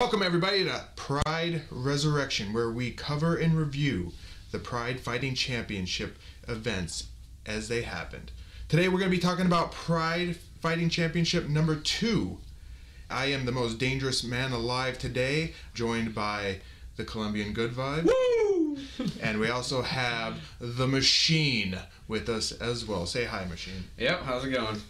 Welcome everybody to Pride Resurrection, where we cover and review the Pride Fighting Championship events as they happened. Today we're going to be talking about Pride Fighting Championship number 2. I am the most dangerous man alive today, joined by the Colombian Good Vibe. Woo! And we also have the Machine with us as well. Say hi, Machine. Yep, how's it going?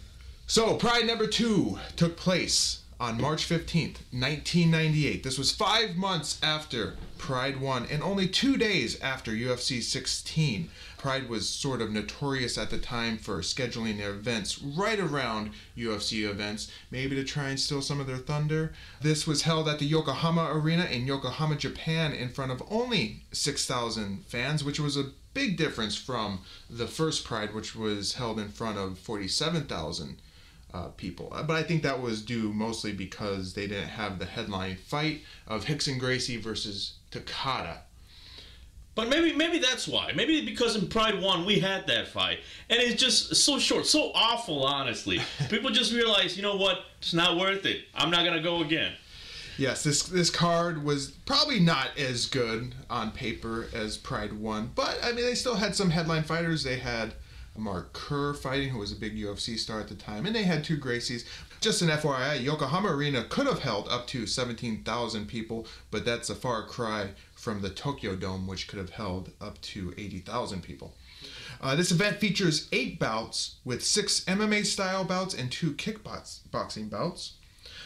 So, Pride number 2 took place on March 15th, 1998. This was 5 months after Pride 1 and only 2 days after UFC 16. Pride was sort of notorious at the time for scheduling their events right around UFC events, maybe to try and steal some of their thunder. This was held at the Yokohama Arena in Yokohama, Japan, in front of only 6,000 fans, which was a big difference from the first Pride, which was held in front of 47,000 people. But I think that was due mostly because they didn't have the headline fight of Hicks and Gracie versus Kikuta. But maybe that's why. Maybe because in Pride 1 we had that fight. And it's just so short, so awful, honestly. People just realize, you know what, it's not worth it. I'm not going to go again. Yes, this card was probably not as good on paper as Pride 1. But, I mean, they still had some headline fighters. They had Mark Kerr fighting, who was a big UFC star at the time, and they had 2 Gracies. Just an FYI, Yokohama Arena could have held up to 17,000 people, but that's a far cry from the Tokyo Dome, which could have held up to 80,000 people. This event features 8 bouts, with 6 MMA-style bouts and 2 kickboxing bouts.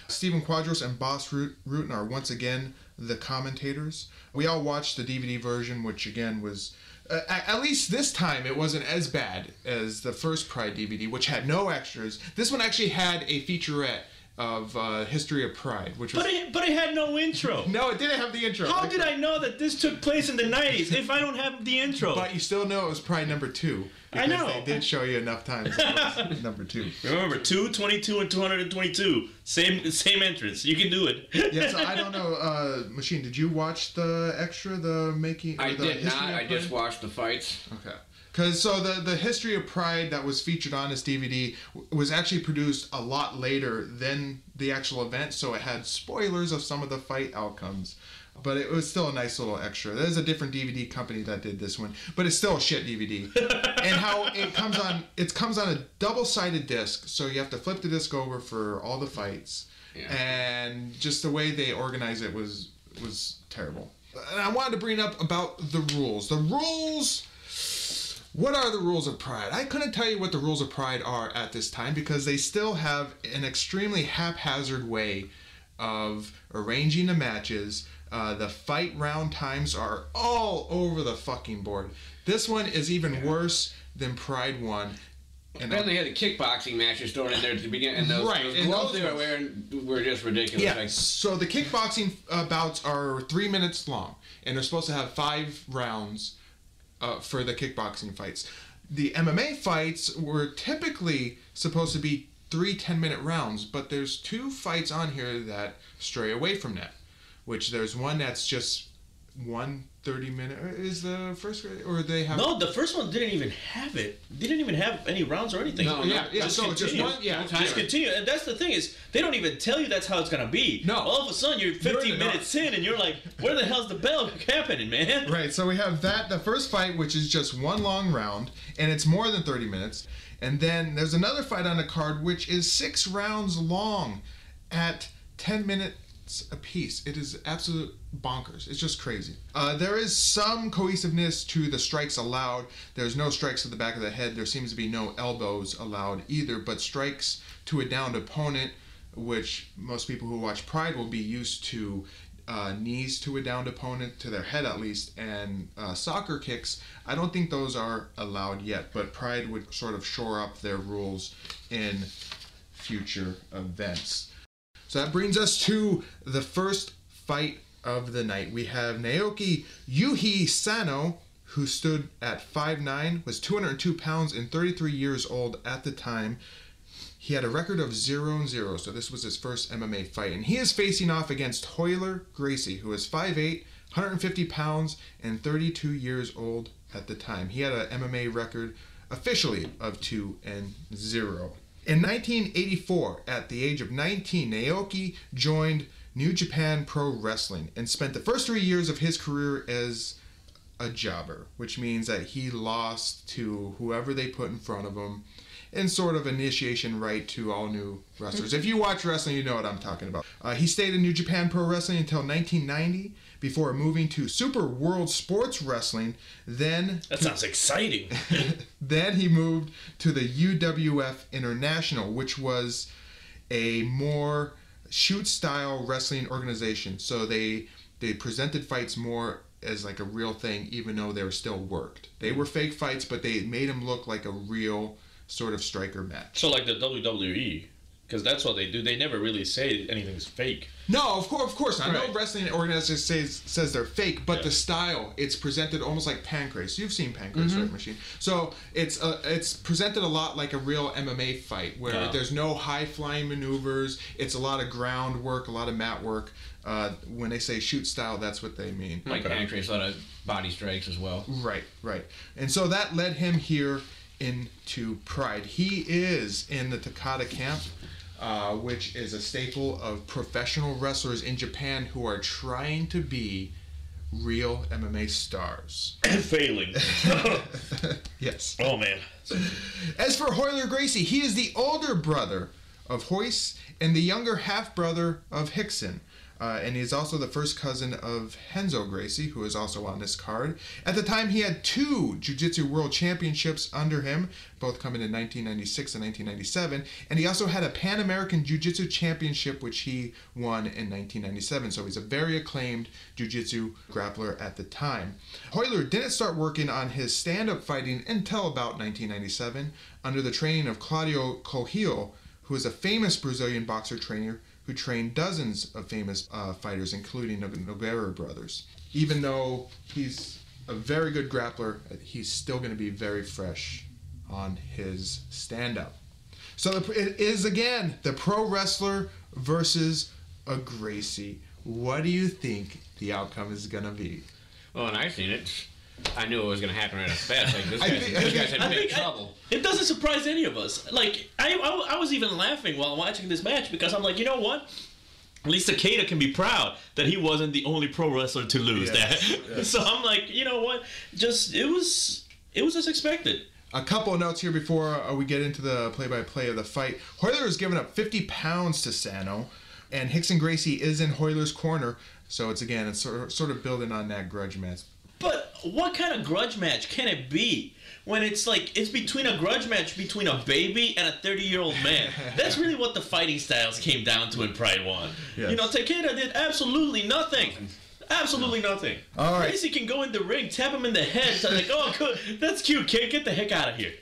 Stephen Quadros and Boss Rutan are once again the commentators. We all watched the DVD version, which again was... at least this time, it wasn't as bad as the first Pride DVD, which had no extras. This one actually had a featurette of History of Pride, which was... But it had no intro. No, it didn't have the intro. How did I know that this took place in the 90s if I don't have the intro? But you still know it was Pride number 2. I know. They did show you enough times it was number 2. Remember, 2, 22, and 222. Same entrance. You can do it. Yeah, so I don't know. Machine, did you watch the extra, the making... I did not. I just watched the fights. Okay. Because so the History of Pride that was featured on this DVD was actually produced a lot later than the actual event, so it had spoilers of some of the fight outcomes. But it was still a nice little extra. There's a different DVD company that did this one, but it's still a shit DVD. And how it comes on a double-sided disc, so you have to flip the disc over for all the fights. Yeah. And just the way they organized it was terrible. And I wanted to bring up about the rules. The rules... What are the rules of Pride? I couldn't tell you what the rules of Pride are at this time because they still have an extremely haphazard way of arranging the matches. The fight round times are all over the fucking board. This one is even worse than Pride 1. And then they had the kickboxing matches thrown in there at the beginning, and those gloves they were wearing were just ridiculous. Yeah, so the kickboxing bouts are 3 minutes long, and they're supposed to have 5 rounds for the kickboxing fights. The MMA fights were typically supposed to be 3 10-minute rounds, but there's 2 fights on here that stray away from that. Which there's one that's just 1 30-minute. Is the first, or they have? No, the first one didn't even have it. They didn't even have any rounds or anything. No, yeah. Just so continue. just one, yeah. Just continue. And that's the thing is, they don't even tell you that's how it's gonna be. No. All of a sudden, you're 15 minutes in, and you're like, where the hell's the bell happening, man? Right. So we have the first fight, which is just 1 long round, and it's more than 30 minutes. And then there's another fight on the card, which is 6 rounds long, at 10 minutes a piece. It is absolute bonkers. It's just crazy. There is some cohesiveness to the strikes allowed. There's no strikes to the back of the head. There seems to be no elbows allowed either, but strikes to a downed opponent, which most people who watch Pride will be used to, knees to a downed opponent, to their head at least, and soccer kicks. I don't think those are allowed yet, but Pride would sort of shore up their rules in future events. So that brings us to the first fight of the night. We have Naoki Yuhi Sano, who stood at 5'9", was 202 pounds and 33 years old at the time. He had a record of 0-0, so this was his first MMA fight. And he is facing off against Royler Gracie, who is 5'8", 150 pounds, and 32 years old at the time. He had an MMA record officially of 2-0. In 1984, at the age of 19, Naoki joined New Japan Pro Wrestling and spent the first 3 years of his career as a jobber, which means that he lost to whoever they put in front of him in sort of initiation right to all new wrestlers. If you watch wrestling, you know what I'm talking about. He stayed in New Japan Pro Wrestling until 1990 before moving to Super World Sports Wrestling. That sounds exciting. Then he moved to the UWF International, which was a more shoot-style wrestling organization. So they presented fights more as like a real thing, even though they were still worked. They were fake fights, but they made them look like a real sort of striker match. So like the WWE, because that's what they do. They never really say anything's fake. No, of course. I know wrestling organizers says they're fake, but the style, it's presented almost like Pancrase. You've seen Pancrase, right, Machine? So it's presented a lot like a real MMA fight, where there's no high-flying maneuvers. It's a lot of groundwork, a lot of mat work. When they say shoot style, that's what they mean. Like Pancrase, a lot of body strikes as well. Right. And so that led him here into Pride. He is in the Takata camp, which is a staple of professional wrestlers in Japan who are trying to be real MMA stars. And failing. Yes. Oh, man. As for Hoyler Gracie, he is the older brother of Hoist and the younger half-brother of Hickson. And he's also the first cousin of Renzo Gracie, who is also on this card. At the time, he had 2 Jiu-Jitsu World Championships under him, both coming in 1996 and 1997. And he also had a Pan American Jiu-Jitsu Championship, which he won in 1997. So he's a very acclaimed Jiu-Jitsu grappler at the time. Hoyler didn't start working on his stand-up fighting until about 1997, under the training of Claudio Coelho, who is a famous Brazilian boxer trainer who trained dozens of famous fighters, including the Nogueira brothers. Even though he's a very good grappler, he's still going to be very fresh on his stand-up. So it is, again, the pro wrestler versus a Gracie. What do you think the outcome is going to be? Well, when I seen it, I knew it was going to happen right off the bat. Like, this guy's in big trouble. It doesn't surprise any of us. Like, I was even laughing while watching this match because I'm like, you know what? At least Takeda can be proud that he wasn't the only pro wrestler to lose that. Yes. So I'm like, you know what? It was as expected. A couple of notes here before we get into the play-by-play of the fight. Hoyler has given up 50 pounds to Sano, and Hickson Gracie is in Hoyler's corner. So it's sort of building on that grudge match. But what kind of grudge match can it be when it's like it's between a grudge match between a baby and a 30-year-old man? That's really what the fighting styles came down to in Pride 1. Yes. You know, Takeda did absolutely nothing. Absolutely nothing. All right. Gracie can go in the ring, tap him in the head. So like, oh, good. That's cute, kid. Get the heck out of here.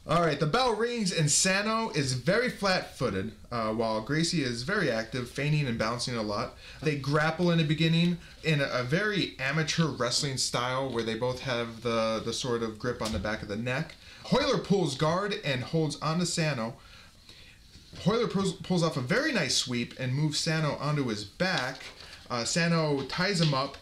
All right, the bell rings and Sano is very flat-footed, while Gracie is very active, feigning and bouncing a lot. They grapple in the beginning in a very amateur wrestling style where they both have the sort of grip on the back of the neck. Hoyler pulls guard and holds on to Sano. Hoyler pulls off a very nice sweep and moves Sano onto his back. Sano ties him up,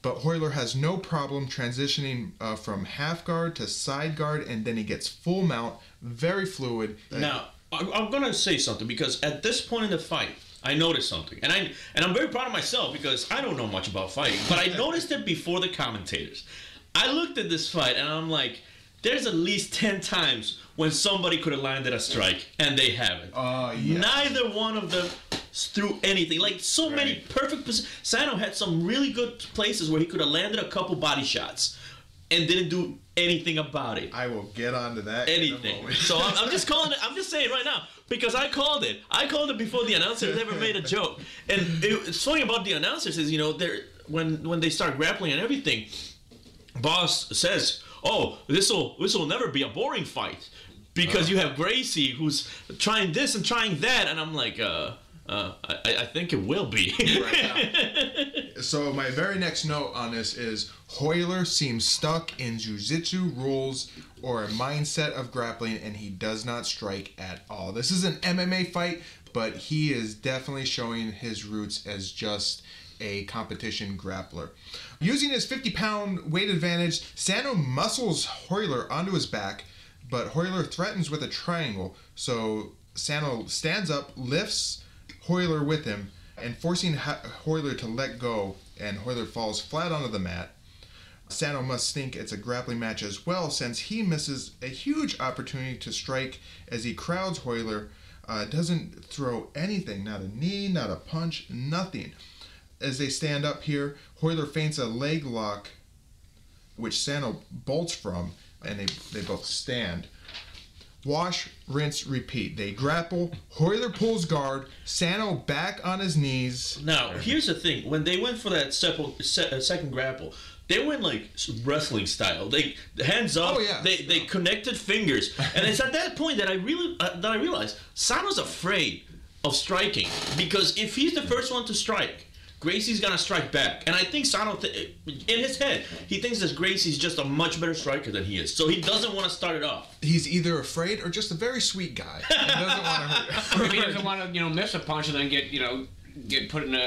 but Hoyler has no problem transitioning from half guard to side guard, and then he gets full mount, very fluid. Now, I'm going to say something, because at this point in the fight, I noticed something. And I'm very proud of myself, because I don't know much about fighting, but I noticed it before the commentators. I looked at this fight, and I'm like, there's at least 10 times when somebody could have landed a strike, and they haven't. Yes. Neither one of them threw anything. Like, so many perfect positions. Sano had some really good places where he could have landed a couple body shots and didn't do anything about it. I will get onto that. Anything. So I'm just calling it. I'm just saying right now, because I called it. I called it before the announcers ever made a joke. And it's funny about the announcers is, you know, when they start grappling and everything, boss says, "Oh, this will never be a boring fight because you have Gracie who's trying this and trying that," and I'm like, I think it will be. So my very next note on this is Hoyler seems stuck in jiu-jitsu rules or a mindset of grappling, and he does not strike at all. This is an MMA fight, but he is definitely showing his roots as just a competition grappler. Using his 50-pound weight advantage, Sano muscles Hoyler onto his back, but Hoyler threatens with a triangle. So Sano stands up, lifts Hoyler with him, and forcing Hoyler to let go, and Hoyler falls flat onto the mat. Sano must think it's a grappling match as well, since he misses a huge opportunity to strike as he crowds Hoyler. Doesn't throw anything, not a knee, not a punch, nothing. As they stand up here, Hoyler feints a leg lock, which Sano bolts from, and they both stand. Wash, rinse, repeat. They grapple. Hoyler pulls guard. Sano back on his knees. Now, here's the thing. When they went for that second grapple, they went like wrestling style. They hands up. They connected fingers, and it's at that point that I realized Sano's afraid of striking, because if he's the first one to strike, Gracie's gonna strike back. And I think Sano, in his head, he thinks that Gracie's just a much better striker than he is. So he doesn't want to start it off. He's either afraid or just a very sweet guy. He doesn't want to hurt. Or maybe he doesn't want to, miss a punch and then get put in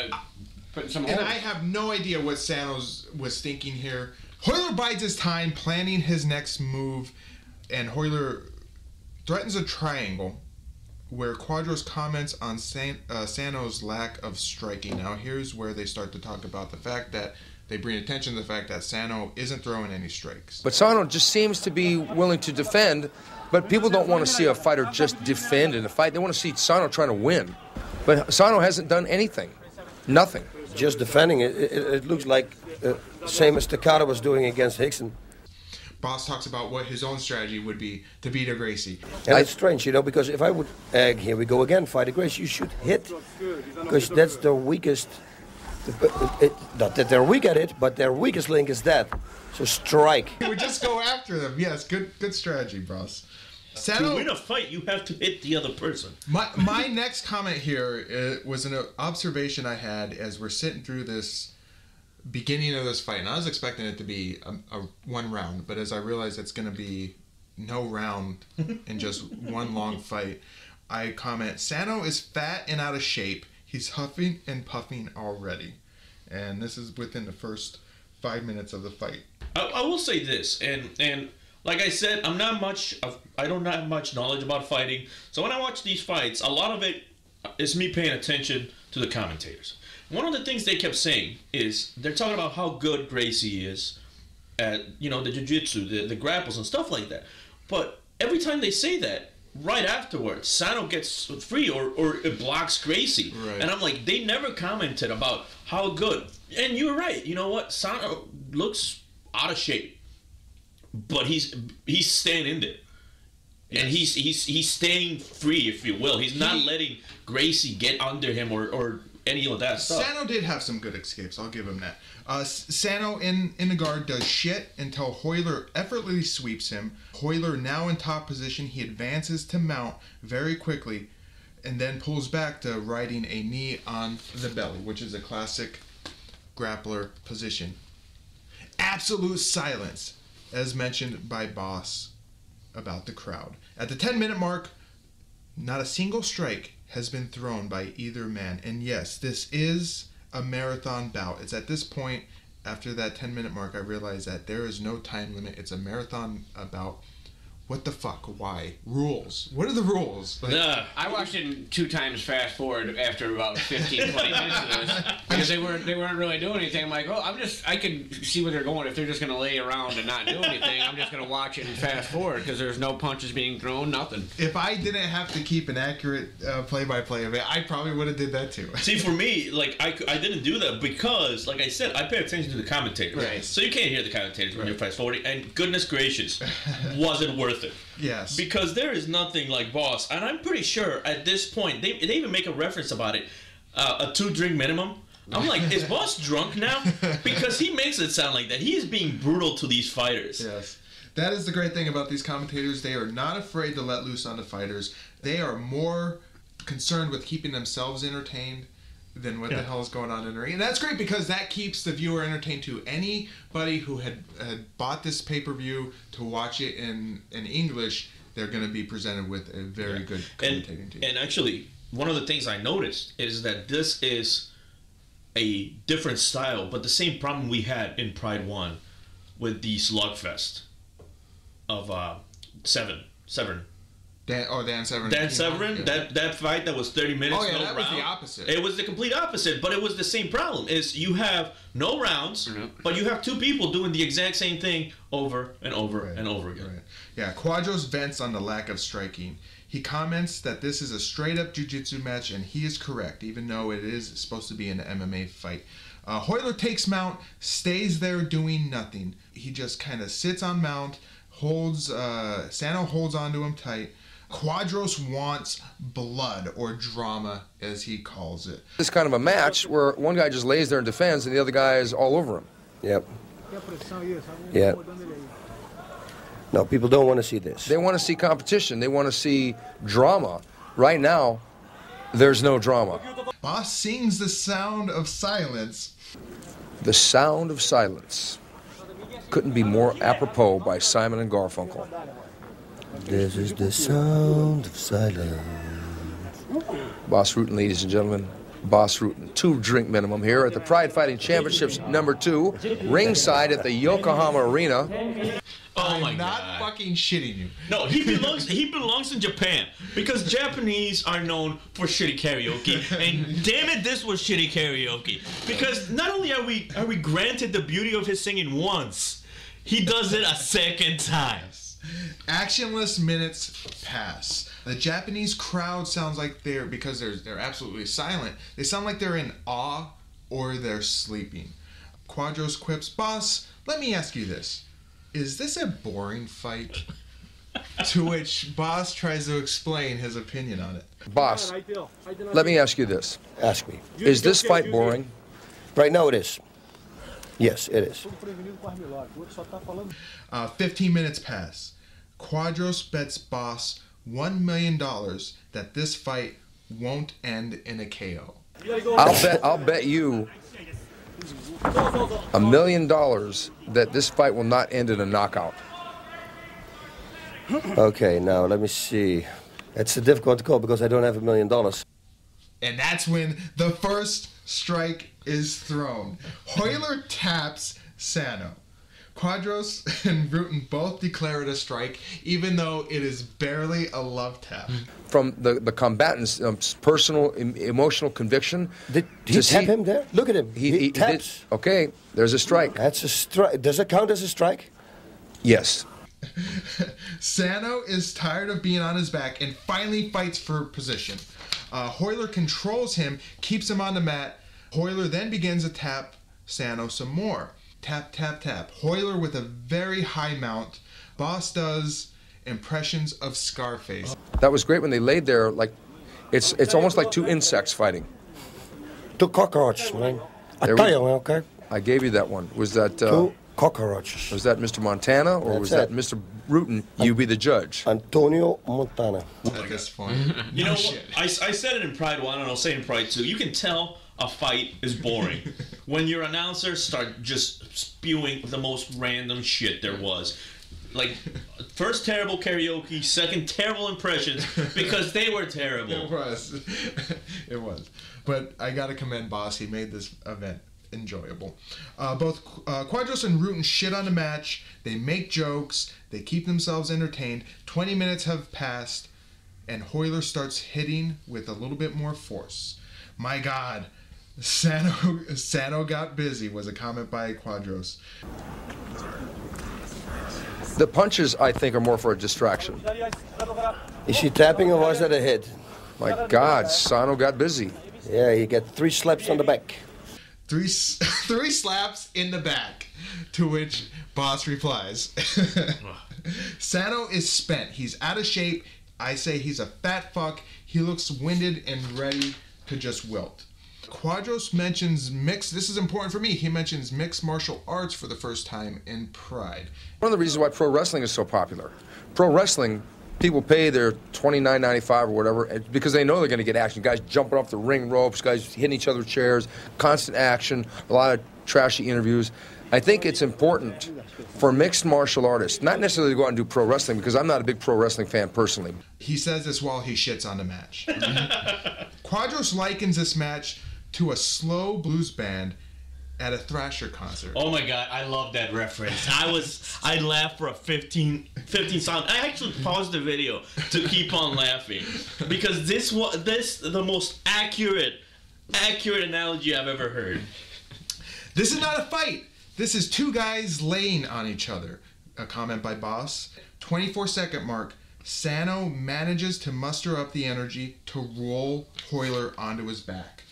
some hole. And I have no idea what Sano was thinking here. Hoyler bides his time, planning his next move, and Hoyler threatens a triangle, where Quadros comments on Sano's lack of striking. Now here's where they start to talk about the fact that they bring attention to the fact that Sano isn't throwing any strikes. But Sano just seems to be willing to defend, but people don't want to see a fighter just defend in a fight. They want to see Sano trying to win. But Sano hasn't done anything. Nothing. Just defending it. It looks like same as Takada was doing against Hickson. Boss talks about what his own strategy would be to beat a Gracie. And it's strange, because if I would, here we go again, fight a Gracie, you should hit. Because that's their weakest, not that they're weak at it, but their weakest link is that. So strike. He would just go after them. Yes, good strategy, boss. Sano, to win a fight, you have to hit the other person. My next comment here was an observation I had as we're sitting through this beginning of this fight, and I was expecting it to be a one round, but as I realized it's going to be no round and just one long fight, I comment, Sano is fat and out of shape. He's huffing and puffing already. And this is within the first 5 minutes of the fight. I will say this, and like I said, I don't have much knowledge about fighting, so when I watch these fights, a lot of it is me paying attention to the commentators. One of the things they kept saying is they're talking about how good Gracie is at, the jiu-jitsu, the grapples and stuff like that. But every time they say that, right afterwards, Sano gets free or it blocks Gracie. Right. And I'm like, they never commented about how good. And you're right. You know what? Sano looks out of shape, but he's staying in there. Yes. And he's staying free, if you will. He's not letting Gracie get under him or any of that stuff. Sano did have some good escapes. I'll give him that. Sano in the guard does shit until Hoyler effortlessly sweeps him. Hoyler now in top position. He advances to mount very quickly and then pulls back to riding a knee on the belly, which is a classic grappler position. Absolute silence, as mentioned by Boss about the crowd. At the 10-minute mark, not a single strike has been thrown by either man. And yes, this is a marathon bout. It's at this point, after that 10-minute mark, I realized that there is no time limit. It's a marathon bout. What the fuck? Why? Rules. What are the rules? I watched it 2 times fast forward after about 15, 20 minutes of this because they weren't really doing anything. I'm like, I can see where they're going. If they're just going to lay around and not do anything, I'm just going to watch it and fast forward because there's no punches being thrown, nothing. If I didn't have to keep an accurate play-by-play of it, I probably would have did that too. See, for me, I didn't do that because, like I said, I pay attention to the commentators. Right. So you can't hear the commentators when you're fast forwarding, and goodness gracious, wasn't worth it. Yes. Because there is nothing like Boss, and I'm pretty sure at this point, they even make a reference about it, a 2-drink minimum. I'm like, is Boss drunk now? Because he makes it sound like that. He is being brutal to these fighters. Yes. That is the great thing about these commentators. They are not afraid to let loose on the fighters. They are more concerned with keeping themselves entertained than what the hell is going on in the ring. And that's great because that keeps the viewer entertained too. Anybody who had bought this pay-per-view to watch it in English, they're going to be presented with a very good commentating team. And actually, one of the things I noticed is that this is a different style, but the same problem we had in Pride 1 with the slugfest of Severn. Dan Severn. Dan Severn, that fight that was 30 minutes. Oh yeah, no that round. was the opposite. It was the complete opposite, but it was the same problem. Is you have no rounds, but you have two people doing the exact same thing over and over and over again. Right. Yeah, Quadros vents on the lack of striking. He comments that this is a straight-up jiu-jitsu match, and he is correct, even though it is supposed to be an MMA fight. Royler takes mount, stays there doing nothing. He just kind of sits on mount, Sano holds onto him tight. Quadros wants blood, or drama, as he calls it. This kind of a match where one guy just lays there and defends, and the other guy is all over him. Yep. Yeah. No, people don't want to see this. They want to see competition. They want to see drama. Right now, there's no drama. Boss sings the sound of silence. The Sound of Silence. Couldn't be more apropos by Simon and Garfunkel. This is the sound of silence. Boss Rutan, ladies and gentlemen. Boss Rutan. 2-drink minimum here at the Pride Fighting Championships #2, ringside at the Yokohama Arena. Oh my I'm God! not fucking shitting you. No, he belongs in Japan because Japanese are known for shitty karaoke, and damn it, this was shitty karaoke. Because not only are we granted the beauty of his singing once, he does it a second time. Actionless minutes pass. The Japanese crowd sounds like because they're absolutely silent. They sound like they're in awe or they're sleeping. Quadros quips, "Boss, let me ask you this. Is this a boring fight?" To which Boss tries to explain his opinion on it. Boss, let me ask you this. Ask me. Is this fight boring? Right now it is. Yes, it is. 15 minutes pass. Quadros bets Boss $1 million that this fight won't end in a KO. I'll bet you $1 million that this fight will not end in a knockout. Okay, now let me see. It's a difficult call because I don't have $1 million. And that's when the first strike is thrown. Royler taps Sano. Quadros and Rutan both declare it a strike, even though it is barely a love tap. From the combatant's personal, emotional conviction. Did he tap him there? Look at him. He taps. Did, okay, there's a strike. That's a strike. Does it count as a strike? Yes. Sano is tired of being on his back and finally fights for position. Royler controls him, keeps him on the mat. Royler then begins to tap Sano some more. Tap, tap, tap. Royler with a very high mount. Boss does impressions of Scarface. That was great when they laid there like it's almost like two insects fighting. Two cockroaches, man. I There tell we- you, okay? I gave you that one. Was that Two cockroaches. was that Mr. Montana or That's was that it. Mr. Rutan? You be the judge. Antonio Montana. At this point. You No know, shit. I said it in Pride 1 and I'll say in Pride 2. You can tell a fight is boring when your announcers start just spewing the most random shit there was. Like, first terrible karaoke, second terrible impressions because they were terrible. It was. It was. But I gotta commend Boss. He made this event enjoyable. Both Quadros and Rutan shit on the match. They make jokes. They keep themselves entertained. 20 minutes have passed, and Royler starts hitting with a little bit more force. My God, Sano got busy, was a comment by Quadros. The punches, I think, are more for a distraction. Is she tapping or was that a hit? My God, Sano got busy. Yeah, he got 3 slaps on the back. Three slaps in the back, to which Boss replies. Sano is spent. He's out of shape. I say he's a fat fuck. He looks winded and ready to just wilt. Quadros mentions this is important for me, he mentions mixed martial arts for the first time in Pride. One of the reasons why pro wrestling is so popular. Pro wrestling, people pay their $29.95 or whatever because they know they're going to get action. Guys jumping off the ring ropes, guys hitting each other with chairs, constant action, a lot of trashy interviews. I think it's important for mixed martial artists, not necessarily to go out and do pro wrestling, because I'm not a big pro wrestling fan personally. He says this while he shits on the match. Quadros likens this match to a slow blues band at a Thrasher concert. Oh my god, I love that reference. I laughed for a 15 sound. I actually paused the video to keep on laughing because this the most accurate analogy I've ever heard. This is not a fight. This is two guys laying on each other. A comment by Boss. 24-second mark. Sano manages to muster up the energy to roll Hoyler onto his back.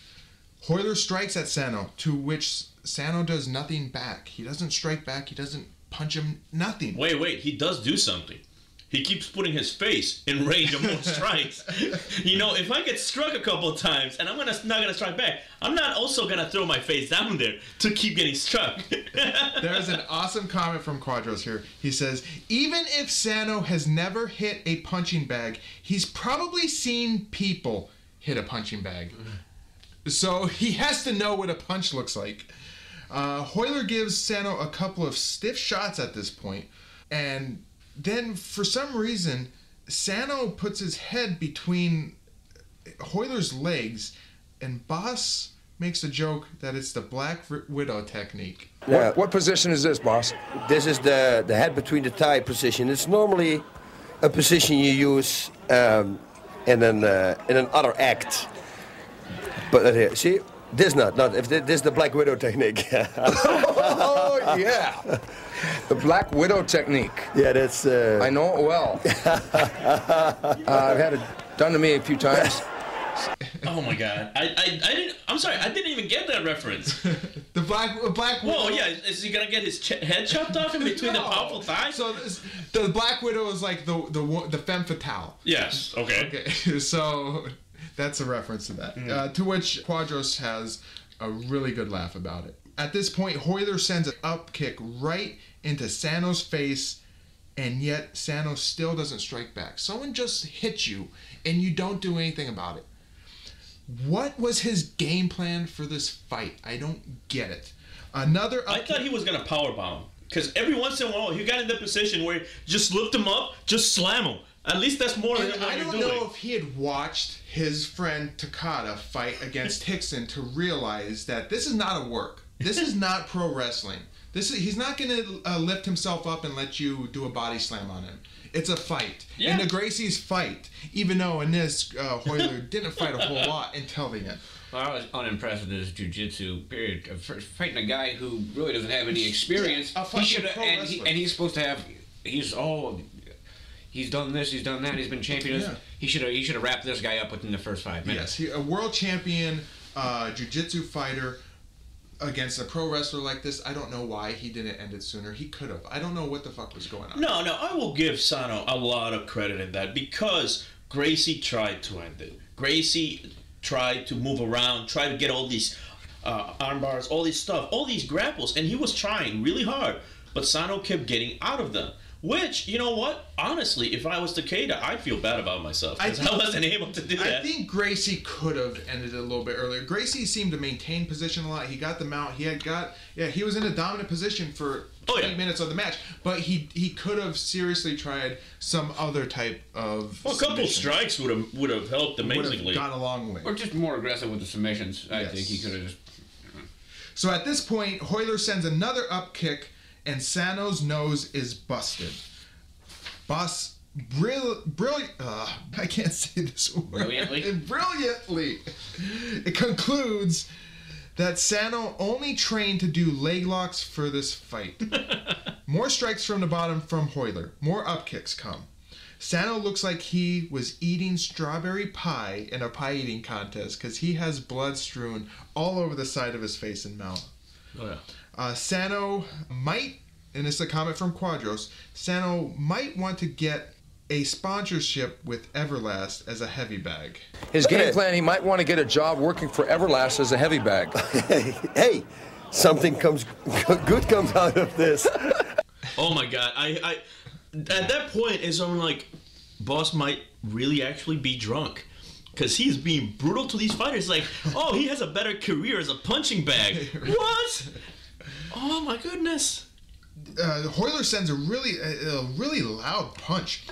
Hoyler strikes at Sano, to which Sano does nothing back. He doesn't strike back. He doesn't punch him. Nothing. Wait. He does do something. He keeps putting his face in range of more strikes. You know, if I get struck a couple of times and I'm not gonna strike back, I'm not also gonna throw my face down there to keep getting struck. There's an awesome comment from Quadros here. He says, even if Sano has never hit a punching bag, he's probably seen people hit a punching bag. So he has to know what a punch looks like. Hoyler gives Sano a couple of stiff shots at this point, and then for some reason Sano puts his head between Hoyler's legs, and Boss makes a joke that it's the Black Widow technique. Yeah. What position is this, Boss? This is the head between the thigh position. It's normally a position you use in another act. But here, see, this not if this is the Black Widow technique. Oh yeah, the Black Widow technique. Yeah, that's. I know it well. I've had it done to me a few times. Oh my god, I'm sorry, I didn't even get that reference. The Black Widow. Whoa, yeah, is he gonna get his head chopped off in between the powerful thighs? So the Black Widow is like the femme fatale. Yes. Okay. Okay. So. That's a reference to that. To which Quadros has a really good laugh about it. At this point, Hoyler sends an up kick right into Sano's face, and yet Sano still doesn't strike back. Someone just hits you, and you don't do anything about it. What was his game plan for this fight? I don't get it. Another up I thought he was gonna powerbomb, because every once in a while he got in the position where just lift him up, just slam him. At least that's more than what I you're don't doing. know if he had watched his friend Takada fight against Hickson to realize that this is not a work. This is not pro wrestling. He's not going to lift himself up and let you do a body slam on him. It's a fight. Yeah. In the Gracie's fight, even though in this, Hoyler didn't fight a whole lot until the end. Well, I was unimpressed with his jiu-jitsu period. Fighting a guy who really doesn't have any experience. Yeah, he should have, and he's supposed to have. He's done this, he's done that, he's been champion. Yeah. He should have wrapped this guy up within the first 5 minutes. Yes, a world champion jiu-jitsu fighter against a pro wrestler like this. I don't know why he didn't end it sooner. He could have. I don't know what the fuck was going on. No, I will give Sano a lot of credit in that because Gracie tried to end it. Gracie tried to move around, tried to get all these arm bars, all this stuff, all these grapples, and he was trying really hard, but Sano kept getting out of them. Which, you know what? Honestly, if I was Takeda, I'd feel bad about myself because I wasn't able to do that. I think Gracie could have ended it a little bit earlier. Gracie seemed to maintain position a lot. He got the mount. He was in a dominant position for 20 minutes of the match. But he could have seriously tried some other type of. Well, a couple strikes would have helped amazingly. Would have gone a long way. Or just more aggressive with the submissions. I think he could have just. So at this point, Hoyler sends another up kick, and Sano's nose is busted. Boss, brilliant. I can't say this word. Brilliantly. It concludes that Sano only trained to do leg locks for this fight. More strikes from the bottom from Hoyler. More up kicks come. Sano looks like he was eating strawberry pie in a pie eating contest because he has blood strewn all over the side of his face and mouth. Oh, yeah. Sano might, and it's a comment from Quadros, Sano might want to get a sponsorship with Everlast as a heavy bag. His game plan, he might want to get a job working for Everlast as a heavy bag. Hey, something good comes out of this. Oh my god, I at that point is I'm like, Boss might really actually be drunk. Because he's being brutal to these fighters. Like, oh, he has a better career as a punching bag. What? Oh, my goodness. Hoyler sends a really loud punch.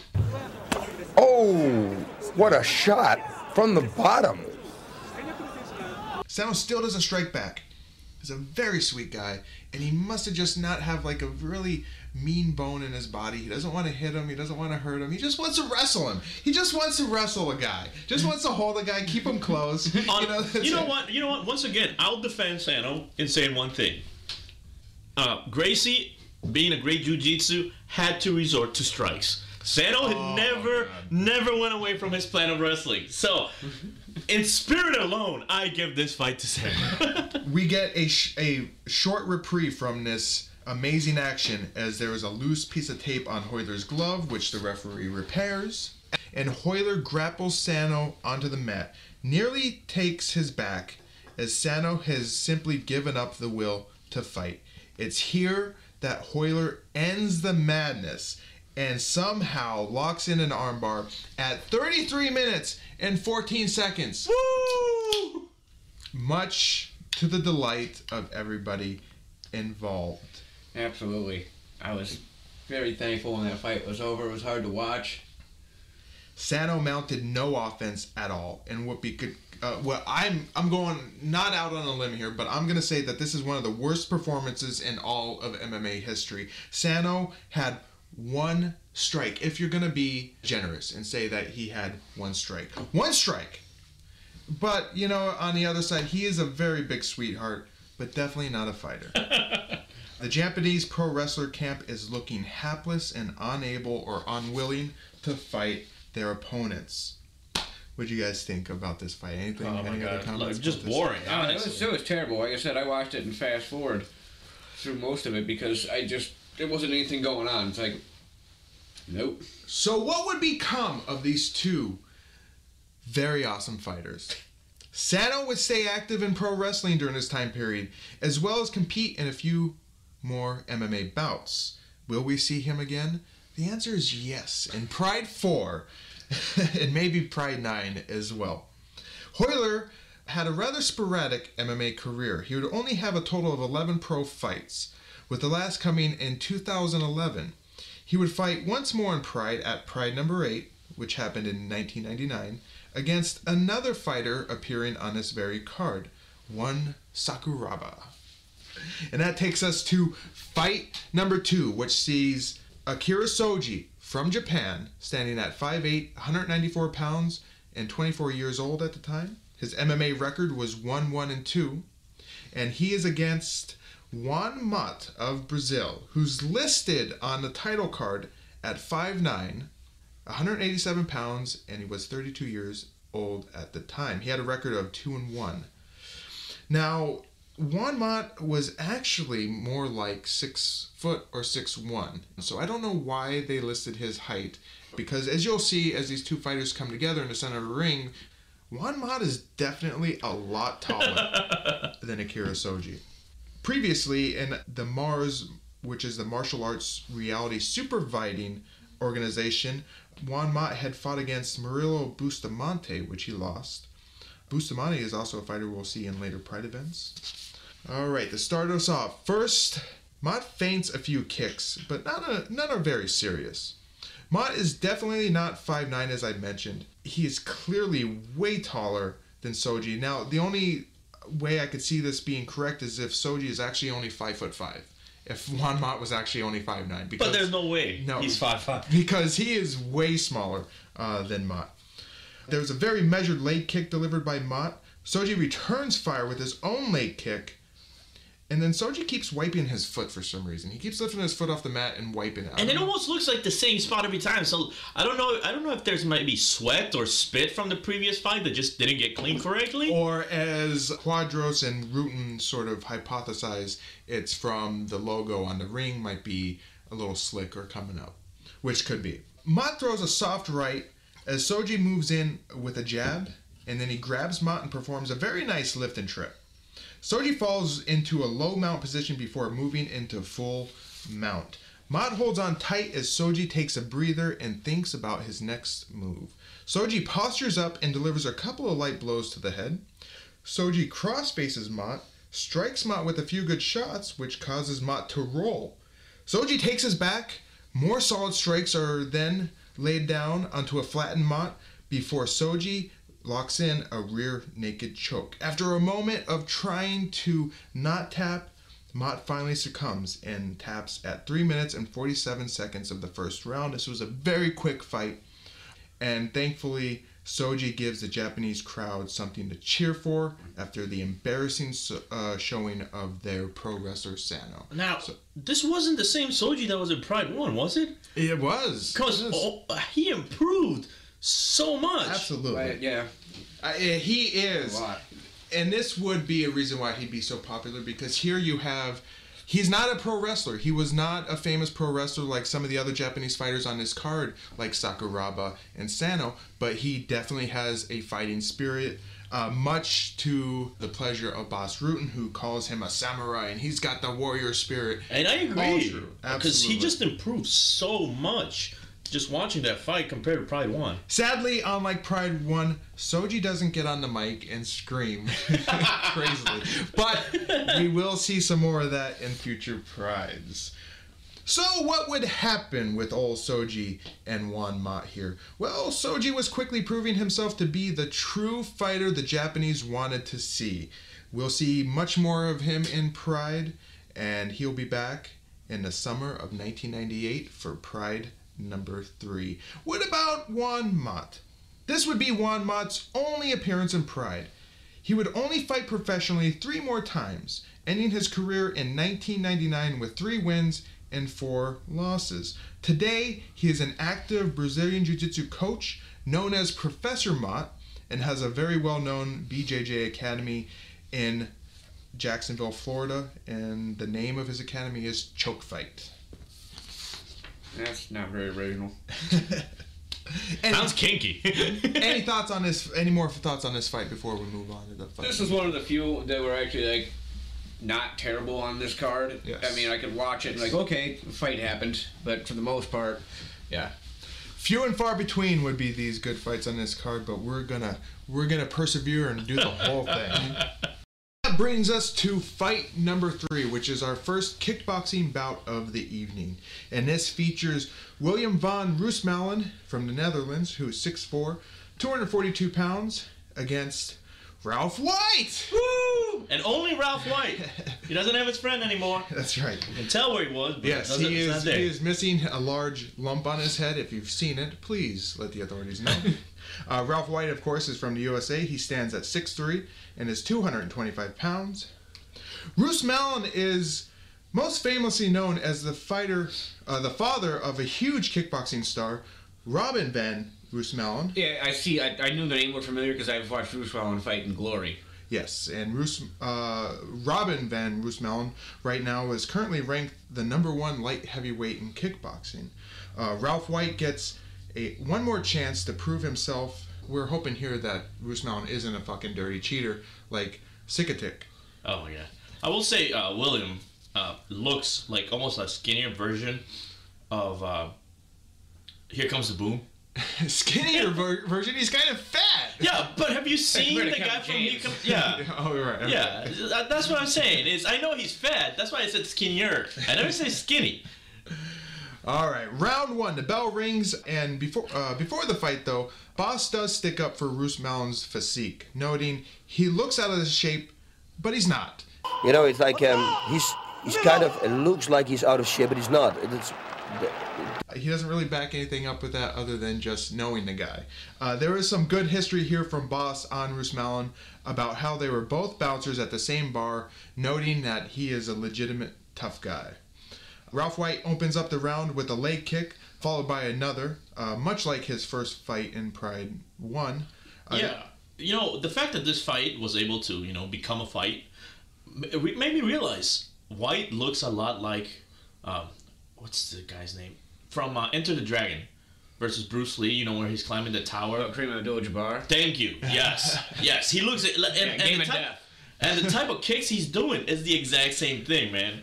Oh, what a shot from the bottom. Sano still doesn't strike back. is a very sweet guy, and he must have just not have like a really mean bone in his body. He doesn't want to hit him. He doesn't want to hurt him. He just wants to wrestle him. He just wants to wrestle a guy. Just wants to hold a guy, keep him close. You know what? Once again, I'll defend Sano in saying one thing. Gracie, being a great jiu-jitsu, had to resort to strikes. Sano had never went away from his plan of wrestling. So, in spirit alone, I give this fight to Sano. We get a short reprieve from this amazing action as there is a loose piece of tape on Hoyler's glove, which the referee repairs. And Hoyler grapples Sano onto the mat, nearly takes his back, as Sano has simply given up the will to fight. It's here that Hoyler ends the madness and somehow locks in an armbar at 33 minutes and 14 seconds. Woo! Much to the delight of everybody involved. Absolutely. I was very thankful when that fight was over. It was hard to watch. Sano mounted no offense at all, and I'm going not out on a limb here, but I'm going to say that this is one of the worst performances in all of MMA history. Sano had one strike, if you're going to be generous and say that he had one strike. One strike! But, on the other side, he is a very big sweetheart, but definitely not a fighter. The Japanese pro wrestler camp is looking hapless and unable or unwilling to fight their opponents. What do you guys think about this fight? Anything? Oh any my other God. comments? Just boring. It was terrible. Like I said, I watched it and fast forward through most of it because there wasn't anything going on. It's like, nope. So what would become of these two very awesome fighters? Sano would stay active in pro wrestling during this time period, as well as compete in a few more MMA bouts. Will we see him again? The answer is yes, in Pride 4, and maybe Pride 9 as well. Hoyler had a rather sporadic MMA career. He would only have a total of 11 pro fights, with the last coming in 2011. He would fight once more in Pride at Pride number 8, which happened in 1999, against another fighter appearing on this very card, one Sakuraba. And that takes us to fight number 2, which sees Akira Shoji from Japan, standing at 5'8", 194 pounds, and 24 years old at the time. His MMA record was 1-1-2, and he is against Juan Mott of Brazil, who's listed on the title card at 5'9", 187 pounds, and he was 32 years old at the time. He had a record of 2-1. Now, Juan Mott was actually more like 6 foot or 6'1", so I don't know why they listed his height, because as you'll see as these two fighters come together in the center of the ring, Juan Mott is definitely a lot taller than Akira Shoji. Previously in the MARS, which is the Martial Arts Reality Supervising Organization, Juan Mott had fought against Murilo Bustamante, which he lost. Bustamante is also a fighter we'll see in later Pride events. Alright, to start us off, first, Mott feints a few kicks, but none are very serious. Mott is definitely not 5'9", as I mentioned. He is clearly way taller than Shoji. Now, the only way I could see this being correct is if Shoji is actually only 5'5". If Juan Mott was actually only 5'9". But there's no way he's 5'5". Because he is way smaller than Mott. There was a very measured leg kick delivered by Mott. Shoji returns fire with his own leg kick. And then Shoji keeps wiping his foot for some reason. He keeps lifting his foot off the mat and wiping it. And it almost looks like the same spot every time. So I don't know if there's maybe sweat or spit from the previous fight that just didn't get cleaned correctly. Or as Quadros and Rutan sort of hypothesize, it's from the logo on the ring, might be a little slick or coming up, which could be. Mott throws a soft right as Shoji moves in with a jab, and then he grabs Mott and performs a very nice lift and trip. Shoji falls into a low mount position before moving into full mount. Mott holds on tight as Shoji takes a breather and thinks about his next move. Shoji postures up and delivers a couple of light blows to the head. Shoji cross-faces Mott, strikes Mott with a few good shots, which causes Mott to roll. Shoji takes his back. More solid strikes are then laid down onto a flattened Mott before Shoji locks in a rear naked choke. After a moment of trying to not tap, Mott finally succumbs and taps at 3 minutes and 47 seconds of the first round. This was a very quick fight, and thankfully Soji gives the Japanese crowd something to cheer for after the embarrassing showing of their pro wrestler Sano. Now, this wasn't the same Soji that was in Pride 1, was it? It was. Because he improved so much. Absolutely. Right, yeah. He is. A lot. And this would be a reason why he'd be so popular, because here you have, he's not a pro wrestler. He was not a famous pro wrestler like some of the other Japanese fighters on this card, like Sakuraba and Sano, but he definitely has a fighting spirit, much to the pleasure of Boss Rutan, who calls him a samurai, and he's got the warrior spirit. And I agree, All because he just improved so much just watching that fight compared to Pride 1. Sadly, unlike Pride 1, Soji doesn't get on the mic and scream crazily. But we will see some more of that in future Prides. So what would happen with old Soji and Juan Mott here? Well, Soji was quickly proving himself to be the true fighter the Japanese wanted to see. We'll see much more of him in Pride, and he'll be back in the summer of 1998 for Pride number 3. What about Juan Mott? This would be Juan Mott's only appearance in Pride. He would only fight professionally 3 more times, ending his career in 1999 with 3 wins and 4 losses. Today, he is an active Brazilian Jiu-Jitsu coach known as Professor Mott, and has a very well-known BJJ academy in Jacksonville, Florida, and the name of his academy is Choke Fight. That's not very original. Sounds kinky. Any thoughts on this? Any more thoughts on this fight before we move on to the fight? This is one of the few that were actually like not terrible on this card. Yes. I mean, I could watch it and like, okay, the fight happened, but for the most part, yeah. Few and far between would be these good fights on this card, but we're gonna persevere and do the whole thing. That brings us to fight number 3, which is our first kickboxing bout of the evening. And this features William van Roosmalen from the Netherlands, who is 6'4", 242 pounds, against Ralph White! Woo! And only Ralph White. He doesn't have his friend anymore. That's right. You can tell where he was, but Yes, he is missing a large lump on his head. If you've seen it, please let the authorities know. Ralph White, of course, is from the USA. He stands at 6'3" and is 225 pounds. Roosmalen is most famously known as the father of a huge kickboxing star, Robin van Roosmalen. Yeah, I see. I knew the name was familiar because I've watched Roosmalen fight in Glory. Yes, and Robin van Roosmalen right now is currently ranked the #1 light heavyweight in kickboxing. Ralph White gets one more chance to prove himself. We're hoping here that Roosmalen isn't a fucking dirty cheater like Cikatic. Oh, yeah. I will say William looks like almost a skinnier version of Here Comes the Boom. Skinnier version? He's kind of fat. Yeah, but have you seen the guy from Here James. Comes... Yeah. Oh, right. Okay. Yeah, that's what I'm saying. I know he's fat. That's why I said skinnier. I never say skinny. All right, round 1. The bell rings, and before the fight, though, Boss does stick up for Roosmalen's physique, noting he looks out of his shape, but he's not. You know, it's like he's kind of, it looks like he's out of shape, but he's not. He doesn't really back anything up with that other than just knowing the guy. There is some good history here from Boss on Roosmalen about how they were both bouncers at the same bar, noting that he is a legitimate tough guy. Ralph White opens up the round with a leg kick, followed by another, much like his first fight in Pride 1. Yeah. You know, the fact that this fight was able to, become a fight, made me realize White looks a lot like, what's the guy's name? From Enter the Dragon versus Bruce Lee, where he's climbing the tower. Prima Abdul-Jabbar. Thank you. Yes. Yes. He looks... And the type of kicks he's doing is the exact same thing, man.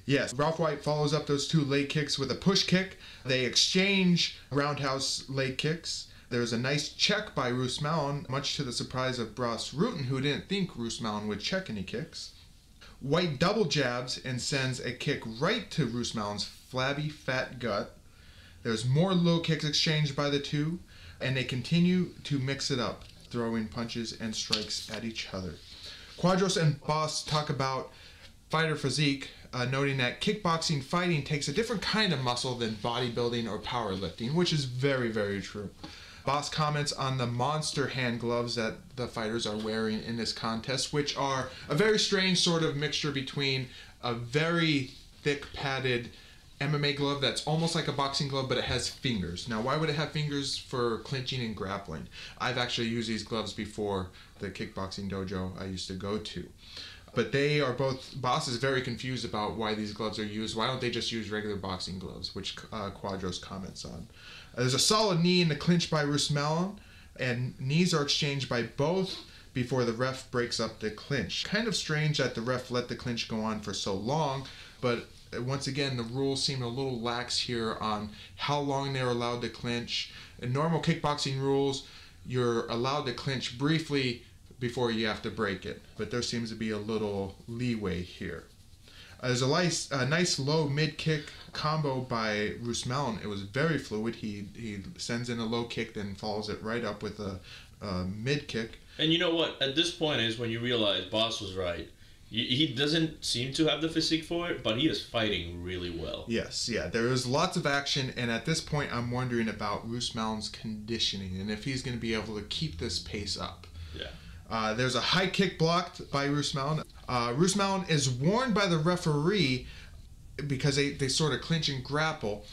Yes, Ralph White follows up those 2 leg kicks with a push kick. They exchange roundhouse leg kicks. There's a nice check by Roosmalen, much to the surprise of Boss Rutan, who didn't think Roosmalen would check any kicks. White double jabs and sends a kick right to Roosmalen's flabby, fat gut. There's more low kicks exchanged by the 2, and they continue to mix it up. throwing punches and strikes at each other. Quadros and Boss talk about fighter physique, noting that kickboxing fighting takes a different kind of muscle than bodybuilding or powerlifting, which is very, very true. Boss comments on the monster hand gloves that the fighters are wearing in this contest, which are a very strange sort of mixture between a very thick padded MMA glove that's almost like a boxing glove, but it has fingers. Now, why would it have fingers? For clinching and grappling. I've actually used these gloves before the kickboxing dojo I used to go to. But they are both, Boss is very confused about why these gloves are used. Why don't they just use regular boxing gloves, which Quadros comments on. There's a solid knee in the clinch by Rusmallon, and knees are exchanged by both before the ref breaks up the clinch. Kind of strange that the ref let the clinch go on for so long, but once again, the rules seem a little lax here on how long they're allowed to clinch. In normal kickboxing rules, you're allowed to clinch briefly before you have to break it, but there seems to be a little leeway here. There's a nice low mid kick combo by Rusmallon. It was very fluid. He sends in a low kick, then follows it right up with a mid kick. And you know what? At this point is when you realize Boss was right. He doesn't seem to have the physique for it, but he is fighting really well. Yes, yeah. There is lots of action, and at this point I'm wondering about Rusmallon's conditioning and if he's going to be able to keep this pace up. Yeah. There's a high kick blocked by Rusmallon. Rusmallon is warned by the referee because they sort of clinch and grapple,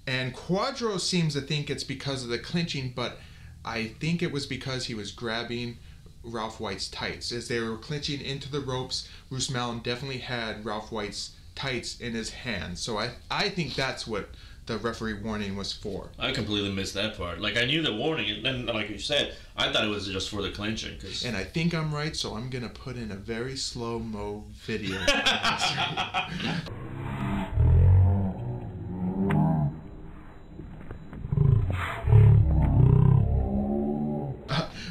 and Quadros seems to think it's because of the clinching, but I think it was because he was grabbing Ralph White's tights. As they were clinching into the ropes, Rusmallon definitely had Ralph White's tights in his hand. So I think that's what the referee warning was for. I completely missed that part. Like, I knew the warning, and then, like you said, I thought it was just for the clinching. And I think I'm right, so I'm going to put in a very slow-mo video.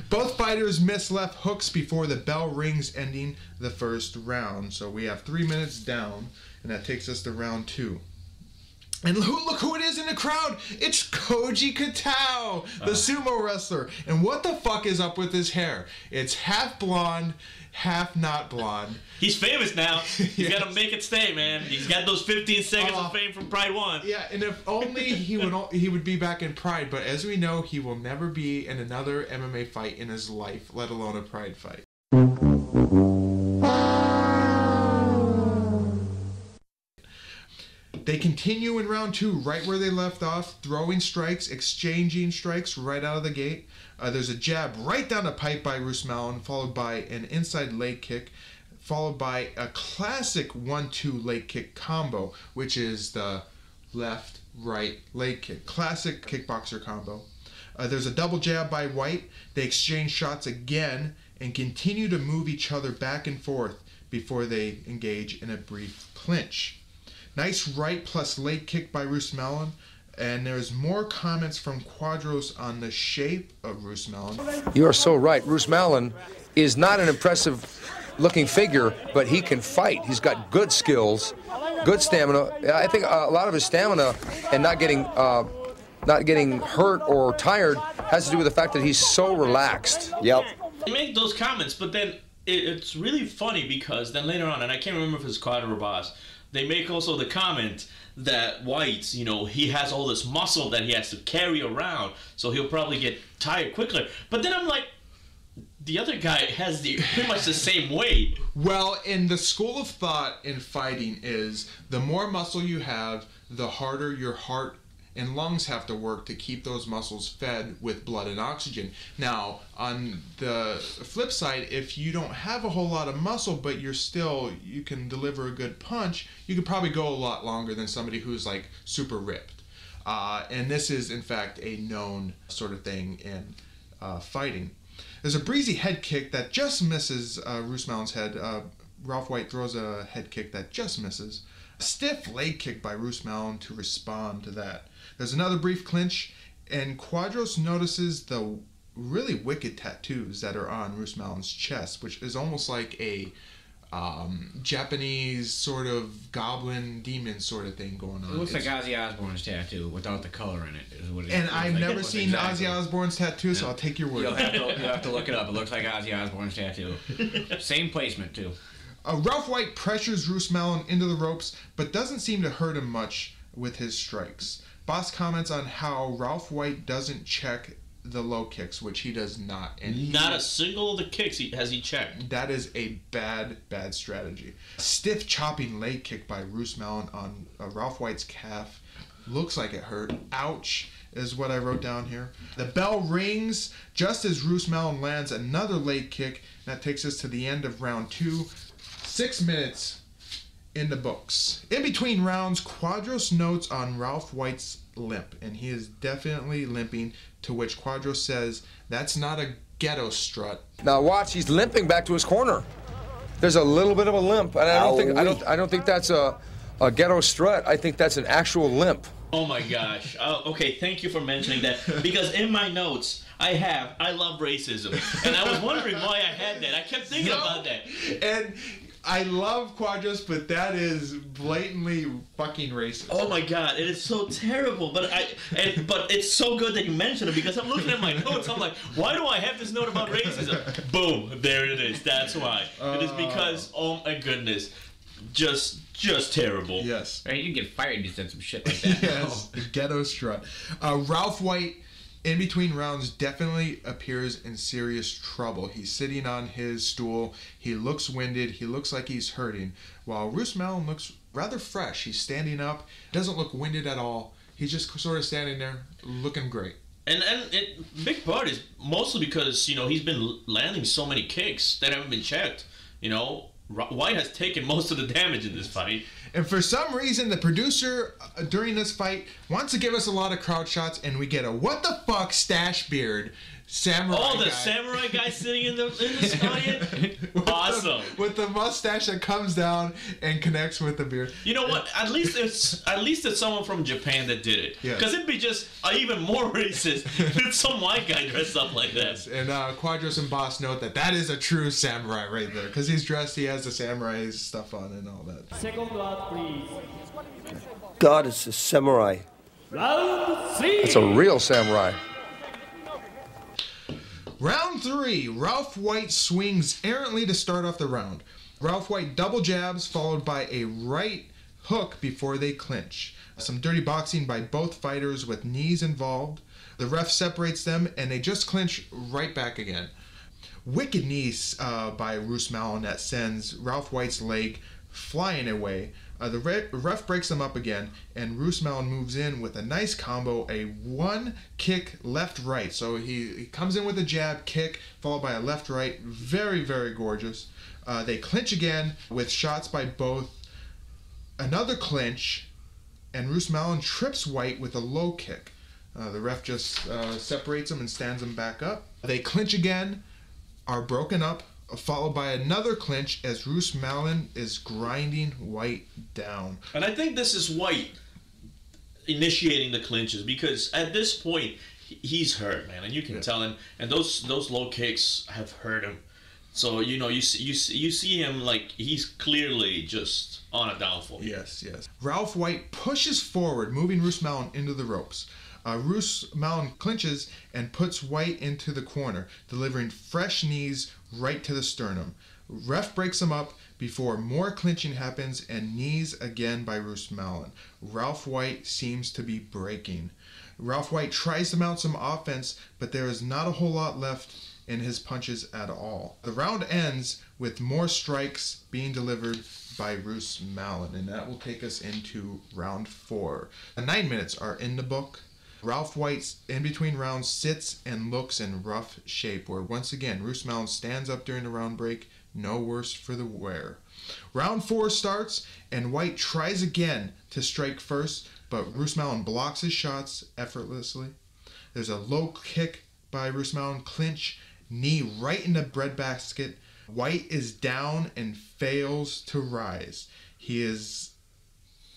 Both fighters miss left hooks before the bell rings, ending the first round. So we have 3 minutes down, and that takes us to round 2. And look who it is in the crowd. It's Koji Katao, the sumo wrestler. And what the fuck is up with his hair? It's half blonde, half not blonde. He's famous now. He's got to make it stay, man. He's got those 15 seconds of fame from Pride 1. Yeah, and if only he would be back in Pride. But as we know, he will never be in another MMA fight in his life, let alone a Pride fight. They continue in round 2 right where they left off, throwing strikes, exchanging strikes right out of the gate. There's a jab right down the pipe by Rusmallon, followed by an inside leg kick, followed by a classic 1-2 leg kick combo, which is the left-right leg kick. Classic kickboxer combo. There's a double jab by White. They exchange shots again and continue to move each other back and forth before they engage in a brief clinch. Nice right plus leg kick by Rusmallon, and there's more comments from Quadros on the shape of Rusmallon. You are so right. Rusmallon is not an impressive-looking figure, but he can fight. He's got good skills, good stamina. I think a lot of his stamina and not getting hurt or tired has to do with the fact that he's so relaxed. Yep. They make those comments, but then it's really funny because then later on, and I can't remember if it's Quadro or Boss, they make also the comment that White, he has all this muscle that he has to carry around, so he'll probably get tired quicker. But then I'm like, the other guy has pretty much the same weight. Well, in the school of thought in fighting is the more muscle you have, the harder your heart and lungs have to work to keep those muscles fed with blood and oxygen. Now, on the flip side, if you don't have a whole lot of muscle, but you can deliver a good punch, you could probably go a lot longer than somebody who's like super ripped. And this is, in fact, a known sort of thing in fighting. There's a breezy head kick that just misses Rusmallon's head. Ralph White throws a head kick that just misses. A stiff leg kick by Rusmallon to respond to that. There's another brief clinch, and Quadros notices the really wicked tattoos that are on Rusmallon's chest, which is almost like a Japanese sort of goblin demon sort of thing going on. It looks like Ozzy Osbourne's tattoo without the color in it. Is what it And is. I've never seen Ozzy Osbourne's tattoo, so Yeah. I'll take your word. You'll have to look it up. It looks like Ozzy Osbourne's tattoo. Same placement too. Ralph White pressures Roos Malin into the ropes, but doesn't seem to hurt him much with his strikes. Boss comments on how Ralph White doesn't check the low kicks, which he does not. And Not a single of the kicks has he checked. that is a bad strategy. Stiff chopping leg kick by Roos Malin on Ralph White's calf. Looks like it hurt. Ouch, is what I wrote down here. The bell rings just as Roos Malin lands another leg kick. That takes us to the end of round 2. 6 minutes in the books. In between rounds, Quadros notes on Ralph White's limp, and he is definitely limping, to which Quadros says, "That's not a ghetto strut." Now watch, he's limping back to his corner. There's a little bit of a limp, and I don't think that's a ghetto strut. I think that's an actual limp. Oh my gosh. Okay, thank you for mentioning that. Because in my notes, I love racism. And I was wondering why I had that. I kept thinking about that. And I love Quadros, but that is blatantly fucking racist. Oh my god, it is so terrible. But it's so good that you mentioned it, because I'm looking at my notes. I'm like, why do I have this note about racism? Boom, there it is. That's why. It is because, oh my goodness, just terrible. Yes. Right, you get fired if you said some shit like that. Yes, the ghetto strut. Ralph White, in between rounds, definitely appears in serious trouble. He's sitting on his stool. He looks winded. He looks like he's hurting. While Roos Malin looks rather fresh. He's standing up. Doesn't look winded at all. He's just sort of standing there looking great. And big part is mostly because, he's been landing so many kicks that haven't been checked. White has taken most of the damage in this fight. And for some reason, the producer during this fight wants to give us a lot of crowd shots, and we get a what the fuck stash beard samurai Oh, the guy. Samurai guy sitting in the audience? Awesome. With the mustache that comes down and connects with the beard. You know what? At least it's someone from Japan that did it. Yes. Because it'd be just even more racist if some white guy dressed up like that. And Quadros and Boss note that is a true samurai right there. Because he's dressed, he has the samurai stuff on and all that. Second round, please. God is a samurai. Round 3. It's a real samurai. Round 3, Ralph White swings errantly to start off the round. Ralph White double jabs followed by a right hook before they clinch. Some dirty boxing by both fighters with knees involved. The ref separates them and they just clinch right back again. Wicked knees by Roos Malin that sends Ralph White's leg flying away. The ref breaks them up again, and Roos Malin moves in with a nice combo, a one kick left-right. So he comes in with a jab, kick, followed by a left-right. Very, very gorgeous. They clinch again with shots by both. Another clinch, and Roos Malin trips White with a low kick. The ref just separates them and stands them back up. They clinch again, are broken up, followed by another clinch as Roos Malin is grinding White down. And I think this is White initiating the clinches, because at this point he's hurt, man, and you can tell him. And those low kicks have hurt him. So you see him like he's clearly just on a downfall. Yes. Ralph White pushes forward, moving Roos Malin into the ropes. Roos Malin clinches and puts White into the corner, delivering fresh knees right to the sternum. Ref breaks him up before more clinching happens and knees again by Roos Malin. Ralph White seems to be breaking. Ralph White tries to mount some offense, but there is not a whole lot left in his punches at all. The round ends with more strikes being delivered by Roos Malin, and that will take us into round 4. The 9 minutes are in the book. Ralph White, in between rounds, sits and looks in rough shape, where once again Roos Malin stands up during the round break, no worse for the wear. Round 4 starts, and White tries again to strike first, but Roos Malin blocks his shots effortlessly. There's a low kick by Roos Malin, clinch, knee right in the breadbasket. White is down and fails to rise. He is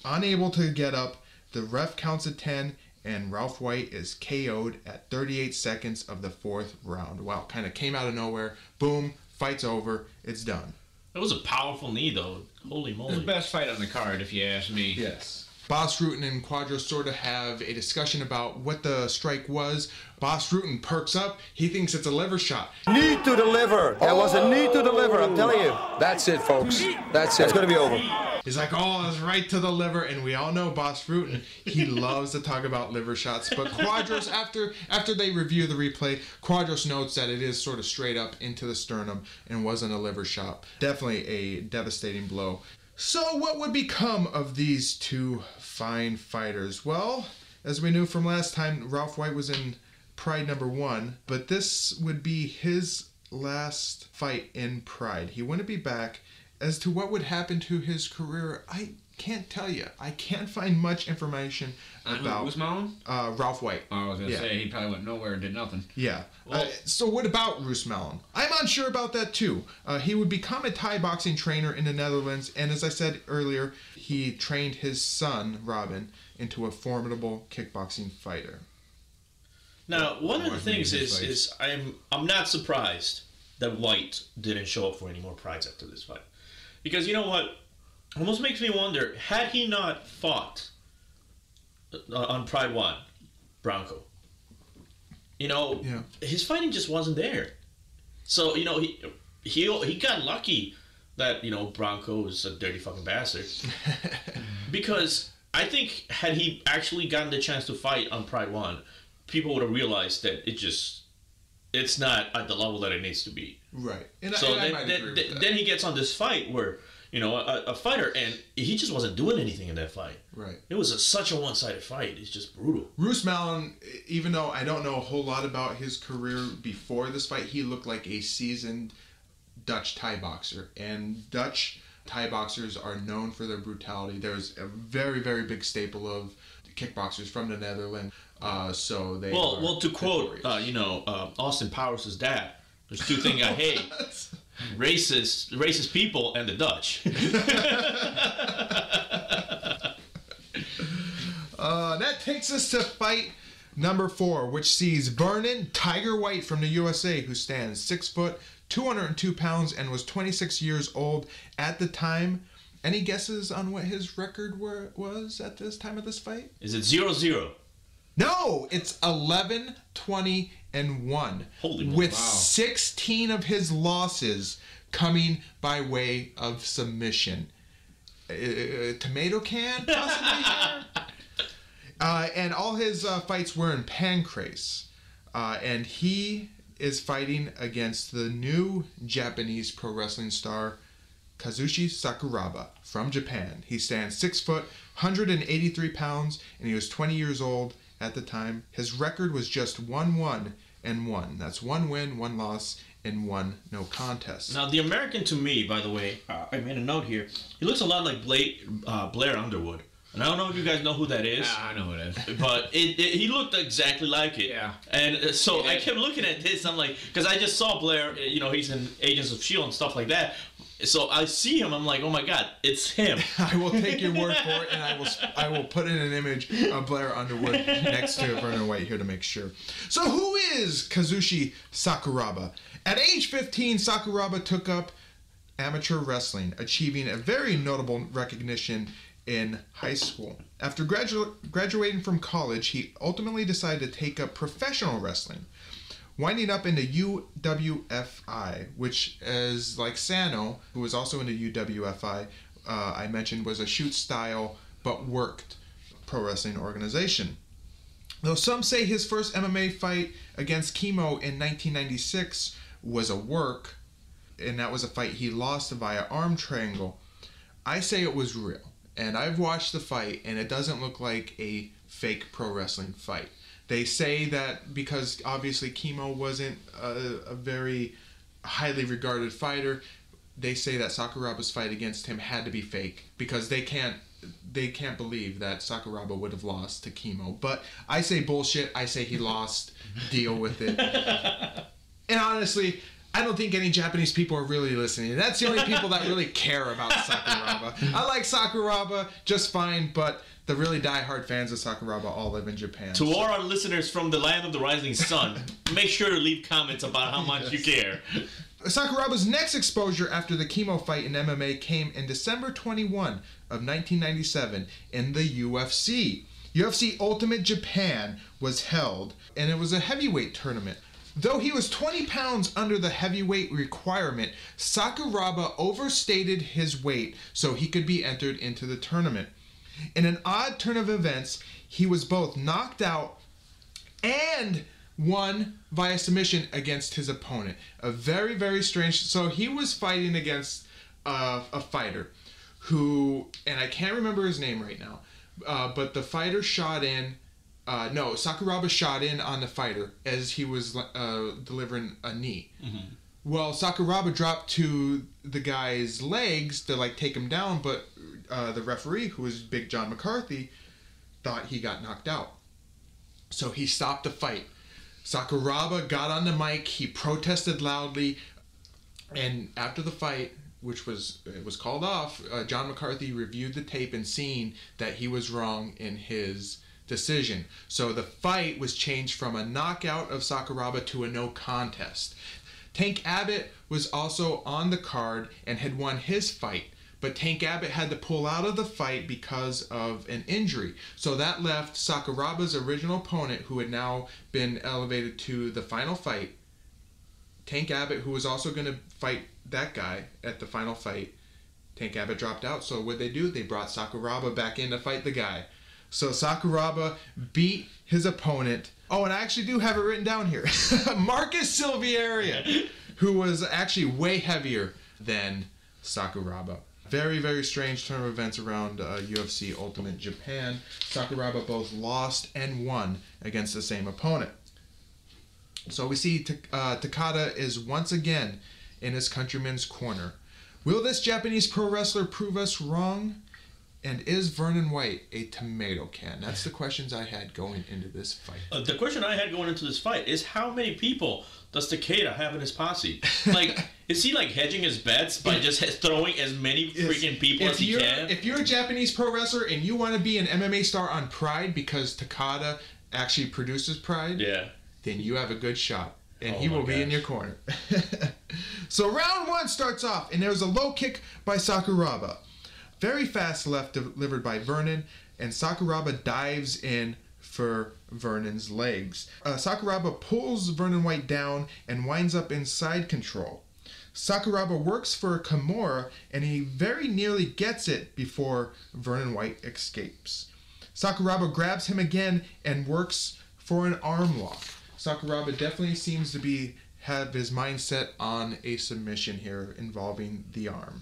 unable to get up. The ref counts at 10, and Ralph White is KO'd at 38 seconds of the 4th round. Wow, kind of came out of nowhere. Boom, fight's over. It's done. It was a powerful knee, though. Holy It was moly. the best fight on the card, if you ask me. Yes. Boss Rutan and Quadros sort of have a discussion about what the strike was. Boss Rutan perks up. He thinks it's a liver shot. Knee to the liver. There was a knee to the liver, I'm telling you. That's it, folks. That's it. It's going to be over. He's like, oh, it's right to the liver. And we all know Boss Rutan, he loves to talk about liver shots. But Quadros, after they review the replay, Quadros notes that it is sort of straight up into the sternum and wasn't a liver shot. Definitely a devastating blow. So what would become of these two fine fighters? Well, as we knew from last time, Ralph White was in Pride #1, but this would be his last fight in Pride. He wouldn't be back. As to what would happen to his career, I can't tell you. I can't find much information about Who's Malin? Ralph White. I was going to say, he probably went nowhere and did nothing. Yeah. Well- So what about Roos Malin? I'm unsure about that too. He would become a Thai boxing trainer in the Netherlands, and as I said earlier, he trained his son, Robin, into a formidable kickboxing fighter. Now, one of the Watching things his is I'm not surprised that White didn't show up for any more prides after this fight. Because you know what? Almost makes me wonder, had he not fought on Pride 1, Branko, Yeah. his fighting just wasn't there. So, he got lucky that, Branko is a dirty fucking bastard. Because I think had he actually gotten the chance to fight on Pride 1, people would have realized that it's not at the level that it needs to be. Right. And So I might agree with that. then he gets on this fight where, a fighter, and he just wasn't doing anything in that fight. Right. It was such a one-sided fight. It's just brutal. Roos Malin, even though I don't know a whole lot about his career before this fight, he looked like a seasoned Dutch Thai boxer. And Dutch Thai boxers are known for their brutality. There's a very, very big staple of kickboxers from the Netherlands. So they Well, to quote, victorious. Austin Powers' dad, there's two things I hate. Racist people and the Dutch. That takes us to fight number 4, which sees Vernon Tiger White from the USA, who stands 6 foot, 202 pounds, and was 26 years old at the time. Any guesses on what his record was at this time of this fight? Is it 0-0? No, it's 11-20-1. Holy moly. with wow. 16 of his losses coming by way of submission. Tomato can, possibly here? And all his fights were in Pancrase. And he is fighting against the new Japanese pro wrestling star, Kazushi Sakuraba from Japan. He stands 6 foot, 183 pounds, and he was 20 years old at the time. His record was just 1-1-1. That's 1 win, 1 loss, and 1 no contest. Now, the American, to me, by the way, I made a note here. He looks a lot like Blair Underwood. And I don't know if you guys know who that is. I know who it is. But he looked exactly like it. Yeah. And so I kept looking at this. I'm like, because I just saw Blair, he's in Agents of S.H.I.E.L.D. and stuff like that. So I see him, I'm like, oh my God, it's him. I will take your word for it, and I will put in an image of Blair Underwood next to Vernon White here to make sure. So who is Kazushi Sakuraba? At age 15, Sakuraba took up amateur wrestling, achieving a very notable recognition in high school. After graduating from college, he ultimately decided to take up professional wrestling, winding up in the UWFI, which is like Sanae, who was also in the UWFI, I mentioned was a shoot style but worked pro wrestling organization. Though some say his first MMA fight against Chemo in 1996 was a work, and that was a fight he lost via arm triangle, I say it was real. And I've watched the fight, and it doesn't look like a fake pro wrestling fight. They say that because obviously Chemo wasn't a very highly regarded fighter, they say that Sakuraba's fight against him had to be fake because they can't believe that Sakuraba would have lost to Chemo. But I say bullshit. I say he lost. Deal with it. And honestly, I don't think any Japanese people are really listening. That's the only people that really care about Sakuraba. I like Sakuraba just fine, but the really diehard fans of Sakuraba all live in Japan. To all our listeners from the land of the rising sun, make sure to leave comments about how much you care. Sakuraba's next exposure after the chemo fight in MMA came in December 21 of 1997 in the UFC. UFC Ultimate Japan was held, and it was a heavyweight tournament. Though he was 20 pounds under the heavyweight requirement, Sakuraba overstated his weight so he could be entered into the tournament. In an odd turn of events, he was both knocked out and won via submission against his opponent. A very, very strange... So he was fighting against a fighter who... And I can't remember his name right now. But the fighter shot in... Sakuraba shot in on the fighter as he was delivering a knee. Mm-hmm. Well, Sakuraba dropped to the guy's legs to like take him down, but the referee, who was Big John McCarthy, thought he got knocked out. So he stopped the fight. Sakuraba got on the mic, he protested loudly, and after the fight, which was called off, John McCarthy reviewed the tape and seen that he was wrong in his decision. So the fight was changed from a knockout of Sakuraba to a no contest. Tank Abbott was also on the card and had won his fight, but Tank Abbott had to pull out of the fight because of an injury. So that left Sakuraba's original opponent, who had now been elevated to the final fight, Tank Abbott, who was also going to fight that guy at the final fight. Tank Abbott dropped out, so what they do? They brought Sakuraba back in to fight the guy. So Sakuraba beat his opponent. Oh, and I actually do have it written down here. Marcus Silveira, who was actually way heavier than Sakuraba. Very, very strange turn of events around UFC Ultimate Japan. Sakuraba both lost and won against the same opponent. So we see Takada is once again in his countryman's corner. Will this Japanese pro wrestler prove us wrong? And is Vernon White a tomato can? That's the questions I had going into this fight. The question I had going into this fight is how many people does Takada have in his posse? Like, is he like hedging his bets by just throwing as many freaking people as he can? If you're a Japanese pro wrestler and you want to be an MMA star on Pride because Takada actually produces Pride, then you have a good shot. And he will be in your corner. So round one starts off, and there's a low kick by Sakuraba. Very fast left delivered by Vernon, and Sakuraba dives in for Vernon's legs. Sakuraba pulls Vernon White down and winds up in side control. Sakuraba works for a Kimura, and he very nearly gets it before Vernon White escapes. Sakuraba grabs him again and works for an arm lock. Sakuraba definitely seems to have his mindset on a submission here involving the arm.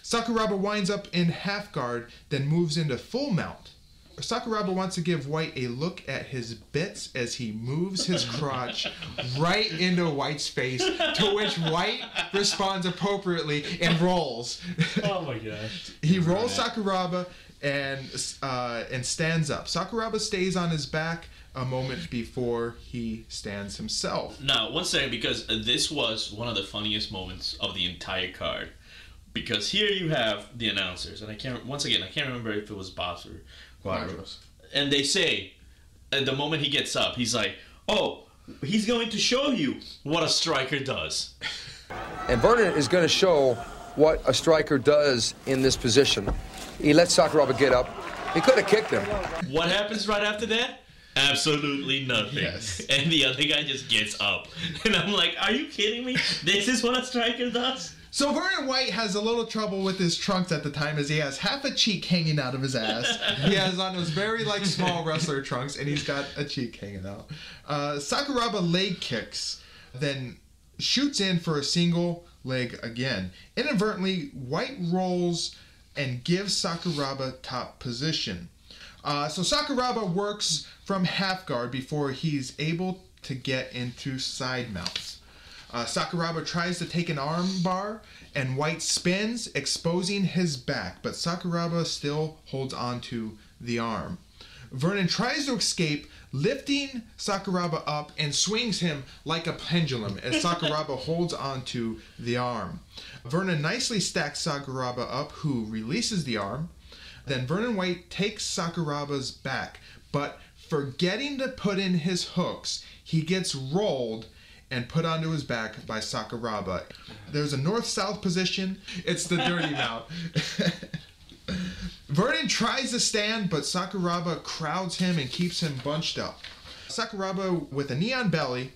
Sakuraba winds up in half guard, then moves into full mount. Sakuraba wants to give White a look at his bits as he moves his crotch right into White's face, to which White responds appropriately and rolls. Oh my gosh. He rolls Sakuraba and stands up. Sakuraba stays on his back a moment before he stands himself. Now, one second, because this was one of the funniest moments of the entire card. Because here you have the announcers, and I can't remember if it was Bob's or Quadros. And they say, at the moment he gets up, he's like, oh, he's going to show you what a striker does. And Vernon is going to show what a striker does in this position. He lets Sakuraba get up. He could have kicked him. What happens right after that? Absolutely nothing. Yes. And the other guy just gets up. And I'm like, are you kidding me? This is what a striker does? So Vernon White has a little trouble with his trunks at the time, as he has half a cheek hanging out of his ass. He has on those very small wrestler trunks, and he's got a cheek hanging out. Sakuraba leg kicks, then shoots in for a single leg again. Inadvertently, White rolls and gives Sakuraba top position. So Sakuraba works from half guard before he's able to get into side mounts. Sakuraba tries to take an arm bar, and White spins, exposing his back, but Sakuraba still holds on to the arm. Vernon tries to escape, lifting Sakuraba up and swings him like a pendulum as Sakuraba holds on to the arm. Vernon nicely stacks Sakuraba up, who releases the arm. Then Vernon White takes Sakuraba's back, but forgetting to put in his hooks, he gets rolled and put onto his back by Sakuraba. There's a north-south position. It's the dirty mount. Vernon tries to stand, but Sakuraba crowds him and keeps him bunched up. Sakuraba with a neon belly,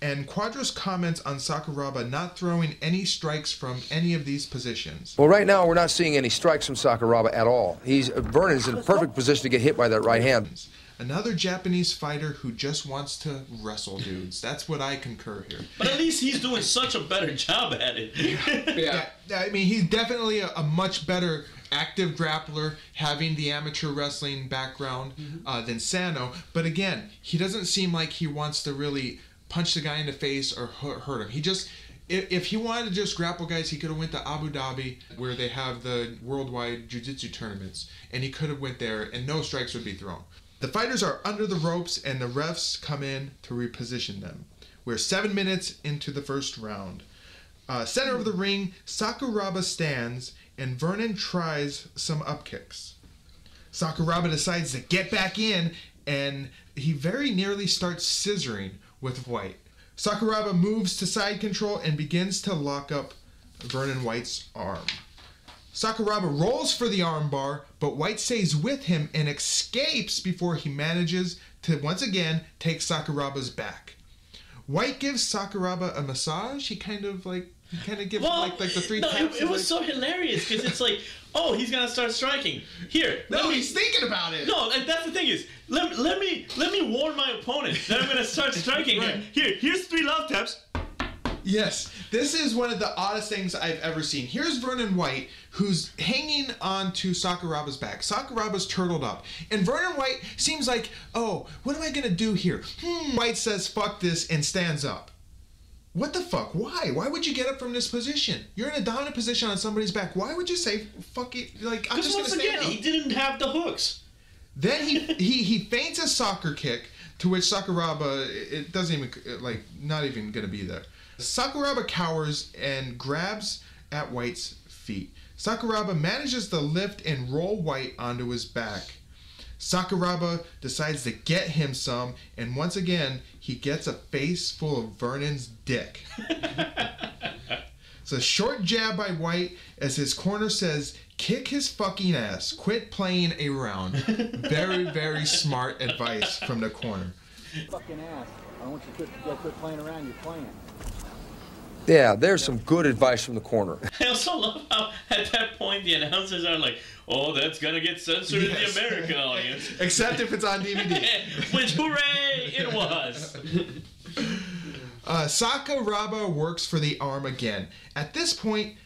and Quadros comments on Sakuraba not throwing any strikes from any of these positions. Well, right now we're not seeing any strikes from Sakuraba at all. Vernon's in a perfect position to get hit by that right hand. Another Japanese fighter who just wants to wrestle dudes. That's what I concur here. But at least he's doing such a better job at it. Yeah. I mean, he's definitely a much better active grappler, having the amateur wrestling background than Sano. But again, he doesn't seem like he wants to really punch the guy in the face or hurt him. He just, if he wanted to just grapple guys, he could have went to Abu Dhabi where they have the worldwide jiu-jitsu tournaments, and he could have went there and no strikes would be thrown. The fighters are under the ropes and the refs come in to reposition them. We're 7 minutes into the first round. Center of the ring, Sakuraba stands and Vernon tries some up kicks. Sakuraba decides to get back in and he very nearly starts scissoring with White. Sakuraba moves to side control and begins to lock up Vernon White's arm. Sakuraba rolls for the armbar, but White stays with him and escapes before he manages to once again take Sakuraba's back. White gives Sakuraba a massage. He kind of gives like the three taps. It was so hilarious because it's like, oh, he's gonna start striking. Here, he's thinking about it. No, and that's the thing is, let me warn my opponent that I'm gonna start striking. Right. Here's 3 love taps. Yes, this is one of the oddest things I've ever seen. Here's Vernon White, who's hanging on to Sakuraba's back. Sakuraba's turtled up. And Vernon White seems like, oh, what am I going to do here? White says, fuck this, and stands up. What the fuck? Why? Why would you get up from this position? You're in a dominant position on somebody's back. Why would you say, fuck it, like, I'm just going to stand up? He didn't have the hooks. Then he feints a soccer kick, to which Sakuraba, it doesn't even, like, not even going to be there. Sakuraba cowers and grabs at White's feet. Sakuraba manages to lift and roll White onto his back. Sakuraba decides to get him some, and once again, he gets a face full of Vernon's dick. It's a short jab by White as his corner says, kick his fucking ass. Quit playing around. Very, very smart advice from the corner. Fucking ass. I don't want you to quit playing around. You're playing. Yeah, there's some good advice from the corner. I also love how at that point the announcers are like, oh, that's gonna get censored in the American audience. Except if it's on DVD. Which, hooray, it was. Sakuraba works for the arm again. At this point,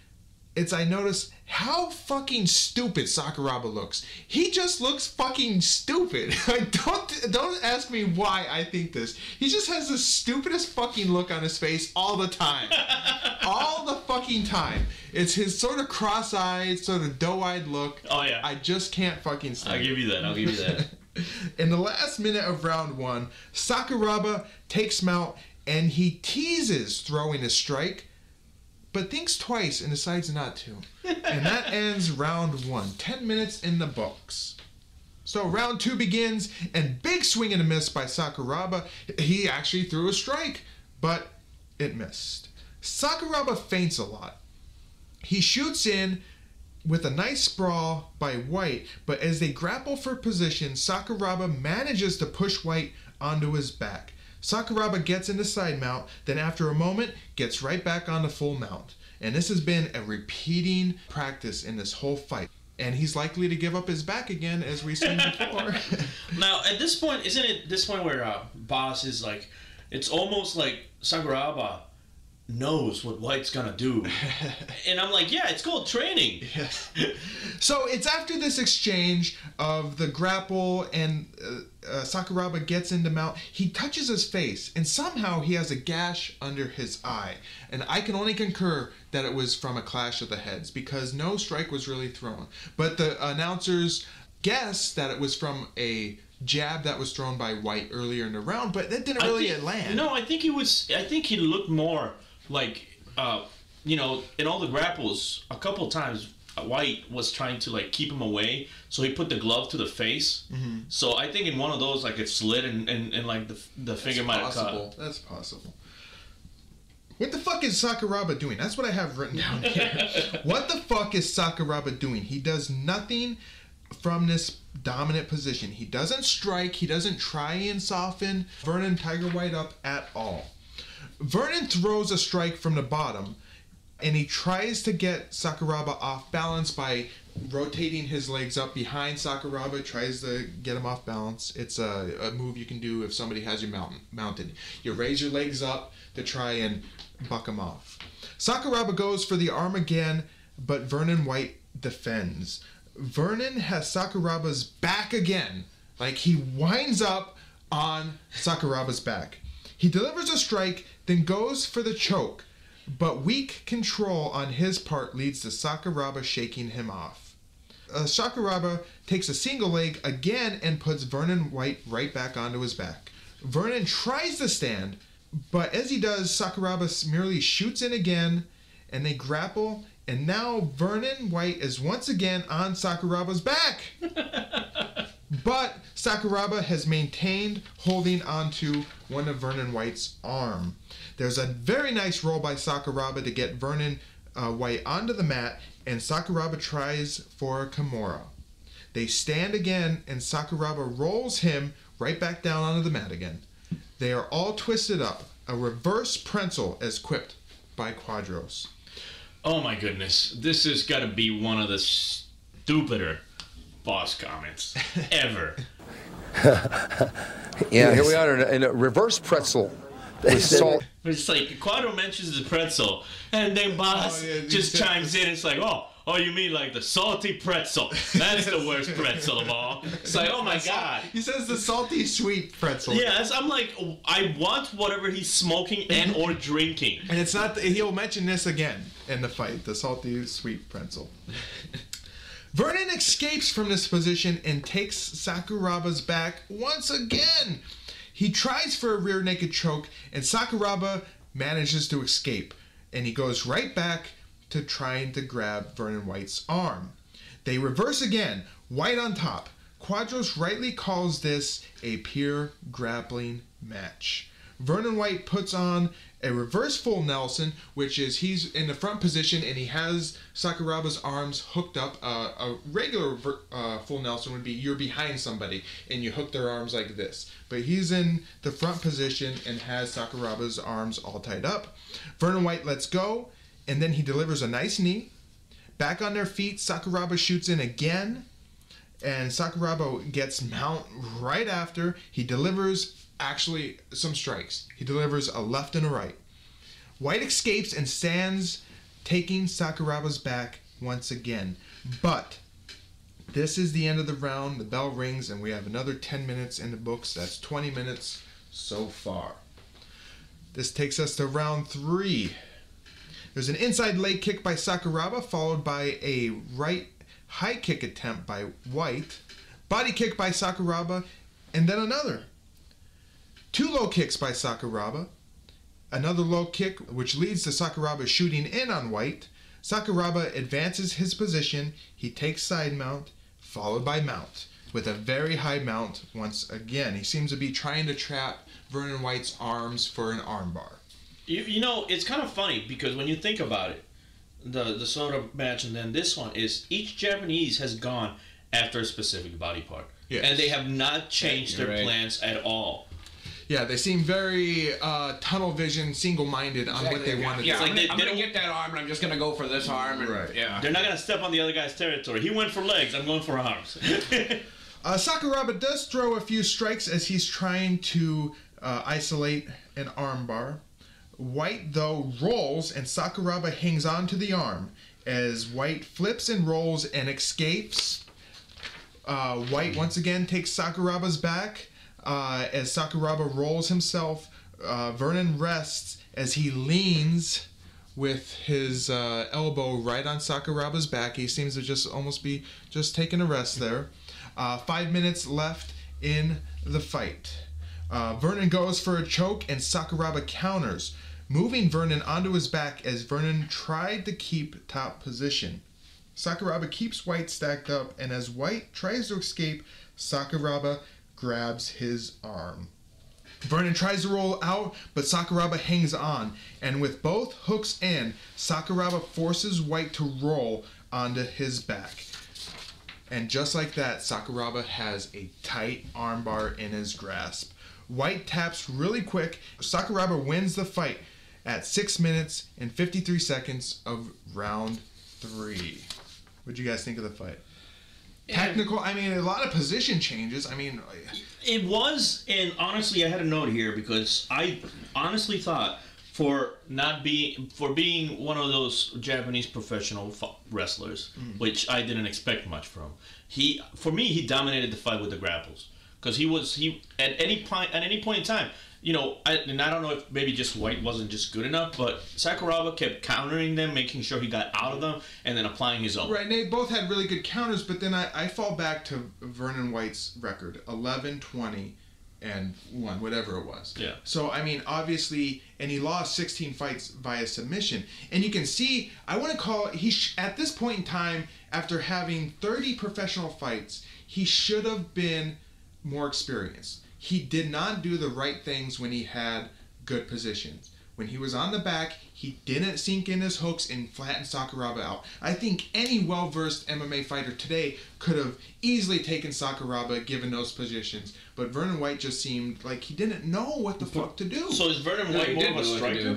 I notice how fucking stupid Sakuraba looks. He just looks fucking stupid. Like, don't ask me why I think this. He just has the stupidest fucking look on his face all the time. All the fucking time. It's his sort of cross-eyed, sort of doe-eyed look. Oh, yeah. I just can't fucking stand it. I'll give you that. In the last minute of round 1, Sakuraba takes mount and he teases throwing a strike, but thinks twice and decides not to. And that ends round 1. 10 minutes in the books. So round 2 begins, and big swing and a miss by Sakuraba. He actually threw a strike, but it missed. Sakuraba feints a lot. He shoots in with a nice sprawl by White, but as they grapple for position, Sakuraba manages to push White onto his back. Sakuraba gets into side mount, then after a moment, gets right back on the full mount. And this has been a repeating practice in this whole fight. And he's likely to give up his back again, as we've seen before. Now, at this point, isn't it this point where Boss is like, it's almost like Sakuraba knows what White's gonna do. And I'm like, yeah, it's called training. Yes. So it's after this exchange of the grapple and Sakuraba gets into mount, he touches his face and somehow he has a gash under his eye. And I can only concur that it was from a clash of the heads because no strike was really thrown. But the announcers guess that it was from a jab that was thrown by White earlier in the round, but that didn't really land. No, I think he looked more like, in all the grapples, a couple times, White was trying to, like, keep him away, so he put the glove to the face. Mm-hmm. So I think in one of those, like, it slid and like, the finger might have caught. That's possible. What the fuck is Sakuraba doing? That's what I have written down here. What the fuck is Sakuraba doing? He does nothing from this dominant position. He doesn't strike. He doesn't try and soften Vernon Tiger White up at all. Vernon throws a strike from the bottom, and he tries to get Sakuraba off balance by rotating his legs up behind Sakuraba, tries to get him off balance. It's a move you can do if somebody has you mounted. You raise your legs up to try and buck him off. Sakuraba goes for the arm again, but Vernon White defends. Vernon has Sakuraba's back again. Like, he winds up on Sakuraba's back. He delivers a strike, then goes for the choke, but weak control on his part leads to Sakuraba shaking him off. Sakuraba takes a single leg again and puts Vernon White right back onto his back. Vernon tries to stand, but as he does, Sakuraba merely shoots in again, and they grapple, and now Vernon White is once again on Sakuraba's back. But Sakuraba has maintained holding onto one of Vernon White's arm. There's a very nice roll by Sakuraba to get Vernon White onto the mat, and Sakuraba tries for a Kimura. They stand again, and Sakuraba rolls him right back down onto the mat again. They are all twisted up. A reverse pretzel as quipped by Quadros. Oh my goodness. This has got to be one of the stupider boss comments ever. Yeah, here we are in a reverse pretzel with salt. It's like Quadro mentions the pretzel, and then boss just chimes in. It's like, oh, you mean like the salty pretzel? That's the worst pretzel of all. It's like, oh my god. He says the salty sweet pretzel. Yes, I'm like, I want whatever he's smoking and or drinking. And it's not. He'll mention this again in the fight. The salty sweet pretzel. Vernon escapes from this position and takes Sakuraba's back once again. He tries for a rear naked choke, and Sakuraba manages to escape, and he goes right back to trying to grab Vernon White's arm. They reverse again, White on top. Quadros rightly calls this a pure grappling match. Vernon White puts on a reverse full Nelson, which is he's in the front position and he has Sakuraba's arms hooked up. A regular full Nelson would be you're behind somebody and you hook their arms like this. But he's in the front position and has Sakuraba's arms all tied up. Vernon White lets go, and then he delivers a nice knee. Back on their feet, Sakuraba shoots in again, and Sakuraba gets mount right after. He delivers actually some strikes. He delivers a left and a right. White escapes and stands, taking Sakuraba's back once again. But this is the end of the round. The bell rings, and we have another 10 minutes in the books. That's 20 minutes so far. This takes us to round 3. There's an inside leg kick by Sakuraba, followed by a right high kick attempt by White, body kick by Sakuraba, and then another. 2 low kicks by Sakuraba, another low kick, which leads to Sakuraba shooting in on White. Sakuraba advances his position. He takes side mount, followed by mount, with a very high mount once again. He seems to be trying to trap Vernon White's arms for an armbar. You know, it's kind of funny because when you think about it, the Soda match and then this one is each Japanese has gone after a specific body part. Yes. And they have not changed their plans at all. Yeah, they seem very tunnel vision, single-minded on what they want to do. Yeah, I'm going to get that arm, and I'm just going to go for this arm. And, right. Yeah. They're not going to step on the other guy's territory. He went for legs. I'm going for arms. Sakuraba does throw a few strikes as he's trying to isolate an armbar. White, though, rolls, and Sakuraba hangs on to the arm as White flips and rolls and escapes. White once again takes Sakuraba's back. As Sakuraba rolls himself, Vernon rests as he leans with his elbow right on Sakuraba's back. He seems to just almost be just taking a rest there. 5 minutes left in the fight. Vernon goes for a choke and Sakuraba counters, moving Vernon onto his back as Vernon tried to keep top position. Sakuraba keeps White stacked up, and as White tries to escape, Sakuraba grabs his arm. Vernon tries to roll out, but Sakuraba hangs on, and with both hooks in, Sakuraba forces White to roll onto his back. And just like that, Sakuraba has a tight armbar in his grasp. White taps really quick. Sakuraba wins the fight at 6 minutes and 53 seconds of round 3. What'd you guys think of the fight? Technical, I mean, a lot of position changes. I mean, it was, and honestly, I had a note here because I honestly thought for being one of those Japanese professional wrestlers, which I didn't expect much from. He dominated the fight with the grapples because he at any point in time. You know, I don't know if maybe just White wasn't just good enough, but Sakuraba kept countering them, making sure he got out of them, and then applying his own. Right, and they both had really good counters, but then I fall back to Vernon White's record, 11, 20, and 1, whatever it was. Yeah. So, I mean, obviously, and he lost 16 fights via submission. And you can see, I want to call, at this point in time, after having 30 professional fights, he should have been more experienced. He did not do the right things when he had good positions. When he was on the back, he didn't sink in his hooks and flatten Sakuraba out. I think any well-versed MMA fighter today could have easily taken Sakuraba given those positions. But Vernon White just seemed like he didn't know what the fuck to do. So is Vernon White more of a striker?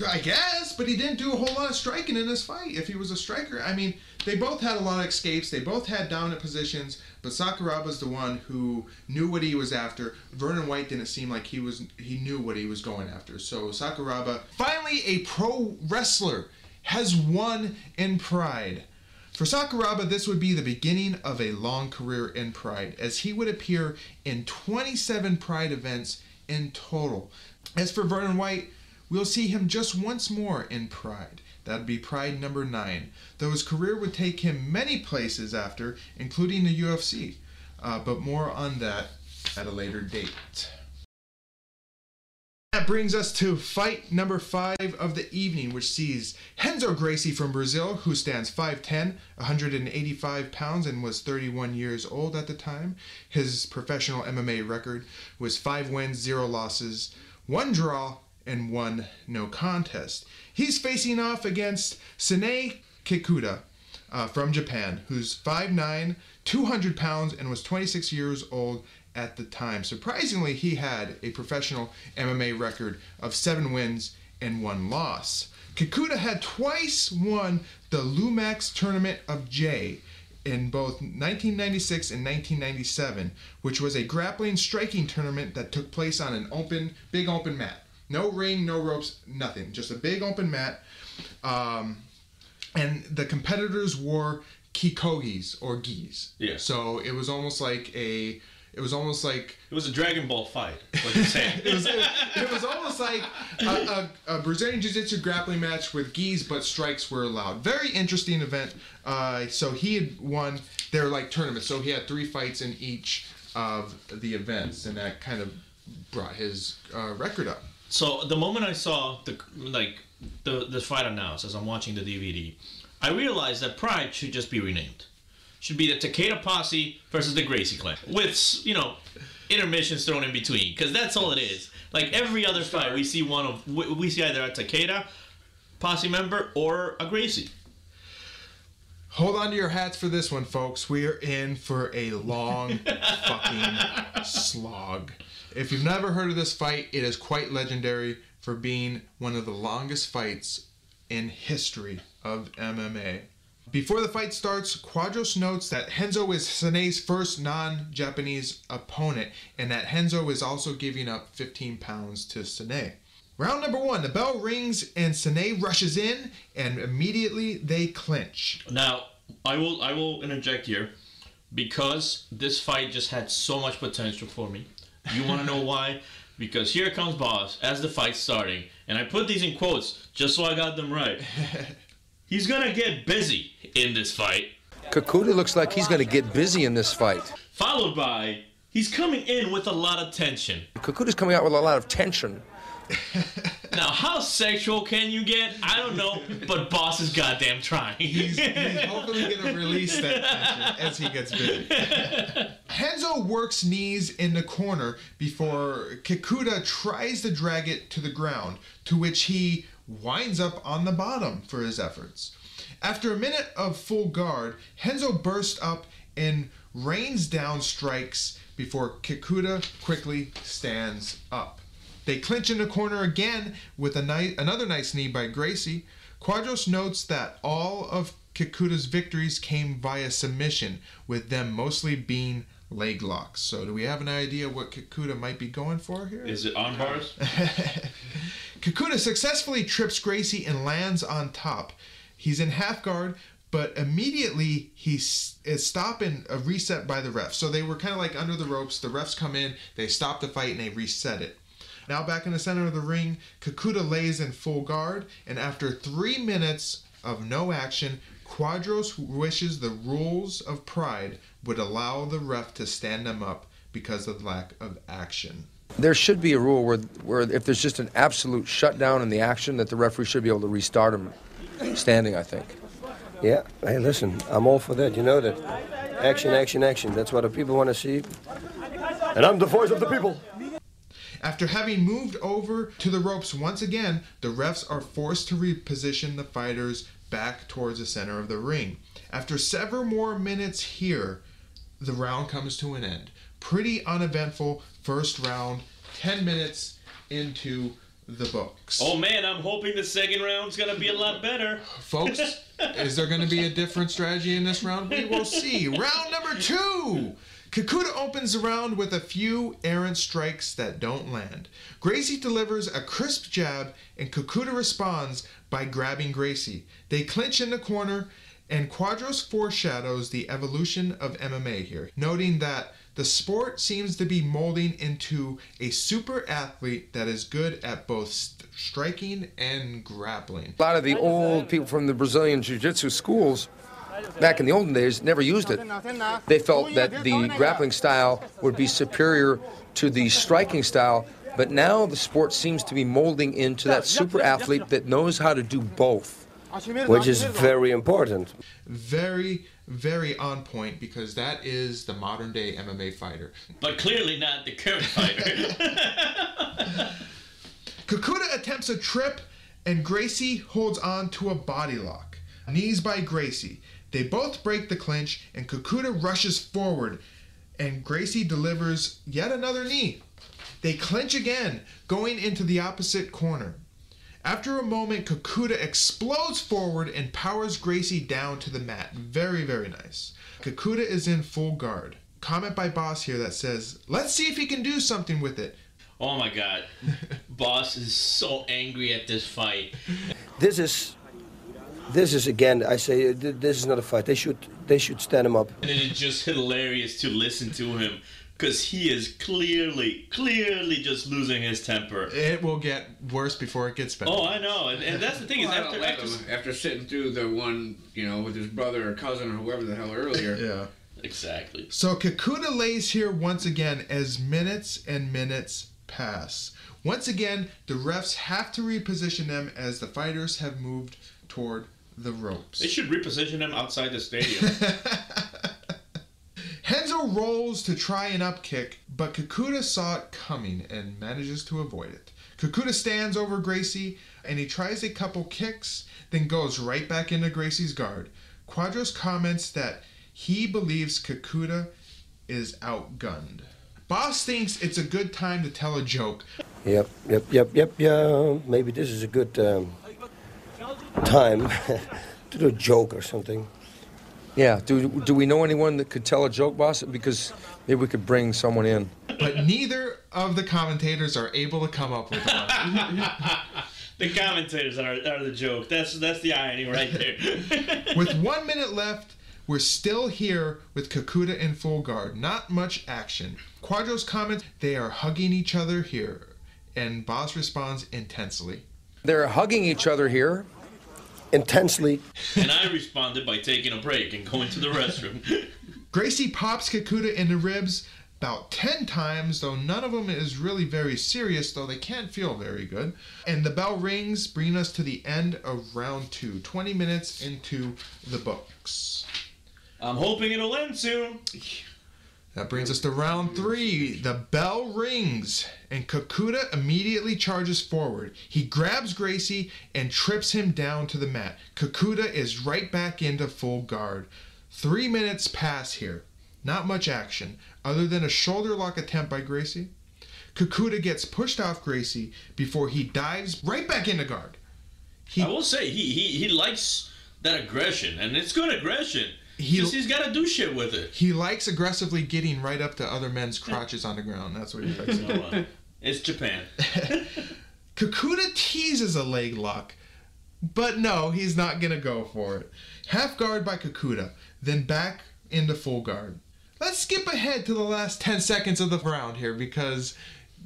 I guess, but he didn't do a whole lot of striking in this fight. If he was a striker, I mean, they both had a lot of escapes. They both had dominant positions, but Sakuraba's the one who knew what he was after. Vernon White didn't seem like he knew what he was going after. So Sakuraba, finally a pro wrestler, has won in Pride. For Sakuraba, this would be the beginning of a long career in Pride, as he would appear in 27 Pride events in total. As for Vernon White, we'll see him just once more in Pride. That would be Pride number 9, though his career would take him many places after, including the UFC. But more on that at a later date. That brings us to fight number 5 of the evening, which sees Renzo Gracie from Brazil, who stands 5'10", 185 pounds, and was 31 years old at the time. His professional MMA record was 5 wins, 0 losses, 1 draw, and 1 no contest. He's facing off against Sanae Kikuta from Japan, who's 5'9", 200 pounds, and was 26 years old at the time. Surprisingly, he had a professional MMA record of 7 wins and 1 loss. Kikuta had twice won the Lumax Tournament of J in both 1996 and 1997, which was a grappling striking tournament that took place on an big open mat. No ring, no ropes, nothing. Just a big open mat. And the competitors wore kikogis or gis. Yeah. So it was almost like a Dragon Ball fight. What you're saying? it was almost like a Brazilian Jiu-Jitsu grappling match with gis, but strikes were allowed. Very interesting event. So he had won. They're like tournaments. So he had 3 fights in each of the events, and that kind of brought his record up. So the moment I saw the fight announced as I'm watching the DVD, I realized that Pride should just be renamed. Should be the Takeda Posse versus the Gracie Clan, with intermissions thrown in between, because that's all it is. Like every other fight, we see either a Takeda Posse member or a Gracie. Hold on to your hats for this one, folks. We are in for a long fucking slog. If you've never heard of this fight, it is quite legendary for being one of the longest fights in history of MMA. Before the fight starts, Quadros notes that Renzo is Sanae's first non-Japanese opponent, and that Renzo is also giving up 15 pounds to Sanae. Round number 1, the bell rings and Sanae rushes in, and immediately they clinch. Now, I will interject here, because this fight just had so much potential for me. You want to know why? Because here comes Boss as the fight's starting, and I put these in quotes just so I got them right. He's gonna get busy in this fight. Kikuta looks like he's going to get busy in this fight. Followed by, he's coming in with a lot of tension. Kikuta's coming out with a lot of tension. Now, how sexual can you get? I don't know, but Boss is goddamn trying. He's hopefully going to release that tension as he gets busy. Renzo works knees in the corner before Kikuta tries to drag it to the ground, to which he winds up on the bottom for his efforts. After a minute of full guard, Renzo bursts up and rains down strikes before Kikuta quickly stands up. They clinch in the corner again with another nice knee by Gracie. Quadros notes that all of Kikuta's victories came via submission, with them mostly being leg locks. So do we have an idea what Kikuta might be going for here? Is it arm bars? Kikuta successfully trips Gracie and lands on top. He's in half guard, but immediately he is stopped and reset by the refs. So they were kind of like under the ropes. The refs come in, they stop the fight, and they reset it. Now back in the center of the ring, Kikuta lays in full guard, and after 3 minutes of no action, Quadros wishes the rules of Pride would allow the ref to stand them up because of lack of action. There should be a rule where if there's just an absolute shutdown in the action, that the referee should be able to restart them standing, I think. Yeah, hey, listen, I'm all for that. You know that. Action, action, action. That's what the people want to see. And I'm the voice of the people. After having moved over to the ropes once again, the refs are forced to reposition the fighters back towards the center of the ring. After several more minutes here, the round comes to an end. Pretty uneventful first round, 10 minutes into the books. Oh man, I'm hoping the second round's gonna be a lot better. Folks, is there going to be a different strategy in this round? We will see. Round number 2! Kikuta opens the round with a few errant strikes that don't land. Gracie delivers a crisp jab, and Kikuta responds by grabbing Gracie. They clinch in the corner, and Quadros foreshadows the evolution of MMA here, noting that the sport seems to be molding into a super athlete that is good at both striking and grappling. A lot of the old people from the Brazilian Jiu-Jitsu schools back in the olden days never used it. They felt that the grappling style would be superior to the striking style, but now the sport seems to be molding into that super athlete that knows how to do both. Which is very important. Very, very on point, because that is the modern day MMA fighter. But clearly not the current fighter. Kikuta attempts a trip, and Gracie holds on to a body lock. Knees by Gracie. They both break the clinch, and Kikuta rushes forward, and Gracie delivers yet another knee. They clinch again, going into the opposite corner. After a moment, Kikuta explodes forward and powers Gracie down to the mat. Very, very nice. Kikuta is in full guard. Comment by Boss here that says, let's see if he can do something with it. Oh my god. Boss is so angry at this fight. This is again, I say, this is not a fight. They should stand him up. And it is just hilarious to listen to him, because he is clearly just losing his temper. It will get worse before it gets better. Oh, I know. And that's the thing is, after sitting through the one, with his brother or cousin or whoever the hell earlier. Yeah. Exactly. So Kikuta lays here once again as minutes and minutes pass. Once again, the refs have to reposition them as the fighters have moved toward the ropes. They should reposition them outside the stadium. Renzo rolls to try an upkick, but Kikuta saw it coming and manages to avoid it. Kikuta stands over Gracie, and he tries a couple kicks, then goes right back into Gracie's guard. Quadros comments that he believes Kikuta is outgunned. Boss thinks it's a good time to tell a joke. Yep. Maybe this is a good time to do a joke or something. Yeah, do we know anyone that could tell a joke, Boss? Because maybe we could bring someone in. But neither of the commentators are able to come up with one. The commentators are the joke. That's the irony right there. With 1 minute left, we're still here with Kikuta in full guard. Not much action. Quadros comments they are hugging each other here, and Boss responds intensely. They're hugging each other here. Intensely. And I responded by taking a break and going to the restroom. Gracie pops Kikuta in the ribs about 10 times, though none of them is really very serious, though they can't feel very good. And the bell rings, bringing us to the end of round 2, 20 minutes into the books. I'm hoping it'll end soon. That brings us to round 3. The bell rings, and Kikuta immediately charges forward. He grabs Gracie and trips him down to the mat. Kikuta is right back into full guard. 3 minutes pass here. Not much action, other than a shoulder lock attempt by Gracie. Kikuta gets pushed off Gracie before he dives right back into guard. I will say, he likes that aggression, and it's good aggression. He's got to do shit with it. He likes aggressively getting right up to other men's crotches on the ground. That's what he likes to do. It's Japan. Kikuta teases a leg lock, but no, he's not going to go for it. Half guard by Kikuta, then back into full guard. Let's skip ahead to the last 10 seconds of the round here, because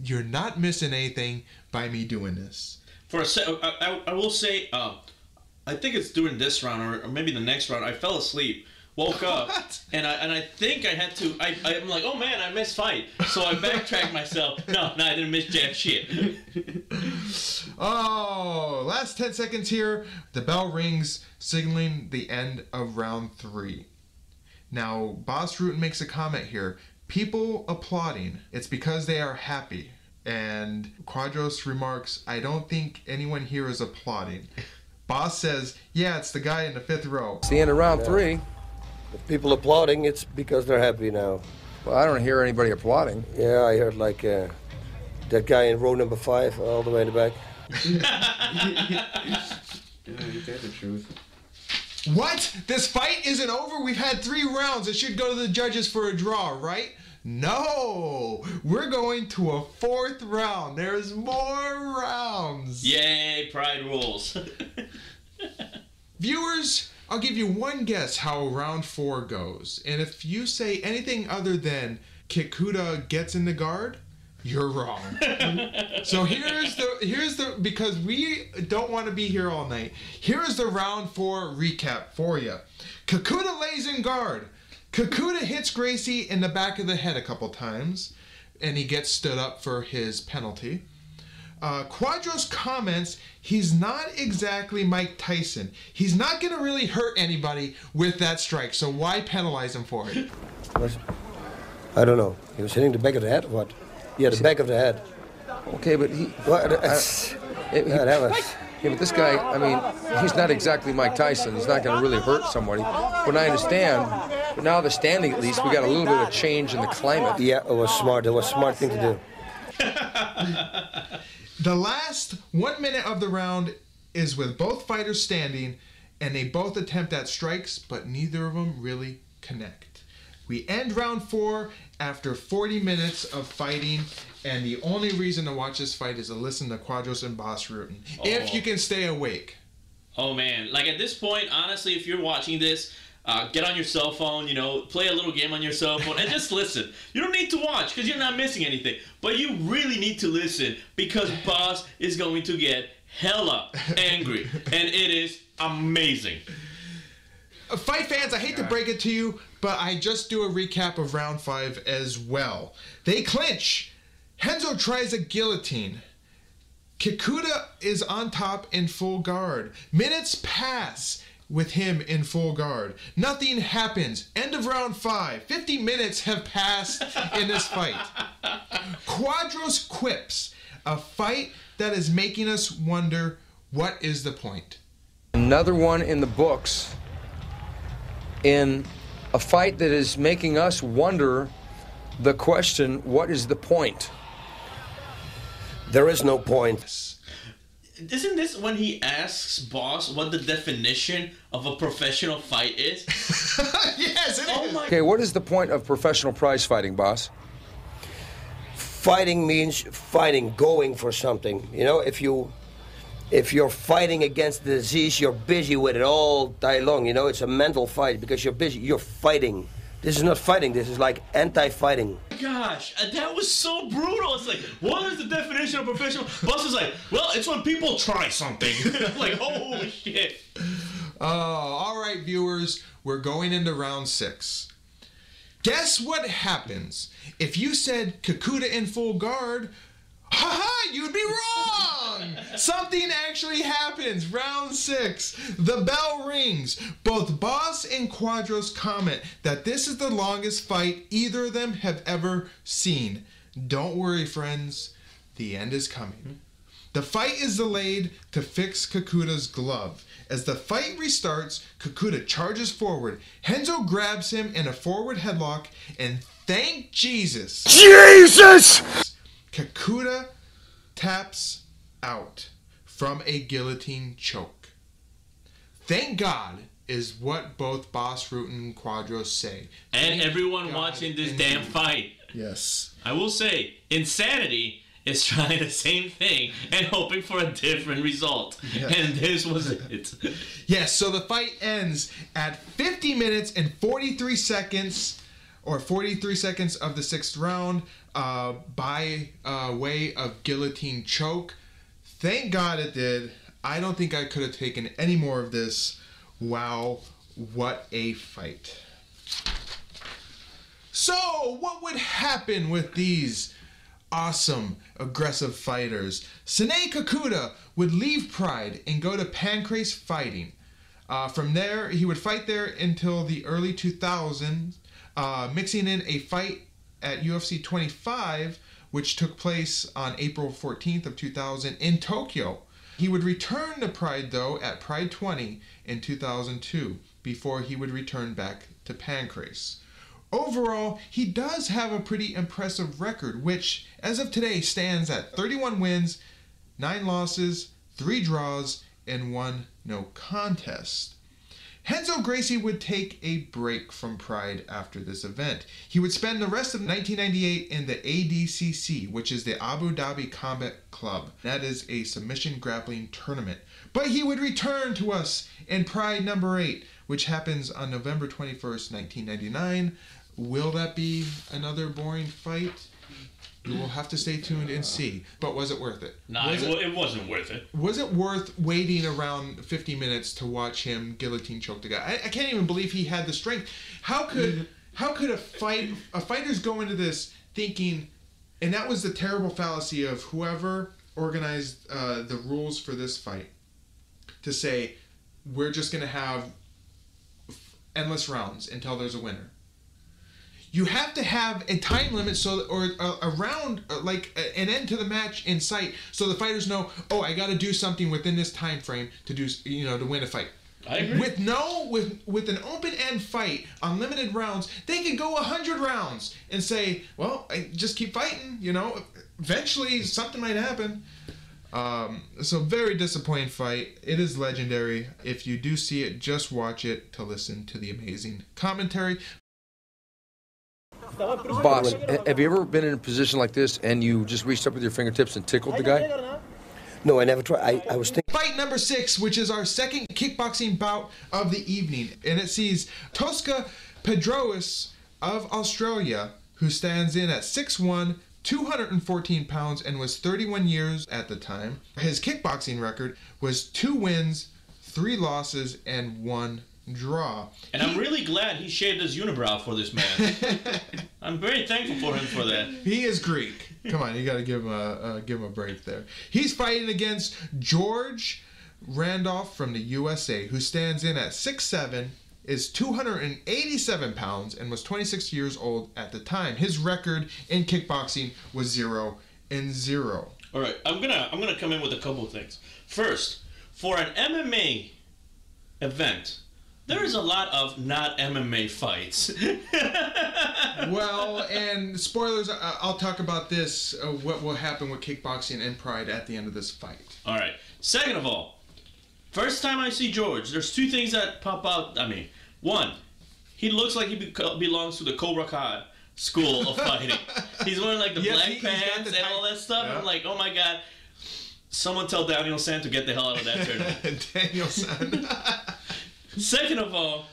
you're not missing anything by me doing this. For a sec, I will say, I think it's during this round or maybe the next round, I fell asleep. Woke up, and I think I had to, I'm like, oh man, I missed fight. So I backtracked myself. No, I didn't miss jack shit. Oh, last 10 seconds here. The bell rings, signaling the end of round 3. Now, Boss Rutan makes a comment here. People applauding, it's because they are happy. And Quadros remarks, I don't think anyone here is applauding. Boss says, yeah, it's the guy in the 5th row. It's the end of round 3. If people applauding, it's because they're happy now. Well, I don't hear anybody applauding. Yeah, I heard like that guy in row number 5, all the way in the back. That's the truth. What? This fight isn't over? We've had 3 rounds. It should go to the judges for a draw, right? No! We're going to a 4th round. There's more rounds. Yay, Pride rules. Viewers, I'll give you one guess how round 4 goes. And if you say anything other than Kikuta gets in the guard, you're wrong. So here's the because we don't want to be here all night. Here's the round 4 recap for you. Kikuta lays in guard. Kikuta hits Gracie in the back of the head a couple times, and he gets stood up for his penalty. Quadros comments he's not exactly Mike Tyson. He's not going to really hurt anybody with that strike, so why penalize him for it? I don't know. He was hitting the back of the head or what? Yeah, the back of the head. Okay, but he... That was... Yeah, but this guy, I mean, he's not exactly Mike Tyson. He's not going to really hurt somebody. But I understand. But now the standing, at least, we got a little bit of change in the climate. Yeah, it was smart. It was a smart thing to do. The last 1 minute of the round is with both fighters standing, and they both attempt at strikes, but neither of them really connect. We end round 4 after 40 minutes of fighting, and the only reason to watch this fight is to listen to Quadros and Boss Rutan. If you can stay awake. Oh man, like at this point, honestly, if you're watching this, get on your cell phone, play a little game on your cell phone, and just listen. You don't need to watch, because you're not missing anything. But you really need to listen, because Boss is going to get hella angry. And it is amazing. Fight fans, I hate to break it to you, but I just do a recap of round 5 as well. They clinch. Renzo tries a guillotine. Kikuta is on top in full guard. Minutes pass with him in full guard. Nothing happens. End of round 5. 50 minutes have passed in this fight. Quadros quips. A fight that is making us wonder, what is the point? Another one in the books in a fight that is making us wonder the question, what is the point? There is no point. Isn't this when he asks Boss what the definition of a professional fight is? Yes, it is. Okay, what is the point of professional prize fighting, Boss? Fighting means fighting, going for something. If you're fighting against the disease, you're busy with it all day long. It's a mental fight because you're busy. You're fighting. This is not fighting. This is like anti-fighting. Gosh, that was so brutal. It's like, what is the definition of professional? Boss is like, well, it's when people try something. Like, oh shit. All right, viewers, we're going into round 6. Guess what happens if you said Kikuta in full guard? Ha-ha, You'd be wrong! Something actually happens. Round 6. The bell rings. Both Boss and Quadros comment that this is the longest fight either of them have ever seen. Don't worry, friends. The end is coming. The fight is delayed to fix Kikuta's glove. As the fight restarts, Kikuta charges forward. Renzo grabs him in a forward headlock, and thank Jesus, Kikuta taps out from a guillotine choke. Thank God is what both Boss Root and Quadros say. And Thank everyone God watching this indeed. damn fight. Yes. I will say, Insanity is trying the same thing and hoping for a different result. Yeah. And this was it. Yes, so the fight ends at 50 minutes and 43 seconds, or 43 seconds of the 6th round, by way of guillotine choke. Thank God it did. I don't think I could have taken any more of this. Wow, what a fight. So, what would happen with these awesome, aggressive fighters? Sanae Kikuta would leave Pride and go to Pancrase Fighting. From there, he would fight there until the early 2000s, mixing in a fight at UFC 25, which took place on April 14th of 2000 in Tokyo. He would return to Pride, though, at Pride 20 in 2002, before he would return back to Pancrase. Overall, he does have a pretty impressive record, which, as of today, stands at 31 wins, 9 losses, 3 draws, and 1 no contest. Renzo Gracie would take a break from Pride after this event. He would spend the rest of 1998 in the ADCC, which is the Abu Dhabi Combat Club. That is a submission grappling tournament. But he would return to us in Pride number 8, which happens on November 21st, 1999. Will that be another boring fight? We will have to stay tuned and see. But was it worth it? No, it wasn't worth it. Was it worth waiting around 50 minutes to watch him guillotine choke the guy? I can't even believe he had the strength. How could a fighters go into this thinking, and that was the terrible fallacy of whoever organized the rules for this fight, to say we're just going to have endless rounds until there's a winner. You have to have a time limit, or a round, like an end to the match in sight, so the fighters know, oh, I got to do something within this time frame to do, to win a fight. I agree. With an open end fight on limited rounds, they could go 100 rounds and say, well, I just keep fighting. Eventually something might happen. So very disappointing fight. It is legendary. If you do see it, just watch it to listen to the amazing commentary. Boss, have you ever been in a position like this and you just reached up with your fingertips and tickled the guy? No, I never tried. I was thinking. Fight number 6, which is our second kickboxing bout of the evening. And it sees Tosca Pedrois of Australia, who stands in at 6'1", 214 pounds, and was 31 years at the time. His kickboxing record was 2 wins, 3 losses, and 1 draw. And I'm really glad he shaved his unibrow for this man. I'm very thankful for him for that. He is Greek. Come on, you got to give him a break there. He's fighting against George Randolph from the USA, who stands in at 6'7", is 287 pounds, and was 26 years old at the time. His record in kickboxing was 0-0. All right, I'm gonna come in with a couple of things. First, for an MMA event, there is a lot of not MMA fights. Well, and spoilers, I'll talk about this, what will happen with kickboxing and Pride at the end of this fight. All right. Second of all, first time I see George, there's 2 things that pop out. I mean, 1, he looks like he belongs to the Cobra Kai school of fighting. He's wearing like the black pants and all that stuff. Yeah. I'm like, oh my God. Someone tell Daniel San to get the hell out of that tournament. Daniel San. Second of all,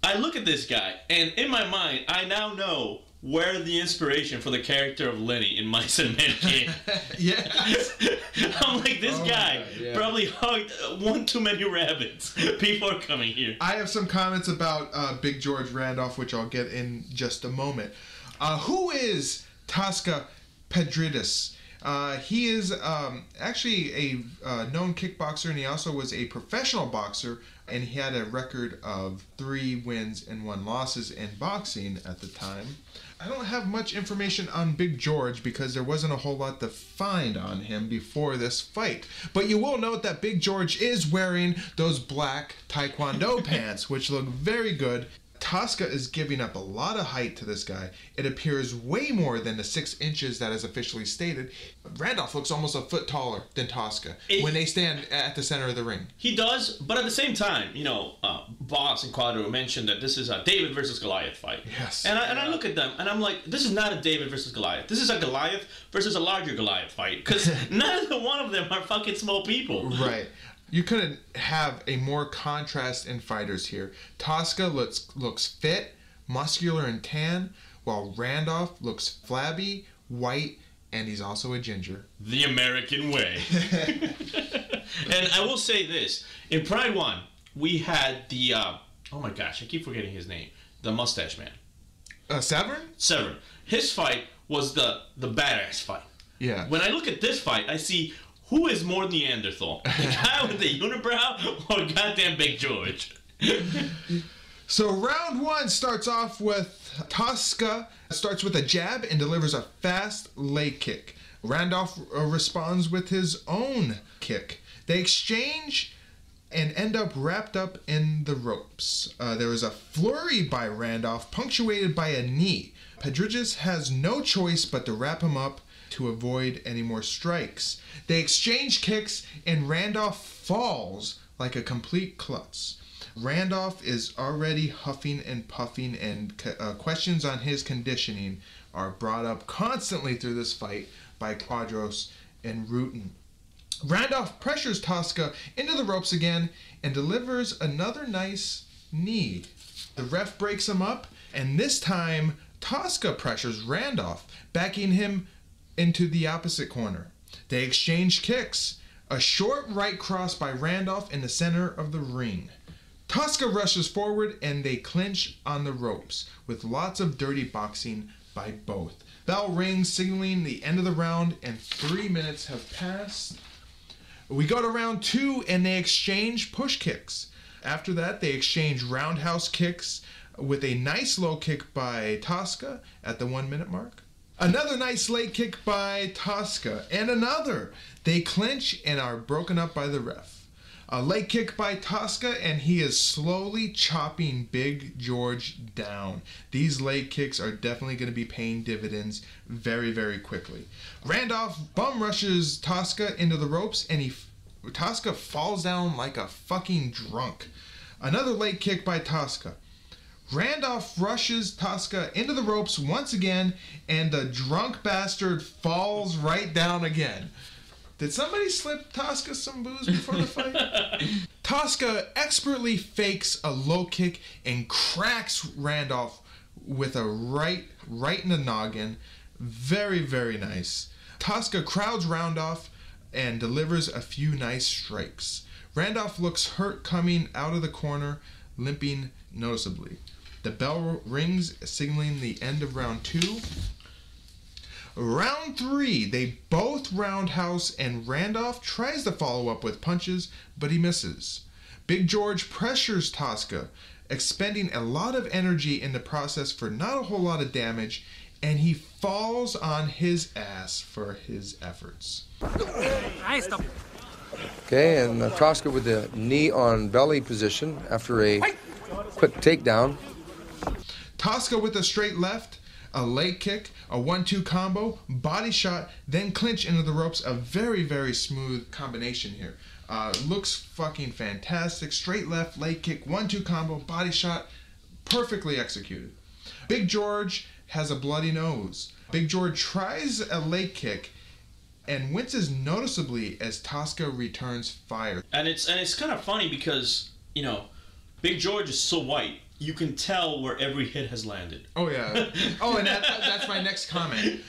I look at this guy, and in my mind, I now know where the inspiration for the character of Lenny in Mice and Men came. Yes. I'm like, this guy probably hugged one too many rabbits before coming here. I have some comments about Big George Randolph, which I'll get in just a moment. Who is Tosca Pedridis? He is actually a known kickboxer, and he also was a professional boxer, and he had a record of 3 wins and 1 losses in boxing at the time. I don't have much information on Big George because there wasn't a whole lot to find on him before this fight. But you will note that Big George is wearing those black Taekwondo pants, which look very good. Tosca is giving up a lot of height to this guy. It appears way more than the 6 inches that is officially stated. Randolph looks almost a foot taller than Tosca when they stand at the center of the ring. He does, but at the same time, Boss and Quadro mentioned that this is a David versus Goliath fight. Yes. And I look at them and I'm like, this is not a David versus Goliath. This is a Goliath versus a larger Goliath fight. Because neither one of them are fucking small people. Right. You couldn't have a more contrast in fighters here. Tosca looks fit, muscular, and tan, while Randolph looks flabby, white, and he's also a ginger. The American way. And I will say this. In Pride 1, we had the, oh my gosh, I keep forgetting his name. The mustache man. Severn? Severn. His fight was the badass fight. Yeah. When I look at this fight, I see who is more Neanderthal? The guy with the unibrow or goddamn Big George? So round 1 starts off with Tosca starts with a jab and delivers a fast leg kick. Randolph responds with his own kick. They exchange and end up wrapped up in the ropes. There is a flurry by Randolph, punctuated by a knee. Pedridges has no choice but to wrap him up to avoid any more strikes. They exchange kicks, and Randolph falls like a complete klutz. Randolph is already huffing and puffing, and questions on his conditioning are brought up constantly through this fight by Quadros and Rutan. Randolph pressures Tosca into the ropes again and delivers another nice knee. The ref breaks him up, and this time Tosca pressures Randolph, backing him into the opposite corner. They exchange kicks. A short right cross by Randolph in the center of the ring. Tosca rushes forward and they clinch on the ropes with lots of dirty boxing by both. Bell rings signaling the end of the round, and 3 minutes have passed. We go to round 2 and they exchange push kicks. After that, they exchange roundhouse kicks with a nice low kick by Tosca at the 1 minute mark. Another nice leg kick by Tosca, and another. They clinch and are broken up by the ref. A leg kick by Tosca, and he is slowly chopping Big George down. These leg kicks are definitely going to be paying dividends very, very quickly. Randolph bum rushes Tosca into the ropes, and Tosca falls down like a fucking drunk. Another leg kick by Tosca. Randolph rushes Tosca into the ropes once again, and the drunk bastard falls right down again. Did somebody slip Tosca some booze before the fight? Tosca expertly fakes a low kick and cracks Randolph with a right in the noggin. Very, very nice. Tosca crowds Randolph and delivers a few nice strikes. Randolph looks hurt coming out of the corner, limping noticeably. The bell rings, signaling the end of round 2. Round 3, they both roundhouse, and Randolph tries to follow up with punches, but he misses. Big George pressures Tosca, expending a lot of energy in the process for not a whole lot of damage, and he falls on his ass for his efforts. Okay, and Tosca with the knee on belly position after a quick takedown. Tosca with a straight left, a leg kick, a 1-2 combo, body shot, then clinch into the ropes. A very, very smooth combination here. Looks fucking fantastic. Straight left, leg kick, 1-2 combo, body shot, perfectly executed. Big George has a bloody nose. Big George tries a leg kick and winces noticeably as Tosca returns fire. And it's kind of funny because, Big George is so white. You can tell where every hit has landed. Oh, yeah. Oh, and that's my next comment.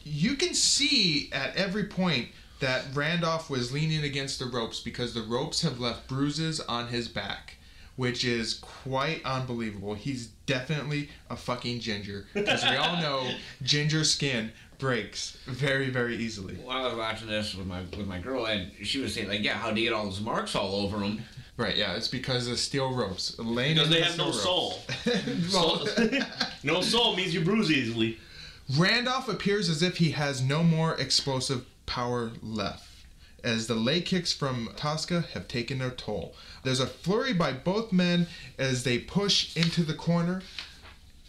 You can see at every point that Randolph was leaning against the ropes because the ropes have left bruises on his back, which is quite unbelievable. He's definitely a fucking ginger, because we all know ginger skin breaks very, very easily. When I was watching this with my girl, and she was saying, like, yeah, how do you get all those marks all over them? Right, yeah, it's because of steel ropes. Because they have no soul. No soul means you bruise easily. Randolph appears as if he has no more explosive power left, as the leg kicks from Tosca have taken their toll. There's a flurry by both men as they push into the corner.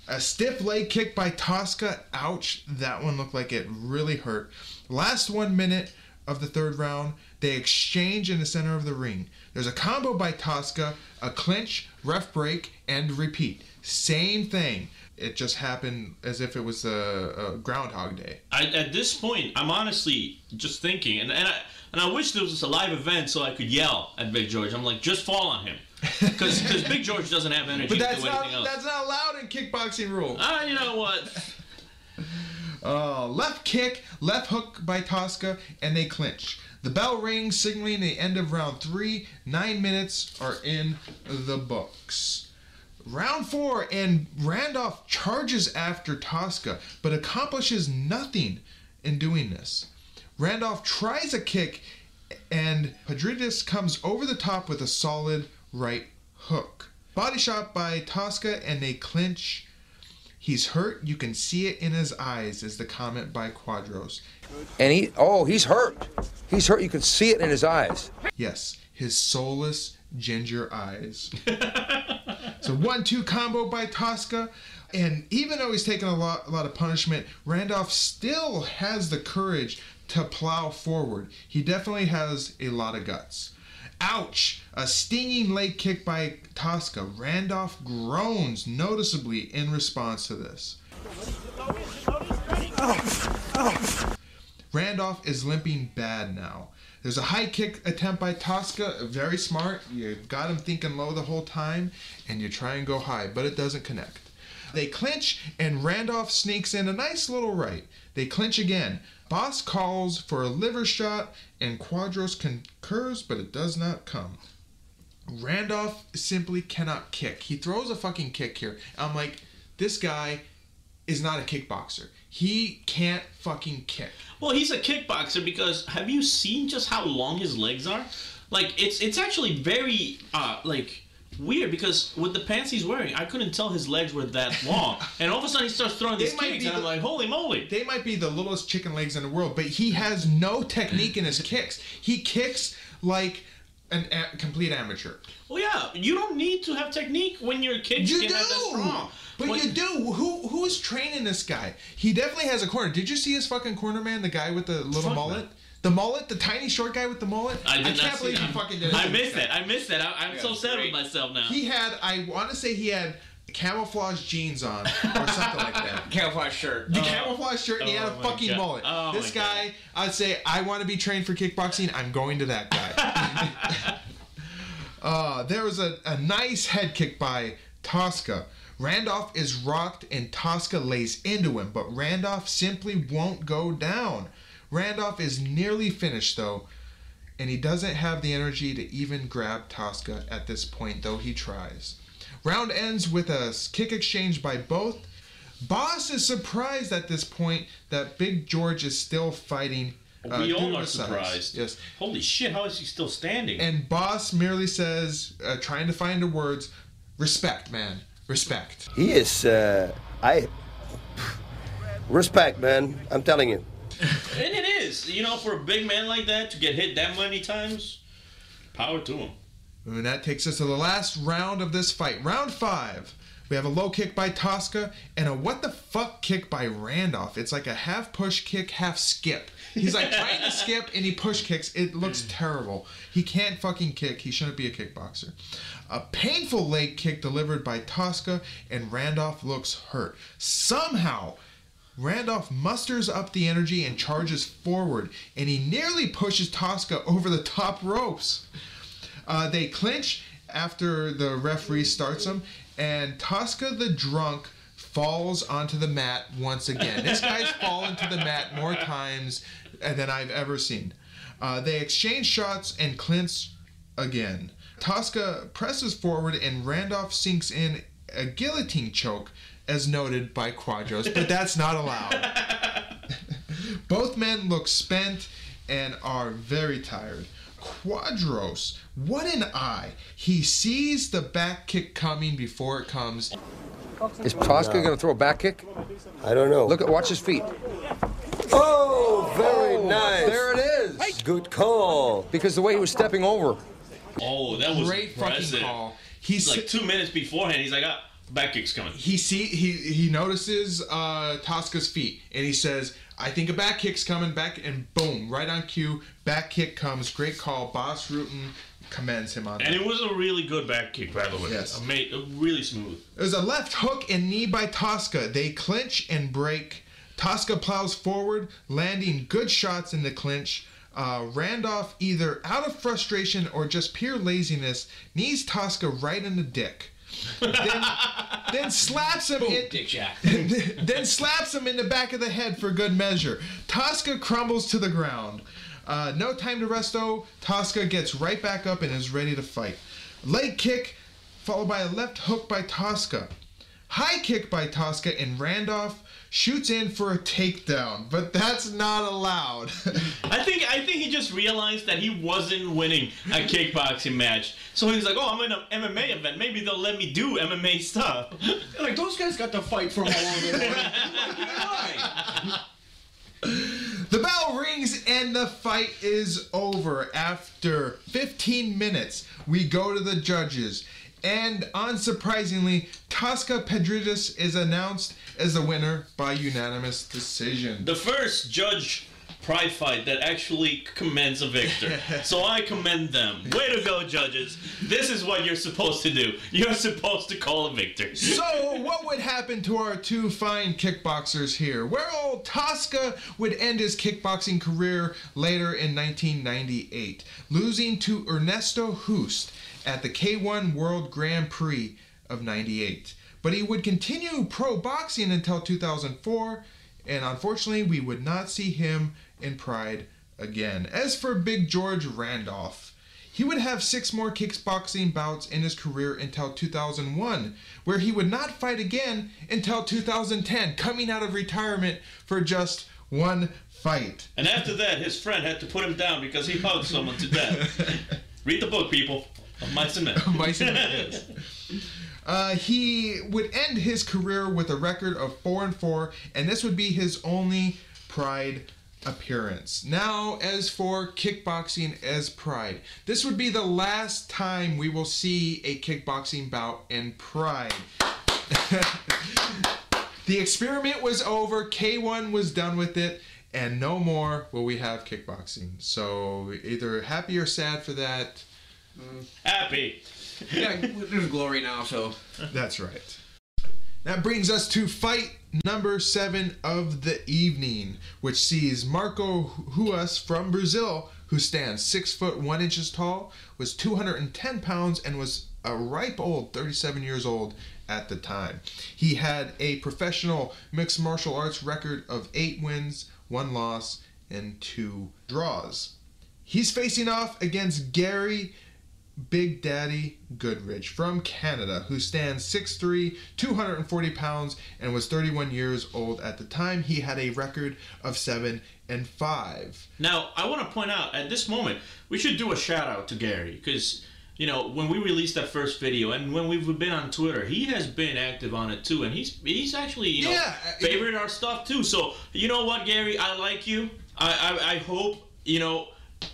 A stiff leg kick by Tosca. Ouch, that one looked like it really hurt. Last 1 minute of the third round, they exchange in the center of the ring. There's a combo by Tosca, a clinch, ref break, and repeat. Same thing. It just happened as if it was a Groundhog Day. At this point, I'm honestly just thinking, and I wish there was a live event so I could yell at Big George. I'm like, just fall on him. Because Big George doesn't have energy to do anything else. That's not allowed in kickboxing rules. You know what? Left kick, left hook by Tosca, and they clinch. The bell rings, signaling the end of round 3. 9 minutes are in the books. Round 4, and Randolph charges after Tosca, but accomplishes nothing in doing this. Randolph tries a kick, and Padridis comes over the top with a solid right hook. Body shot by Tosca, and they clinch. He's hurt. You can see it in his eyes, is the comment by Quadros. And he's hurt. He's hurt. You can see it in his eyes. Yes, his soulless ginger eyes. So 1-2 combo by Tosca. And even though he's taken a lot of punishment, Randolph still has the courage to plow forward. He definitely has a lot of guts. Ouch! A stinging leg kick by Tosca. Randolph groans noticeably in response to this. Randolph is limping bad now. There's a high kick attempt by Tosca. Very smart. You got him thinking low the whole time, and you try and go high, but it doesn't connect. They clinch, and Randolph sneaks in a nice little right. They clinch again. Boss calls for a liver shot, and Quadros concurs, but it does not come. Randolph simply cannot kick. He throws a fucking kick here. I'm like, this guy is not a kickboxer. He can't fucking kick. Well, he's a kickboxer because have you seen just how long his legs are? Like, it's actually very, weird because with the pants he's wearing, I couldn't tell his legs were that long. And all of a sudden he starts throwing these kicks, and I'm like, holy moly. They might be the littlest chicken legs in the world, but he has no technique in his kicks. He kicks like a complete amateur. Well, yeah, you don't need to have technique when your kicks get that strong. But you do. Who's training this guy? He definitely has a corner. Did you see his fucking corner man? The guy with the little mullet? Man. The mullet? The tiny short guy with the mullet? I can't believe he fucking did it. I missed that. I'm so sad with myself now. He had, I want to say he had camouflage jeans on or something like that. Camouflage shirt. The camouflage shirt, and he had a fucking mullet. This guy, I'd say, I want to be trained for kickboxing. I'm going to that guy. There was a nice head kick by Tosca. Randolph is rocked and Tosca lays into him, but Randolph simply won't go down. Randolph is nearly finished though, and he doesn't have the energy to even grab Tosca at this point, though he tries. Round ends with a kick exchange by both. Boss is surprised at this point that Big George is still fighting. We all are surprised. Yes. Holy shit, how is he still standing? And Boss merely says, trying to find the words, respect, man. Respect. He is, respect, man. I'm telling you. And it is. You know, for a big man like that to get hit that many times, power to him. And that takes us to the last round of this fight. Round 5. We have a low kick by Tosca and a what the fuck kick by Randolph. It's like a half push kick, half skip. He's like trying to skip and he push kicks. It looks terrible. He can't fucking kick. He shouldn't be a kickboxer. A painful leg kick delivered by Tosca, and Randolph looks hurt. Somehow, Randolph musters up the energy and charges forward, and he nearly pushes Tosca over the top ropes. They clinch after the referee starts them, and Tosca the drunk falls onto the mat once again. This guy's fallen to the mat more times than I've ever seen. They exchange shots and clinch again. Tosca presses forward and Randolph sinks in a guillotine choke as noted by Quadros, but that's not allowed. Both men look spent and are very tired. Quadros, what an eye. He sees the back kick coming before it comes. Is Tosca going to throw a back kick? I don't know. Watch his feet. Oh, very nice. There it is. Good call. Because the way he was stepping over. Oh, that was Great impressive. fucking call. He's like 2 minutes beforehand. He's like, back kick's coming. He notices Tosca's feet and he says, I think a back kick's coming back, and boom, right on cue, back kick comes. Great call. Boss Rutan commends him on that. And it was a really good back kick, by the way. Yes. Really smooth. There's a left hook and knee by Tosca. They clinch and break. Tosca plows forward, landing good shots in the clinch. Randolph, either out of frustration or just pure laziness, knees Tosca right in the dick. Then slaps him in. Dick shot. Then slaps him in the back of the head for good measure. Tosca crumbles to the ground. No time to rest though. Tosca gets right back up and is ready to fight. Leg kick, followed by a left hook by Tosca. High kick by Tosca, and Randolph shoots in for a takedown, but that's not allowed. I think he just realized that he wasn't winning a kickboxing match. So he's like, oh, I'm in an MMA event. Maybe they'll let me do MMA stuff. Like, those guys got to fight for how long they want. The bell rings and the fight is over. After 15 minutes, we go to the judges. And unsurprisingly, Tosca Pedridis is announced as the winner by unanimous decision. The first judge pride fight that actually commends a victor. So I commend them. Way to go, judges. This is what you're supposed to do. You're supposed to call a victor. So what would happen to our two fine kickboxers here? Well, Tosca would end his kickboxing career later in 1998, losing to Ernesto Hust at the K1 World Grand Prix of 98. But he would continue pro boxing until 2004, and unfortunately we would not see him in Pride again. As for Big George Randolph, he would have 6 more kickboxing bouts in his career until 2001, where he would not fight again until 2010, coming out of retirement for just 1 fight. And after that, his friend had to put him down because he hugged someone to death. Read the book, people. Of Mice and Men. Mice and Men, yes. He would end his career with a record of 4-4, and this would be his only Pride appearance. Now, as for kickboxing as Pride, this would be the last time we will see a kickboxing bout in Pride. The experiment was over, K1 was done with it, and no more will we have kickboxing. So either happy or sad for that. Happy. Yeah, there's glory now, so. That's right. That brings us to fight number 7 of the evening, which sees Marco Ruas from Brazil, who stands 6 foot 1 inches tall, was 210 pounds, and was a ripe old 37 years old at the time. He had a professional mixed martial arts record of 8 wins, 1 loss, and 2 draws. He's facing off against Gary Big Daddy Goodridge from Canada, who stands 6'3", 240 pounds, and was 31 years old at the time. He had a record of 7-5. Now, I want to point out, at this moment, we should do a shout out to Gary, because, you know, when we released that first video, and when we've been on Twitter, he has been active on it too, and he's actually, you know, favored our stuff too. So, you know what, Gary, I like you. I hope, you know,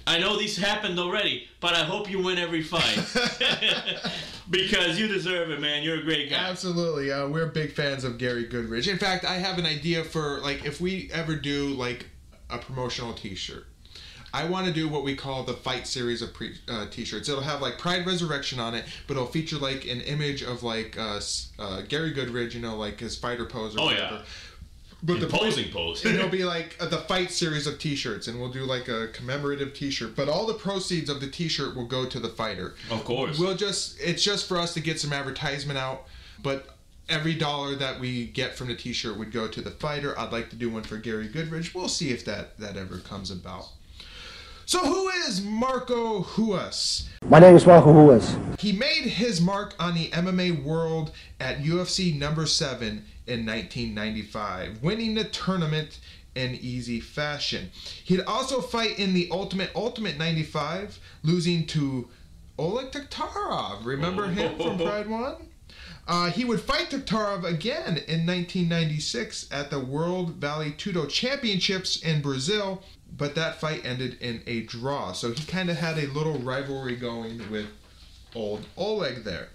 I know these happened already, but I hope you win every fight. Because you deserve it, man. You're a great guy. Absolutely. We're big fans of Gary Goodridge. In fact, I have an idea for, like, if we ever do, like, a promotional t-shirt. I want to do what we call the fight series of t-shirts. It'll have, like, Pride Resurrection on it, but it'll feature, like, an image of, like, Gary Goodridge, you know, like, his fighter pose or whatever. Yeah. But the posing pose. And it'll be like the fight series of t-shirts, and we'll do like a commemorative t-shirt. But all the proceeds of the t-shirt will go to the fighter. Of course. It's just for us to get some advertisement out, but every dollar that we get from the t-shirt would go to the fighter. I'd like to do one for Gary Goodridge. We'll see if that ever comes about. So who is Marco Ruas? My name is Marco Ruas. He made his mark on the MMA world at UFC number 7 in 1995, winning the tournament an easy fashion. He'd also fight in the Ultimate 95, losing to Oleg Taktarov. Remember him from Pride 1? He would fight Taktarov again in 1996 at the World Valley Tudo Championships in Brazil, but that fight ended in a draw. So he kind of had a little rivalry going with old Oleg there.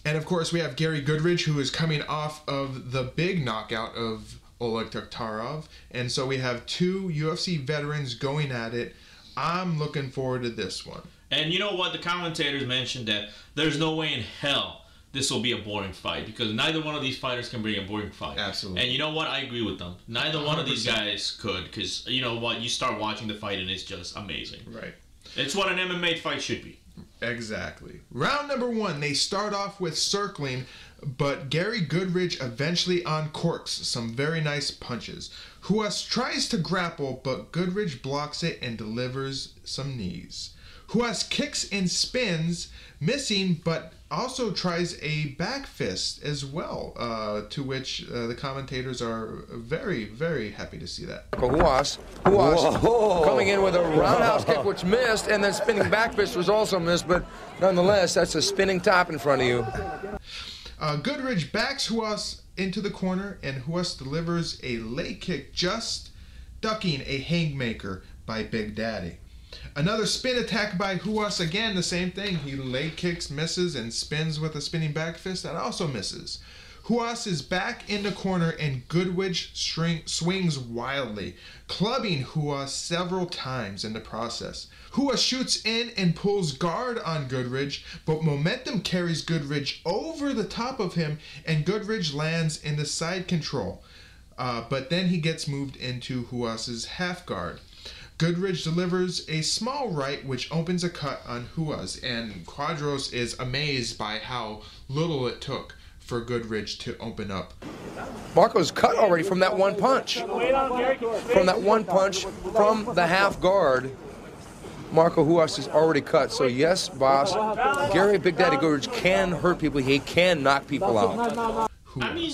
And of course we have Gary Goodridge, who is coming off of the big knockout of Oleg Taktarov. And so we have two UFC veterans going at it. I'm looking forward to this one. And you know what? The commentators mentioned that there's no way in hell this will be a boring fight, because neither one of these fighters can bring a boring fight. Absolutely. And you know what? I agree with them. Neither one of these guys could, because you know what? You start watching the fight and it's just amazing. Right. It's what an MMA fight should be. Exactly. Round number 1, they start off with circling, but Gary Goodridge eventually uncorks some very nice punches. Huas tries to grapple, but Goodridge blocks it and delivers some knees. Huas kicks and spins, missing, but also tries a back fist as well, to which the commentators are very, very happy to see that. Huas coming in with a roundhouse kick, which missed, and then spinning back fist was also missed, but nonetheless, that's a spinning top in front of you. Goodridge backs Huas into the corner, and Huas delivers a leg kick, just ducking a haymaker by Big Daddy. Another spin attack by Huas, again the same thing. He leg kicks, misses, and spins with a spinning back fist that also misses. Huas is back in the corner, and Goodridge swings wildly, clubbing Huas several times in the process. Huas shoots in and pulls guard on Goodridge, but momentum carries Goodridge over the top of him, and Goodridge lands in the side control. But then he gets moved into Huas's half guard. Goodridge delivers a small right, which opens a cut on Huas, and Quadros is amazed by how little it took for Goodridge to open up. Marco's cut already from that one punch. From that one punch from the half guard, Marco Huas is already cut. So yes, boss, Gary Big Daddy Goodridge can hurt people. He can knock people out. I mean,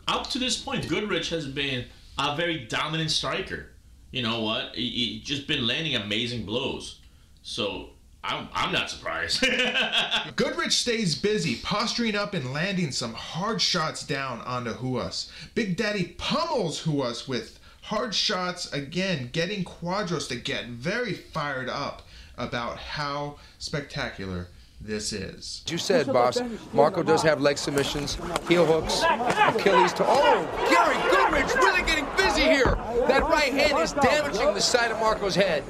up to this point, Goodridge has been a very dominant striker. You know what? He just been landing amazing blows. So I'm not surprised. Goodridge stays busy, posturing up and landing some hard shots down onto Huas. Big Daddy pummels Huas with hard shots, again, getting Quadros to get very fired up about how spectacular this is. As you said, boss, Marco does have leg submissions, heel hooks, Achilles to... Oh, Gary Goodridge really getting busy here. That right hand is damaging the side of Marco's head.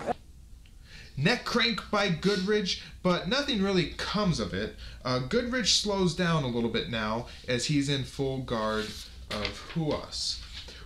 Neck crank by Goodridge, but nothing really comes of it. Goodridge slows down a little bit now as he's in full guard of Huas.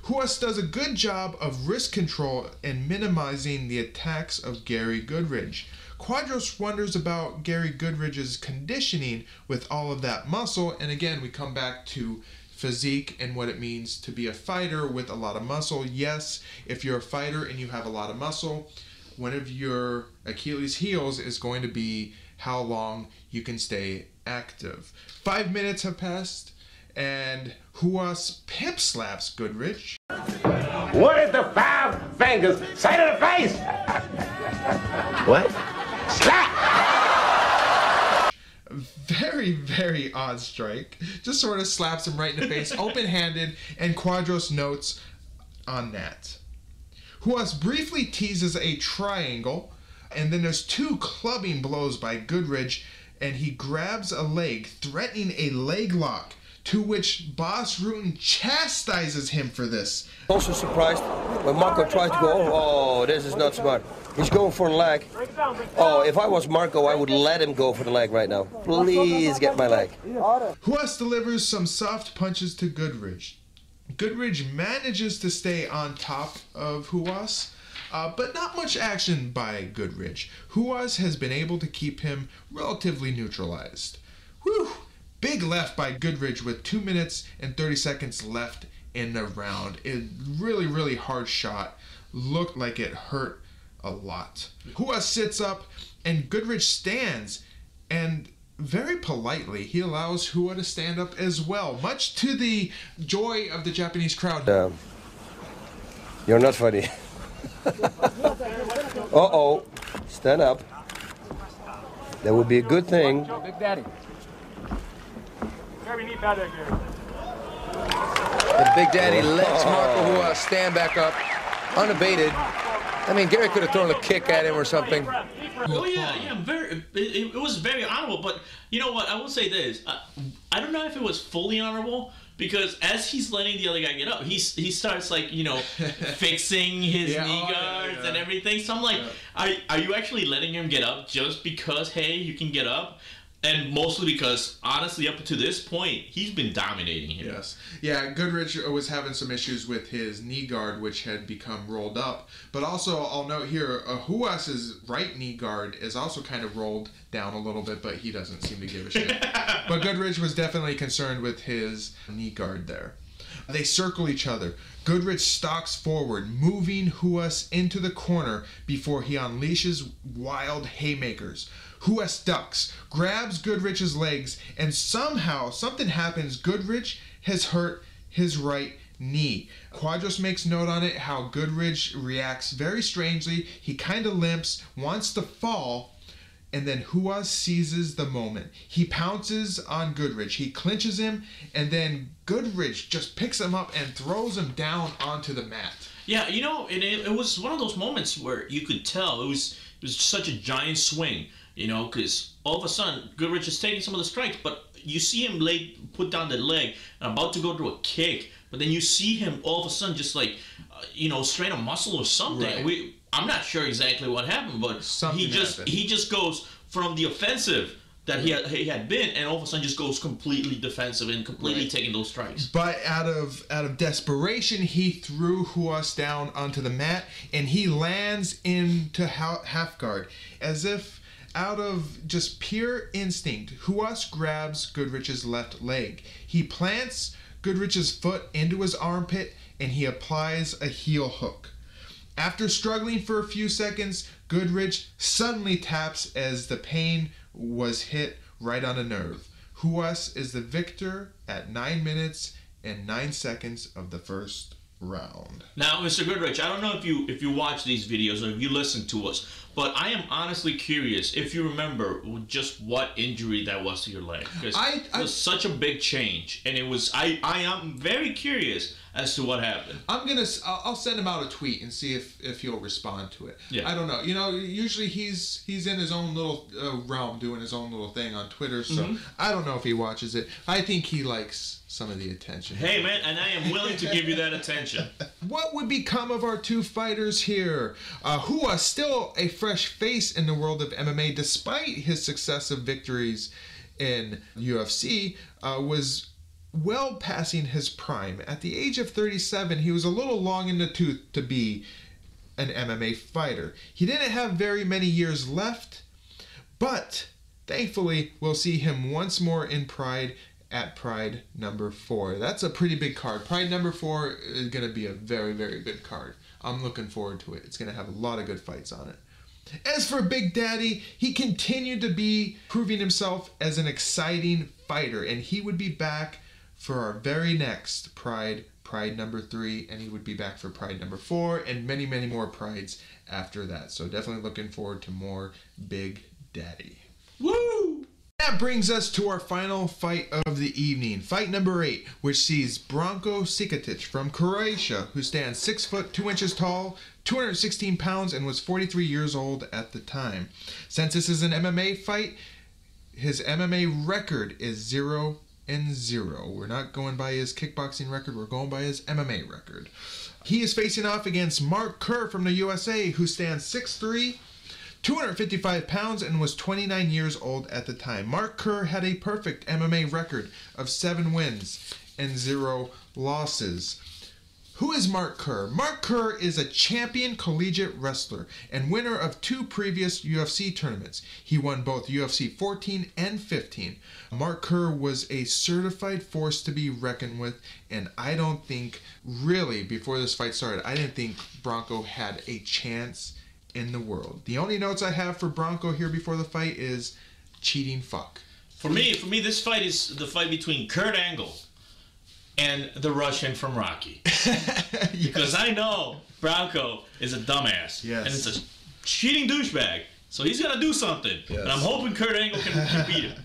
Huas does a good job of wrist control and minimizing the attacks of Gary Goodridge. Quadros wonders about Gary Goodridge's conditioning with all of that muscle, and again we come back to physique and what it means to be a fighter with a lot of muscle. Yes, if you're a fighter and you have a lot of muscle, one of your Achilles heels is going to be how long you can stay active. 5 minutes have passed, and Huas pimp slaps Goodridge. What did the 5 fingers say to the face? What? Slap! Very, very odd strike. Just sort of slaps him right in the face, open-handed, and Quadros notes on that. Huas briefly teases a triangle, and then there's 2 clubbing blows by Goodridge, and he grabs a leg, threatening a leg lock, to which Boss Rutan chastises him for this. Also surprised when Marco tries to go, oh, this is not smart. He's going for the leg. Oh, if I was Marco, I would let him go for the leg right now. Please get my leg. Huas delivers some soft punches to Goodridge. Goodridge manages to stay on top of Huas, but not much action by Goodridge. Huas has been able to keep him relatively neutralized. Whew! Big left by Goodridge with 2 minutes and 30 seconds left in the round. A really, really hard shot. Looked like it hurt a lot. Huas sits up and Goodridge stands, and very politely he allows Hua to stand up as well, much to the joy of the Japanese crowd. You're not funny. Uh-oh. Stand up. That would be a good thing. Big Daddy. Very neat back there, Gary. And Big Daddy lets Marco Huzzah stand back up, unabated. I mean, Gary could have thrown a kick at him or something. Oh yeah, it was very honorable. But you know what? I will say this: I don't know if it was fully honorable because as he's letting the other guy get up, he starts like fixing his knee guards and everything. So I'm like, are you actually letting him get up just because hey you can get up? And mostly because, honestly, up to this point, he's been dominating him. Yes. Yeah, Goodrich was having some issues with his knee guard, which had become rolled up. But also, I'll note here, Huaz's right knee guard is also kind of rolled down a little bit, but he doesn't seem to give a shit. But Goodrich was definitely concerned with his knee guard there. They circle each other. Goodrich stalks forward, moving Huaz into the corner before he unleashes wild haymakers. Huaz ducks, grabs Goodrich's legs, and somehow something happens. Goodrich has hurt his right knee. Quadros makes note on it how Goodrich reacts very strangely. He kind of limps, wants to fall, and then Huaz seizes the moment. He pounces on Goodrich. He clinches him, and then Goodrich just picks him up and throws him down onto the mat. Yeah, it was one of those moments where you could tell it was such a giant swing. Because all of a sudden, Goodrich is taking some of the strikes, but you see him put down the leg and about to go to a kick, but then you see him all of a sudden just strain a muscle or something. Right. I'm not sure exactly what happened, but he just goes from the offensive that he had been, and all of a sudden just goes completely defensive and completely taking those strikes. But out of desperation, he threw Huaz down onto the mat, and he lands into half guard, as if out of just pure instinct. Huaz grabs Goodrich's left leg. He plants Goodrich's foot into his armpit, and he applies a heel hook. After struggling for a few seconds, Goodrich suddenly taps as the pain was hit right on a nerve. Huaz is the victor at 9 minutes and 9 seconds of the first round. Now, Mr. Goodrich, I don't know if you watch these videos or if you listen to us, but I am honestly curious if you remember just what injury that was to your leg. Because it was such a big change, and it was. I am very curious as to what happened. I'll send him out a tweet and see if he'll respond to it. Yeah. I don't know. Usually he's in his own little realm doing his own little thing on Twitter, so I don't know if he watches it. I think he likes some of the attention. Hey man, and I am willing to give you that attention. What would become of our two fighters here? Huaz still a fresh face in the world of MMA despite his successive victories in UFC, was well passing his prime. At the age of 37, he was a little long in the tooth to be an MMA fighter. He didn't have very many years left, but thankfully we'll see him once more in Pride at Pride number 4. That's a pretty big card. Pride number 4 is going to be a very, very good card. I'm looking forward to it. It's going to have a lot of good fights on it. As for Big Daddy, he continued to be proving himself as an exciting fighter, and he would be back for our very next Pride number 3, and he would be back for Pride number 4, and many, many more Prides after that. So definitely looking forward to more Big Daddy. Woo! That brings us to our final fight of the evening. Fight number 8, which sees Branko Cikatic from Croatia, who stands 6 foot 2 inches tall, 216 pounds, and was 43 years old at the time. Since this is an MMA fight, his MMA record is 0-0. We're not going by his kickboxing record, we're going by his MMA record. He is facing off against Mark Kerr from the USA, who stands 6'3", 255 pounds, and was 29 years old at the time. Mark Kerr had a perfect MMA record of 7 wins and 0 losses. Who is Mark Kerr? Mark Kerr is a champion collegiate wrestler and winner of 2 previous UFC tournaments. He won both UFC 14 and 15. Mark Kerr was a certified force to be reckoned with, and I don't think, really, before this fight started, I didn't think Branko had a chance in the world. The only notes I have for Branko here before the fight is cheating fuck. For me, this fight is the fight between Kurt Angle and the Russian from Rocky. Because I know Branko is a dumbass. Yes. And it's a cheating douchebag. So he's going to do something. Yes. And I'm hoping Kurt Angle can beat him.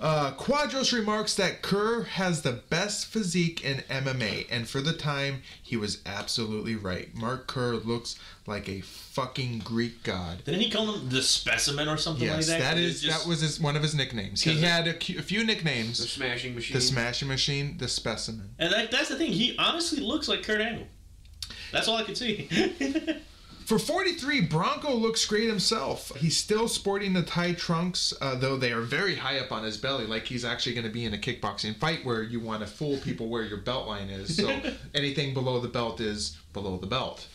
Quadros remarks that Kerr has the best physique in MMA, and for the time, he was absolutely right. Mark Kerr looks like a fucking Greek god. Didn't he call him the specimen or something like that? That was one of his nicknames. He had a few nicknames. The Smashing Machine. The Smashing Machine, the Specimen. And that's the thing. He honestly looks like Kurt Angle. That's all I could see. For 43, Branko looks great himself. He's still sporting the tie trunks, though they are very high up on his belly, like he's actually going to be in a kickboxing fight where you want to fool people where your belt line is. So anything below the belt is below the belt.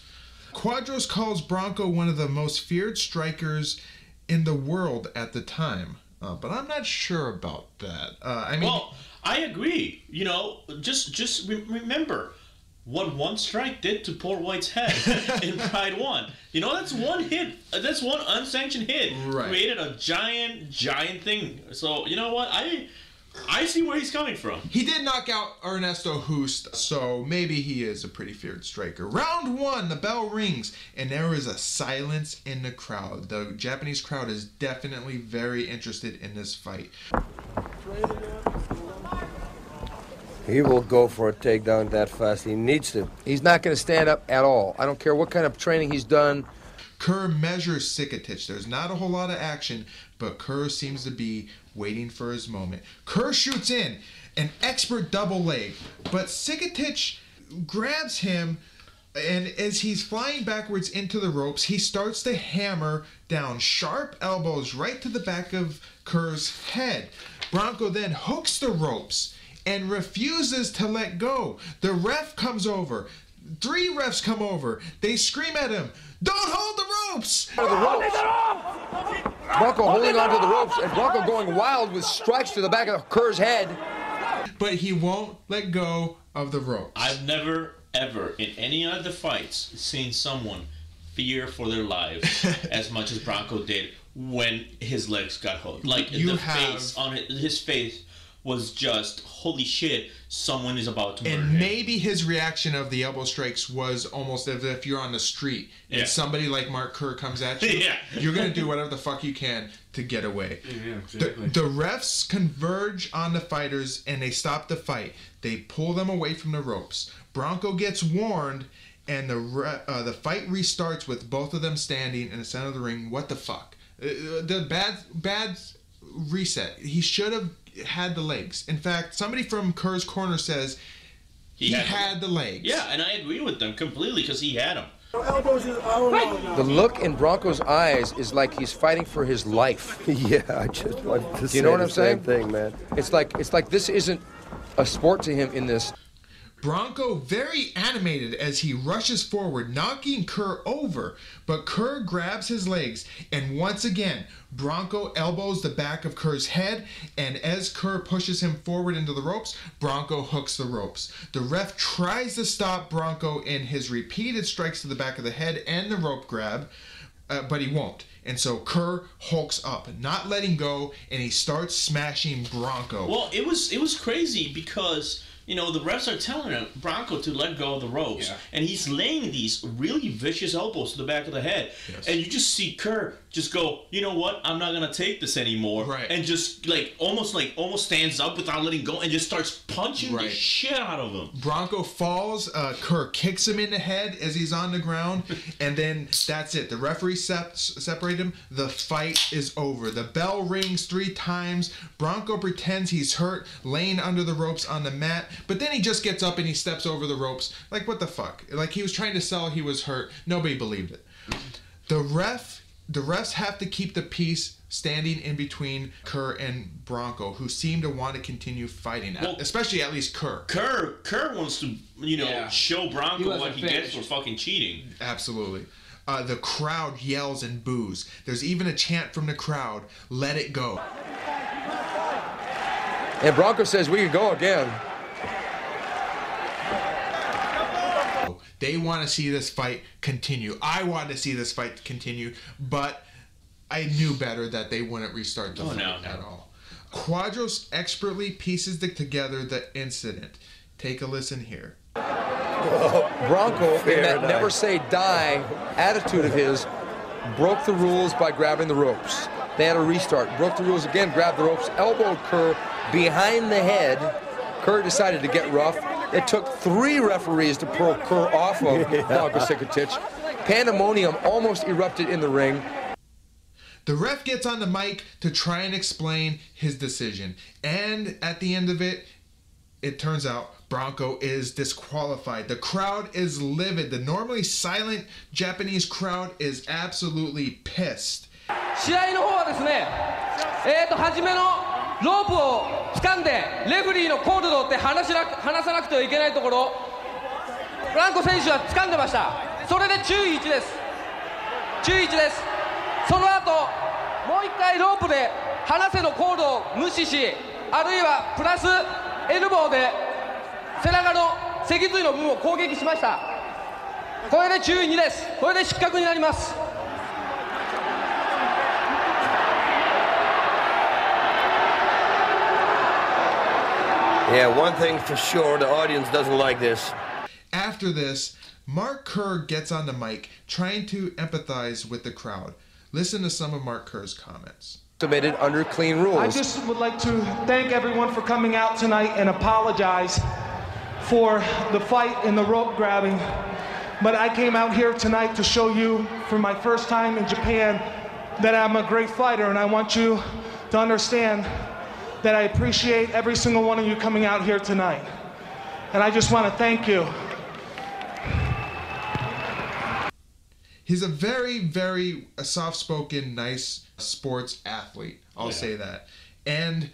Quadros calls Branko one of the most feared strikers in the world at the time. But I'm not sure about that. Well, I agree. You know, just remember what one strike did to poor White's head in Pride 1. You know, that's one hit. That's one unsanctioned hit. Right. Created a giant thing. So, you know what? I see where he's coming from. He did knock out Ernesto Hoost, so maybe he is a pretty feared striker. Round 1, the bell rings, and there is a silence in the crowd. The Japanese crowd is definitely very interested in this fight. He will go for a takedown that fast. He needs to. He's not going to stand up at all. I don't care what kind of training he's done. Kerr measures Cikatic. There's not a whole lot of action, but Kerr seems to be waiting for his moment. Kerr shoots in, an expert double leg, but Cikatic grabs him, and as he's flying backwards into the ropes, he starts to hammer down sharp elbows right to the back of Kerr's head. Branko then hooks the ropes and refuses to let go. The ref comes over. 3 refs come over. They scream at him, "Don't hold the ropes!" Branko holding onto the ropes, and Branko going wild with strikes to the back of Kerr's head. But he won't let go of the ropes. I've never, ever, in any of the fights, seen someone fear for their lives as much as Branko did when his legs got hooked. Like, face on his face was just, holy shit, someone is about to murder him. And maybe his reaction of the elbow strikes was almost as if you're on the street and somebody like Mark Kerr comes at you. You're going to do whatever the fuck you can to get away. Yeah, exactly. The refs converge on the fighters and they stop the fight. They pull them away from the ropes. Branko gets warned and the fight restarts with both of them standing in the center of the ring. What the fuck? The bad reset. He should have had the legs. In fact, somebody from Kerr's corner says he had the legs. Yeah, and I agree with them completely because he had them. The look in Branko's eyes is like he's fighting for his life. Yeah, I just wanted to say you know what I'm the same saying? thing, man. It's like this isn't a sport to him in this. Branko very animated as he rushes forward, knocking Kerr over, but Kerr grabs his legs, and once again, Branko elbows the back of Kerr's head, and as Kerr pushes him forward into the ropes, Branko hooks the ropes. The ref tries to stop Branko in his repeated strikes to the back of the head and the rope grab, but he won't. And so Kerr hulks up, not letting go, and he starts smashing Branko. Well, it was crazy because, you know, the refs are telling him, Branko, to let go of the ropes. Yeah. And he's laying these really vicious elbows to the back of the head. Yes. And you just see Kerr just go, you know what, I'm not going to take this anymore. Right. And just almost stands up without letting go and just starts punching the shit out of him. Branko falls. Kerr kicks him in the head as he's on the ground. And then that's it. The referee separated him. The fight is over. The bell rings 3 times. Branko pretends he's hurt, laying under the ropes on the mat. But then he just gets up and he steps over the ropes. Like, what the fuck? Like, he was trying to sell he was hurt. Nobody believed it. The refs have to keep the peace standing in between Kerr and Branko, who seem to want to continue fighting, especially at least Kerr. Kerr wants to, show Branko what he gets for fucking cheating. Absolutely. The crowd yells and boos. There's even a chant from the crowd, "Let it go." And Branko says, "We can go again." They want to see this fight continue. I want to see this fight continue, but I knew better that they wouldn't restart the fight at all. Quadros expertly pieces together the incident. Take a listen here. The Branko, in that never say die attitude of his, broke the rules by grabbing the ropes. They had a restart. Broke the rules again, grabbed the ropes, elbowed Kerr behind the head. Kerr decided to get rough. It took 3 referees to pull Kerr off of Branko Cikatic. Pandemonium almost erupted in the ring. The ref gets on the mic to try and explain his decision. And at the end of it, it turns out Branko is disqualified. The crowd is livid. The normally silent Japanese crowd is absolutely pissed. 試合の方はですね、初めのロープを掴んでレフェリーのコールドって離さなくてはいけないところ、ブランコ選手は掴んでました。それで注意1です。注意1です。その後もう一回ロープで離せのコールを無視し、あるいはプラスエルボーで背中の脊髄の部分を攻撃しました。これで注意2です。これで失格になります。Yeah, one thing for sure, the audience doesn't like this. After this, Mark Kerr gets on the mic trying to empathize with the crowd. Listen to some of Mark Kerr's comments. Submitted under clean rules. I just would like to thank everyone for coming out tonight and apologize for the fight and the rope grabbing. But I came out here tonight to show you, for my first time in Japan, that I'm a great fighter, and I want you to understand that I appreciate every single one of you coming out here tonight. And I just want to thank you. He's a very, very soft-spoken, nice sports athlete. I'll say that. And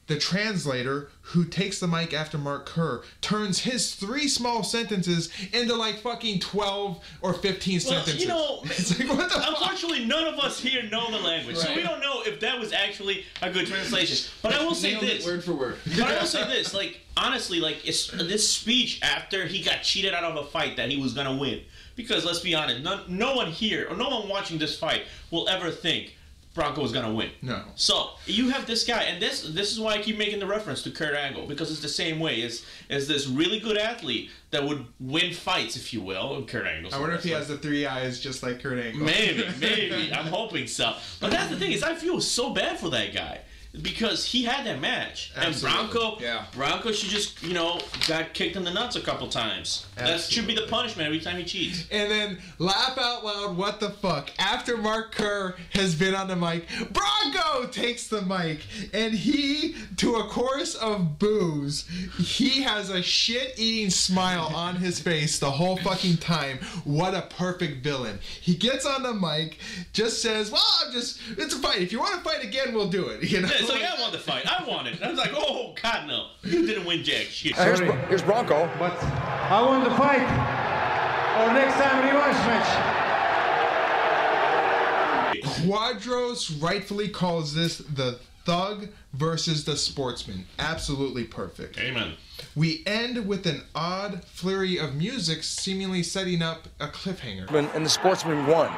the translator, who takes the mic after Mark Kerr, turns his 3 small sentences into like fucking 12 or 15 sentences. You know, it's like, what the unfortunately, fuck? none of us here know the language, so we don't know if that was actually a good translation. But I will say this, word for word. But I will say this, like, honestly, like, it's this speech after he got cheated out of a fight that he was gonna win. Because let's be honest, no one here or no one watching this fight will ever think Branko was gonna win. No. So you have this guy, and this is why I keep making the reference to Kurt Angle, because it's the same way as this really good athlete that would win fights, if you will. Kurt Angle. I wonder if he has the 3 eyes just like Kurt Angle. Maybe. I'm hoping so. But that's the thing, is I feel so bad for that guy. Because he had that match. Absolutely. And Branko should just, got kicked in the nuts a couple times. Absolutely. That should be the punishment every time he cheats. And then laugh out loud, what the fuck? After Mark Kerr has been on the mic, Branko takes the mic, and he, to a chorus of boos, he has a shit-eating smile on his face the whole fucking time. What a perfect villain. He gets on the mic, just says, well, it's a fight. If you want to fight again, we'll do it. Yeah, it's like, I want the fight. I want it. I was like, oh, God, no. You didn't win jack shit. Here's Branko. But I won the fight. Or next time rematch match. Quadros rightfully calls this the thug versus the sportsman. Absolutely perfect. Amen. We end with an odd flurry of music seemingly setting up a cliffhanger. And the sportsman won.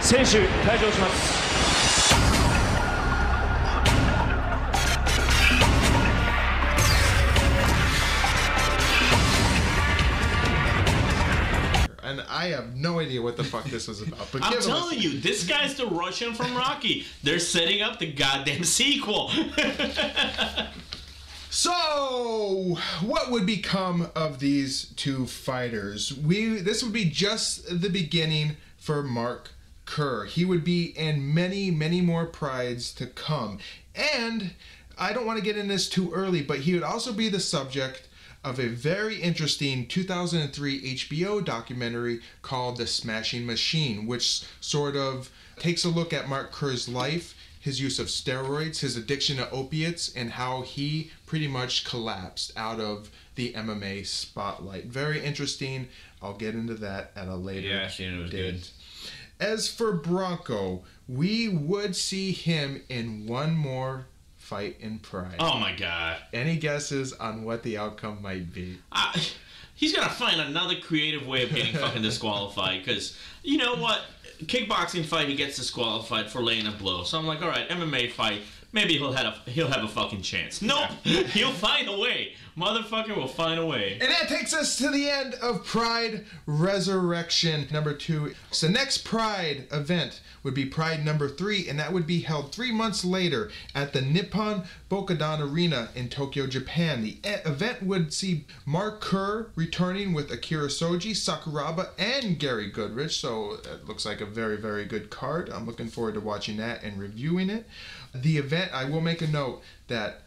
選手退場します。And I have no idea what the fuck this was about. But I'm telling you, this guy's the Russian from Rocky. They're setting up the goddamn sequel. So, what would become of these 2 fighters? This would be just the beginning for Mark Kerr. He would be in many, many more prides to come. And I don't want to get into this too early, but he would also be the subject of a very interesting 2003 HBO documentary called The Smashing Machine, which sort of takes a look at Mark Kerr's life, his use of steroids, his addiction to opiates, and how he pretty much collapsed out of the MMA spotlight. Very interesting. I'll get into that at a later Yeah, I seen it was good. As for Branko, we would see him in one more fight in Pride. Oh my God. Any guesses on what the outcome might be? He's gonna find another creative way of getting fucking disqualified, because you know what? Kickboxing fight, he gets disqualified for laying a blow. So I'm like, all right, MMA fight, maybe he'll have a fucking chance. Nope, he'll find a way. Motherfucker will find a way. And that takes us to the end of Pride Resurrection number 2. So the next Pride event would be Pride number 3, and that would be held 3 months later at the Nippon Bokodan Arena in Tokyo, Japan. The event would see Mark Kerr returning with Akira Soji, Sakuraba, and Gary Goodrich. So it looks like a very, very good card. I'm looking forward to watching that and reviewing it. The event, I will make a note that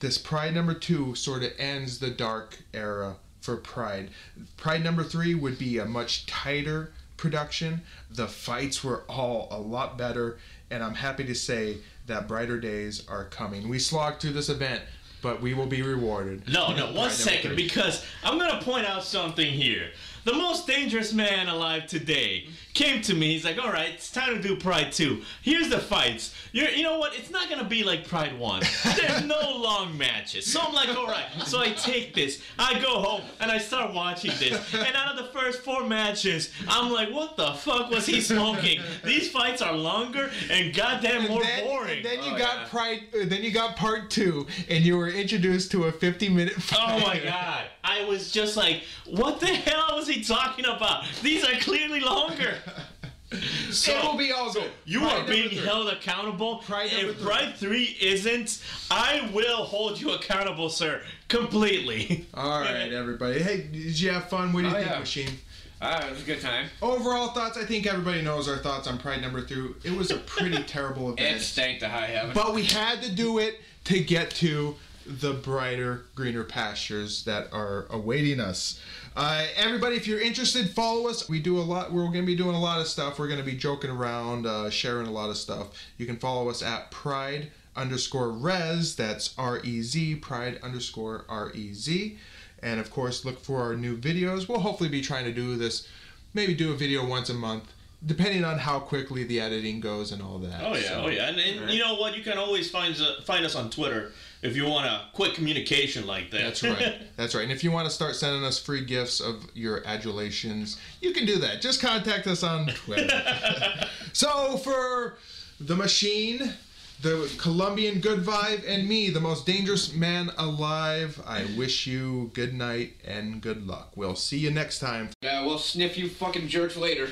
this Pride number 2 sort of ends the dark era for Pride. Pride number 3 would be a much tighter production. The fights were all a lot better, and I'm happy to say that brighter days are coming. We slogged through this event, but we will be rewarded. No, 1 second, because I'm going to point out something here. The most dangerous man alive today came to me. He's like, all right, it's time to do Pride 2. Here's the fights. You know what? It's not going to be like Pride 1. There's no long matches. So I'm like, all right. So I take this. I go home, and I start watching this. And out of the first 4 matches, I'm like, what the fuck was he smoking? These fights are longer and goddamn more boring. And then you got Pride. Then you got Part 2, and you were introduced to a 50-minute fight. Oh my god. I was just like, what the hell was he talking about? These are clearly longer. So, it will be all good. You are being held accountable. If Pride 3 isn't, I will hold you accountable, sir. Completely. All right, everybody. Hey, did you have fun? What do you think, Machine? It was a good time. Overall thoughts, I think everybody knows our thoughts on Pride number 3. It was a pretty terrible event. It stank to high heaven. But we had to do it to get to the brighter, greener pastures that are awaiting us. Everybody, if you're interested, follow us. We do a lot. We're going to be doing a lot of stuff. We're going to be joking around, sharing a lot of stuff. You can follow us at Pride_Rez. That's R-E-Z, Pride_REZ. And of course, look for our new videos. We'll hopefully be trying to do this, maybe do a video once a month, depending on how quickly the editing goes and all that. Oh yeah. And you know what? You can always find us on Twitter if you want a quick communication like that. That's right. That's right. And if you want to start sending us free gifts of your adulations, you can do that. Just contact us on Twitter. So for the Machine, the Colombian Good Vibe, and me, the most dangerous man alive, I wish you good night and good luck. We'll see you next time. Yeah, we'll sniff you fucking jerks later.